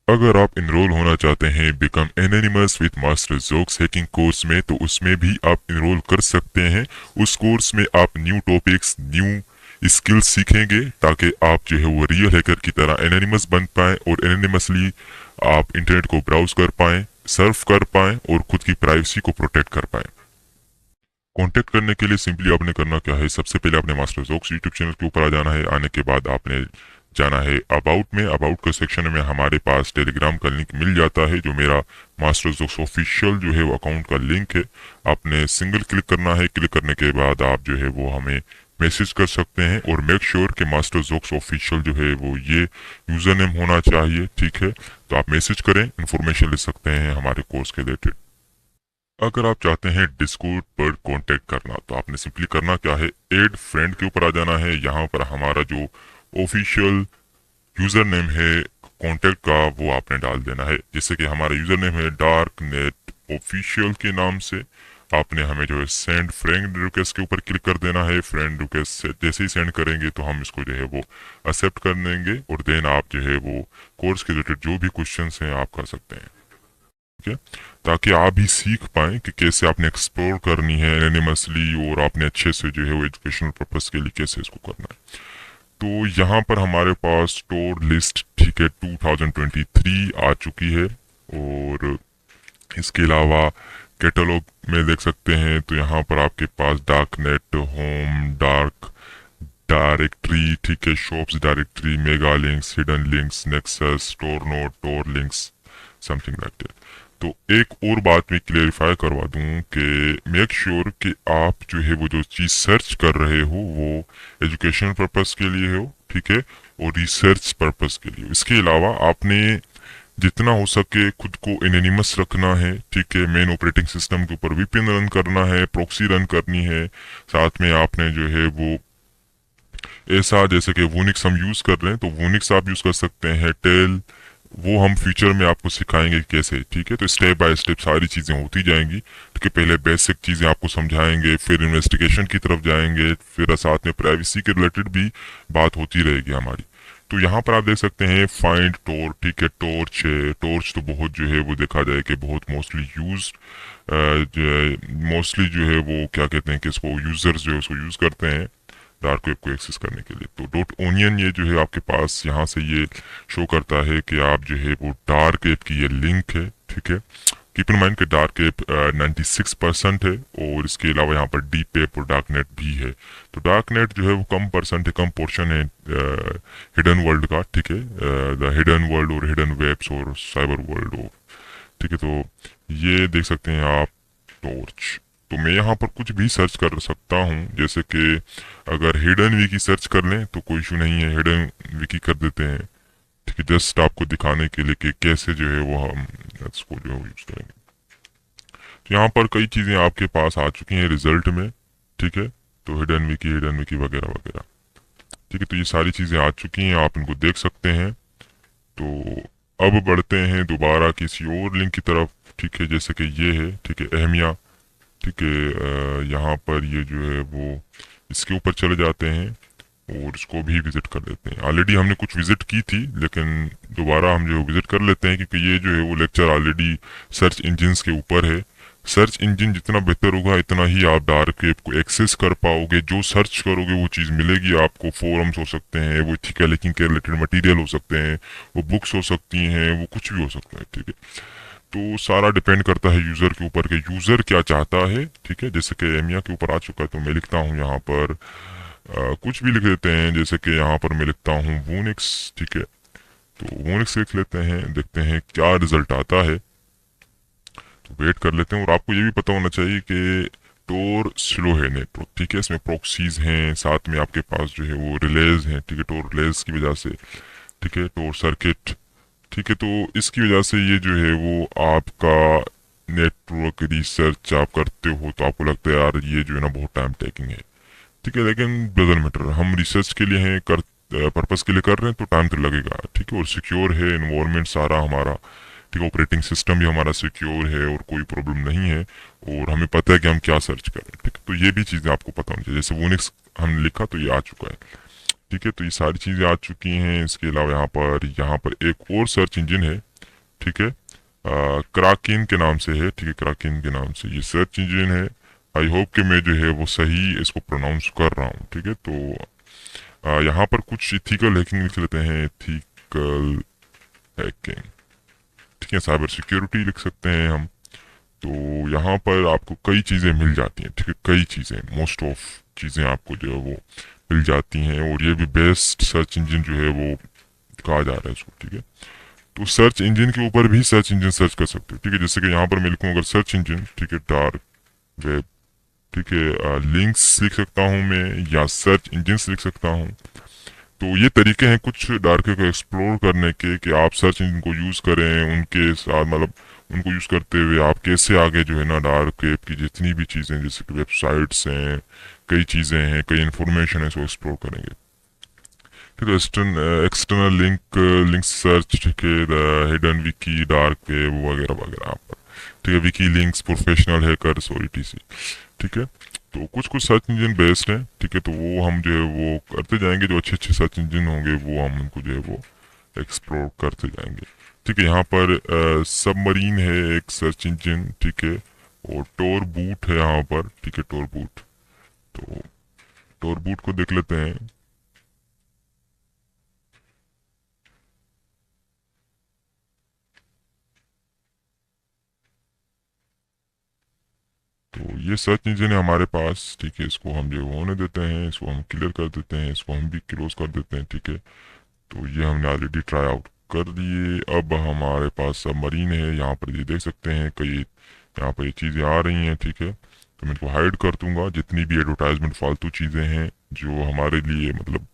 अगर आप इनरोल होना चाहते हैं become anonymous with master jokes hacking course में, तो उसमें भी आप इनरोल कर सकते हैं। उस कोर्स में आप न्यू टॉपिक्स, न्यू स्किल्स सीखेंगे ताकि आप जो है वो रियल हैकर की तरह एनोनिमस बन पाएं और एनोनिमसली आप इंटरनेट को ब्राउज कर पाएं, सर्फ कर पाएं और खुद की प्राइवेसी को प्रोटेक्ट कर पाएं। कांटेक्ट करने के लिए सिंपली आपने करना क्या है, सबसे पहले आपने मास्टर जोक्स यूट्यूब चैनल के ऊपर आ जाना है। आने के बाद आपने जाना है अबाउट में। अबाउट के सेक्शन में हमारे पास टेलीग्राम का लिंक मिल जाता है, जो मेरा मास्टर जोक्स ऑफिशियल जो है वो अकाउंट का लिंक है। आपने सिंगल क्लिक करना है। क्लिक करने के बाद आप जो है वो हमें मैसेज कर सकते हैं और मेक श्योर कि मास्टर जोक्स ऑफिशियल जो है वो ये यूजर नेम होना चाहिए। ठीक है, तो आप मैसेज करें, इंफॉर्मेशन ले सकते हैं हमारे कोर्स के रिलेटेड। अगर आप चाहते हैं डिस्कॉर्ड पर कांटेक्ट करना, तो आपने सिंपली करना क्या है, ऐड फ्रेंड के ऊपर आ जाना है। यहाँ पर हमारा जो ऑफिशियल यूजर नेम है कांटेक्ट का वो आपने डाल देना है। जैसे कि हमारा यूजर नेम है डार्क नेट ऑफिशियल के नाम से। आपने हमें जो है सेंड फ्रेंड रिक्वेस्ट के ऊपर क्लिक कर देना है। फ्रेंड रिक्वेस्ट जैसे ही सेंड करेंगे तो हम इसको जो है वो एक्सेप्ट कर देंगे और देन आप जो है वो कोर्स के रिलेटेड जो भी क्वेश्चन हैं आप कर सकते हैं। ठीक है, ताकि आप भी सीख पाएं कि कैसे आपने एक्सप्लोर करनी है एनिमसली और आपने अच्छे से जो है वो एजुकेशनल पर्पस के लिए कैसे इसको करना है। तो यहाँ पर हमारे पास टोर लिस्ट, ठीक है, 2023 आ चुकी है। और इसके अलावा कैटलॉग में देख सकते हैं तो यहाँ पर आपके पास dark net, home, dark directory, ठीक है, shops directory, mega links, hidden links, Nexus, Tor node, Tor links, something like that. तो एक और बात मैं क्लेरिफाई करवा दूं कि मेक श्योर कि आप जो है वो जो चीज़ सर्च कर रहे हो वो एजुकेशन पर्पस के लिए हो, ठीक है, और रिसर्च पर्पस के लिए। इसके अलावा आपने जितना हो सके खुद को एनोनिमस रखना है। ठीक है, मेन ऑपरेटिंग सिस्टम के ऊपर वीपीएन रन करना है, प्रॉक्सी रन करनी है। साथ में आपने जो है वो ऐसा, जैसे कि वूनिक्स हम यूज़ कर रहे हैं तो वूनिक्स आप यूज़ कर सकते हैं, टेल, वो हम फ्यूचर में आपको सिखाएंगे कैसे। ठीक है, तो स्टेप बाय स्टेप सारी चीज़ें होती जाएंगी। ठीक है, पहले बेसिक चीज़ें आपको समझाएंगे, फिर इन्वेस्टिगेशन की तरफ जाएंगे, फिर साथ में प्राइवेसी के रिलेटेड भी बात होती रहेगी हमारी। तो यहाँ पर आप देख सकते हैं फाइंड टोर, ठीक है, टॉर्च है। टॉर्च तो बहुत जो है वो देखा जाए कि बहुत मोस्टली मोस्टली जो है वो क्या कहते हैं कि इसको यूजर्स जो है उसको यूज़ करते हैं डार्क वेब को एक्सेस करने के लिए। तो डॉट ओनियन ये जो है आपके पास यहाँ से ये शो करता है कि आप जो है वो डार्क वेब की ये लिंक है। ठीक है, कीप इन माइंड कि डार्क वेब 96% है और इसके अलावा यहाँ पर डीप वेब और डार्क नेट भी है। तो डार्क नेट जो है वो कम परसेंट है, कम पोर्शन है हिडन वर्ल्ड का। ठीक है, द हिडन वर्ल्ड और हिडन वेब्स और साइबर वर्ल्ड और, ठीक है, तो ये देख सकते हैं आप टॉर्च। तो मैं यहाँ पर कुछ भी सर्च कर सकता हूँ, जैसे कि अगर हिडन विकी सर्च कर लें तो कोई इशू नहीं है, हिडन विकी कर देते हैं। ठीक है, जस्ट आपको दिखाने के लिए कि कैसे जो है वो हम इसको जो है यूज करेंगे। तो यहाँ पर कई चीज़ें आपके पास आ चुकी हैं रिजल्ट में। ठीक है। तो हिडन विकी वगैरह वगैरह, ठीक है। तो ये सारी चीज़ें आ चुकी हैं, आप इनको देख सकते हैं। तो अब बढ़ते हैं दोबारा किसी और लिंक की तरफ, ठीक है, जैसे कि ये है, ठीक है, अहमिया, ठीक है। यहाँ पर ये जो है वो इसके ऊपर चले जाते हैं और इसको भी विजिट कर लेते हैं। ऑलरेडी हमने कुछ विजिट की थी, लेकिन दोबारा हम जो विजिट कर लेते हैं, क्योंकि ये जो है वो लेक्चर ऑलरेडी सर्च इंजिन्स के ऊपर है। सर्च इंजन जितना बेहतर होगा, इतना ही आप डार्क वेब को एक्सेस कर पाओगे। जो सर्च करोगे वो चीज़ मिलेगी आपको। फोरम्स हो सकते हैं, वो एथिकल हैकिंग के रिलेटेड मटेरियल हो सकते हैं, वो बुक्स हो सकती हैं, वो कुछ भी हो सकता है, ठीक है। तो सारा डिपेंड करता है यूज़र के ऊपर, कि यूज़र क्या चाहता है, ठीक है। जैसे कि एमिया के ऊपर आ चुका है, तो मैं लिखता हूँ यहाँ पर कुछ भी लिख देते हैं, जैसे कि यहाँ पर मैं लिखता हूँ वूनिक्स, ठीक है। तो वूनिक्स लिख लेते हैं, देखते हैं क्या रिजल्ट आता है। तो वेट कर लेते हैं। और आपको ये भी पता होना चाहिए कि टोर स्लो है नेटवर्क, ठीक है। इसमें प्रॉक्सीज हैं, साथ में आपके पास जो है वो रिलेज हैं, ठीक है। टोर रिलेज की वजह से, ठीक है, टोर सर्किट, ठीक है। तो इसकी वजह से ये जो है वो आपका नेटवर्क रिसर्च आप करते हो तो आपको लगता है यार ये जो है ना बहुत टाइम टेकिंग है, ठीक है। लेकिन डजंट मैटर, हम रिसर्च के लिए हैं, कर पर्पस के लिए कर रहे हैं, तो टाइम तो लगेगा, ठीक है। और सिक्योर है इन्वायरमेंट सारा हमारा, ठीक है। ऑपरेटिंग सिस्टम भी हमारा सिक्योर है और कोई प्रॉब्लम नहीं है, और हमें पता है कि हम क्या सर्च कर रहे हैं, ठीक है। तो ये भी चीज़ें आपको पता होनी चाहिए। जैसे वोनिक्स हमने लिखा तो ये आ चुका है, ठीक है। तो ये सारी चीज़ें आ चुकी हैं। इसके अलावा यहाँ पर एक और सर्च इंजन है, ठीक है, क्राकिन के नाम से है, ठीक है। क्राकिन के नाम से ये सर्च इंजन है। आई होप कि मैं जो है वो सही इसको प्रोनाउंस कर रहा हूँ, ठीक है। तो यहाँ पर कुछ इथिकल हैकिंग लिख लेते हैं, इथिकल हैकिंग, ठीक है। साइबर सिक्योरिटी लिख सकते हैं हम। तो यहाँ पर आपको कई चीज़ें मिल जाती हैं, ठीक है। कई चीज़ें, मोस्ट ऑफ चीज़ें आपको जो है वो मिल जाती हैं। और ये भी बेस्ट सर्च इंजन जो है वो कहा जा रहा है इसको, ठीक है। तो सर्च इंजन के ऊपर भी सर्च इंजन सर्च कर सकते हो, ठीक है। जैसे कि यहाँ पर मैं लिखूँ अगर सर्च इंजन, ठीक है, डार्क वेब, ठीक है, लिंक्स लिख सकता हूँ मैं, या सर्च इंजन लिख सकता हूँ। तो ये तरीके हैं कुछ डार्क वेब को एक्सप्लोर करने के, कि आप सर्च इंजन को यूज़ करें, उनके साथ मतलब उनको यूज़ करते हुए आप कैसे आगे जो है ना डार्क वेब की जितनी भी चीज़ें, जैसे कि वेबसाइट्स हैं, कई चीज़ें हैं, कई इन्फॉर्मेशन है, उसको एक्सप्लोर करेंगे, ठीक है। एक्सटर्नल लिंक सर्च, ठीक है, हिडन विकी, डार्क वेब वगैरह वगैरह आप, ठीक है, विकी लिंक्स, प्रोफेशनल हैकर्स और ईटीसी, ठीक है। तो कुछ कुछ सर्च इंजन बेस्ड हैं, ठीक है। तो वो हम जो है वो करते जाएंगे, जो अच्छे अच्छे सर्च इंजन होंगे वो हम उनको जो है वो एक्सप्लोर करते जाएंगे, ठीक है। यहाँ पर सबमरीन है एक सर्च इंजन, ठीक है। और टोर बूट है यहाँ पर, ठीक है, टोर बूट। तो टोर बूट को देख लेते हैं। तो ये सर्च इंजन है हमारे पास, ठीक है। इसको हम जो होने देते हैं, इसको हम क्लियर कर देते हैं, इसको हम भी क्लोज कर देते हैं, ठीक है। तो ये हमने ऑलरेडी ट्राई आउट कर दिए। अब हमारे पास सबमरीन है, यहाँ पर ये देख सकते हैं कई यहाँ पर ये चीज़ें आ रही हैं, ठीक है। तो मैं इनको हाइड कर दूंगा, जितनी भी एडवर्टाइजमेंट फालतू चीज़ें हैं जो हमारे लिए मतलब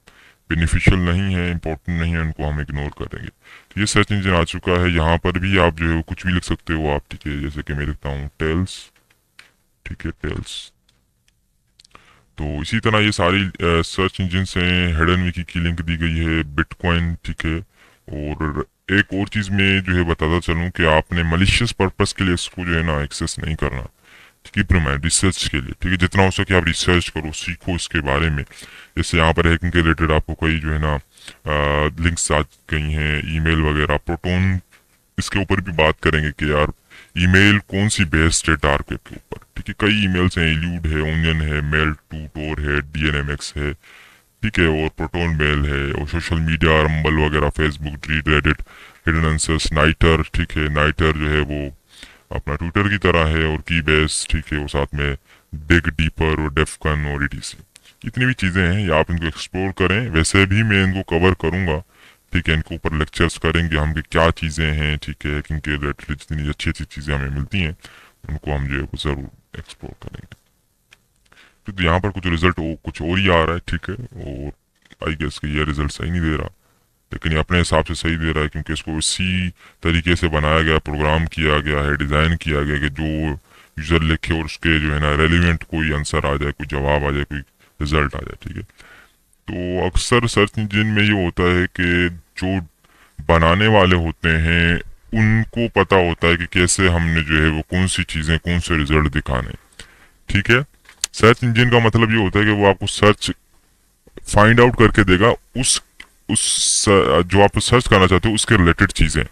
बेनिफिशियल नहीं है, इंपॉर्टेंट नहीं है, उनको हम इग्नोर करेंगे। तो ये सर्च इंजन आ चुका है। यहाँ पर भी आप जो है कुछ भी लिख सकते हो आप, ठीक है। जैसे कि मैं लिखता हूँ टेल्स, ठीक है, टेल्स। तो इसी तरह ये सारी सर्च इंजन हैं। हिडन विकी की लिंक दी गई है, बिटकॉइन, ठीक है। और एक और चीज़ में जो है बताता चलूँ कि आपने मलिशियस पर्पस के लिए इसको जो है ना एक्सेस नहीं करना, ठीक है। प्रीमाइड रिसर्च के लिए, ठीक है, जितना हो सके आप रिसर्च करो, सीखो इसके बारे में। जैसे यहाँ पर हैकिंग के रिलेटेड आपको कई जो है ना लिंक्स आ गई हैं, ईमेल वगैरह, प्रोटोन, इसके ऊपर भी बात करेंगे कि यार ईमेल कौन सी बेस्ड है डार्क वेब के ऊपर, ठीक है। कई ईमेल्स हैं, इल्यूड है, ओनियन है, मेल टू टोर है, डीएनएमएक्स है, ठीक है, और प्रोटोन मेल है, और सोशल मीडिया, रंबल वगैरह, Facebook, Reddit, hidden answers, Nitter, ठीक है। नाइटर जो है वो अपना ट्विटर की तरह है, और की बेस, ठीक है, और साथ में डिग डीपर और डेफकन और ईटीसी। इतनी भी चीज़ें हैं, या आप इनको एक्सप्लोर करें। वैसे भी मैं इनको कवर करूँगा, ठीक है। इनके ऊपर लेक्चर्स करेंगे हम कि क्या चीज़ें हैं, ठीक है, हैकिंग के रिलेटेड जितनी अच्छी अच्छी चीज़ें हमें मिलती हैं उनको हम जो है वो ज़रूर एक्सप्लोर करेंगे। तो यहाँ पर कुछ रिजल्ट कुछ और ही आ रहा है, ठीक है। और आई गेस कि ये रिजल्ट सही नहीं दे रहा, लेकिन ये अपने हिसाब से सही दे रहा है, क्योंकि इसको इसी तरीके से बनाया गया, प्रोग्राम किया गया है, डिज़ाइन किया गया कि जो यूजर लिखे और उसके जो है ना रेलिवेंट कोई आंसर आ जाए, कोई जवाब आ जाए, कोई रिजल्ट आ जाए, ठीक है। तो अक्सर सर्च इंजन में ये होता है कि जो बनाने वाले होते हैं उनको पता होता है कि कैसे हमने जो है वो कौन सी चीजें, कौन से रिजल्ट दिखाने, ठीक है। सर्च इंजन का मतलब ये होता है कि वो आपको सर्च फाइंड आउट करके देगा उस जो आप सर्च करना चाहते हो उसके रिलेटेड चीजें,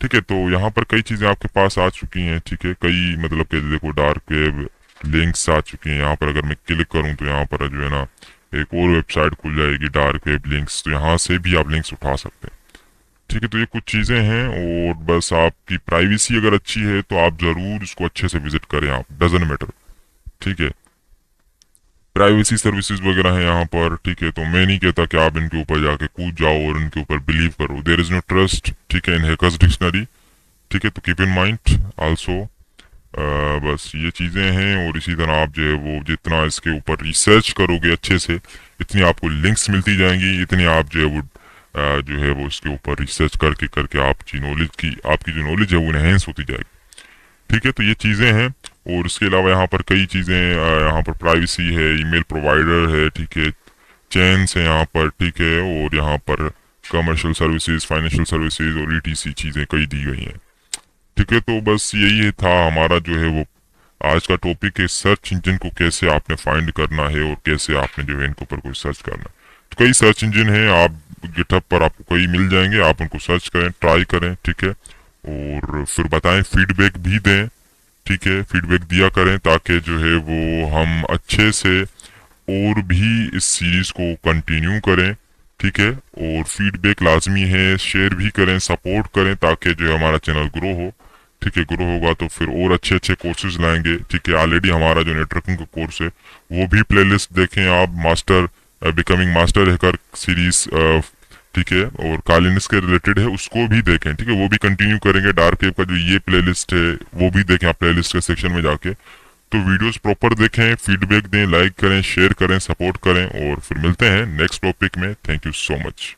ठीक है। तो यहाँ पर कई चीजें आपके पास आ चुकी हैं, ठीक है। कई मतलब कि देखो डार्क वेब लिंक्स आ चुकी हैं। यहाँ पर अगर मैं क्लिक करूँ तो यहाँ पर जो है ना एक और वेबसाइट खुल जाएगी, डार्क वेब लिंक्स, तो यहाँ से भी आप लिंक्स उठा सकते हैं, ठीक है। तो ये कुछ चीजें हैं, और बस आपकी प्राइवेसी अगर अच्छी है तो आप जरूर इसको अच्छे से विजिट करें, आप डजन मैटर, ठीक है। प्राइवेसी सर्विसेज वगैरह है यहाँ पर, ठीक है। तो मैं नहीं कहता कि आप इनके ऊपर जाके कूद जाओ और इनके ऊपर बिलीव करो, देयर इज नो ट्रस्ट, ठीक है, इन हैकर्स डिक्शनरी, ठीक है। तो कीप इन माइंड आल्सो, बस ये चीजें हैं। और इसी तरह आप जो है वो जितना इसके ऊपर रिसर्च करोगे अच्छे से, इतनी आपको लिंक्स मिलती जाएंगी, इतनी आप जो है वो जो है वो इसके ऊपर रिसर्च करके करके आपकी जो नॉलेज है वो इनहेंस होती जाएगी, ठीक है। तो ये चीजें हैं। और इसके अलावा यहाँ पर कई चीजें, यहाँ पर प्राइवेसी है, ईमेल प्रोवाइडर है, ठीक है, चेन्स है यहाँ पर, ठीक है। और यहाँ पर कमर्शियल सर्विसेज, फाइनेंशियल सर्विसेज और ETC चीजें कई दी गई हैं, ठीक है। तो बस यही था हमारा जो है वो आज का टॉपिक है, सर्च इंजन को कैसे आपने फाइंड करना है और कैसे आपने जो है इनके ऊपर कोई सर्च करना है। तो कई सर्च इंजन है, आप गिटहब पर आपको कई मिल जाएंगे, आप उनको सर्च करें, ट्राई करें, ठीक है। और फिर बताएं, फीडबैक भी दें, ठीक है। फीडबैक दिया करें ताकि जो है वो हम अच्छे से और भी इस सीरीज को कंटिन्यू करें, ठीक है। और फीडबैक लाजमी है, शेयर भी करें, सपोर्ट करें ताकि जो है हमारा चैनल ग्रो हो, ठीक है। ग्रो होगा तो फिर और अच्छे अच्छे कोर्सेज लाएंगे, ठीक है। ऑलरेडी हमारा जो नेटवर्किंग का कोर्स है वो भी प्लेलिस्ट देखें आप, master becoming master hacker series, ठीक है। और कालिनिस के रिलेटेड है उसको भी देखें, ठीक है। वो भी कंटिन्यू करेंगे। डार्क वेब का जो ये प्लेलिस्ट है वो भी देखें आप प्लेलिस्ट के सेक्शन में जाके। तो वीडियोस प्रॉपर देखें, फीडबैक दें, लाइक करें, शेयर करें, सपोर्ट करें, और फिर मिलते हैं नेक्स्ट टॉपिक में। Thank you so much.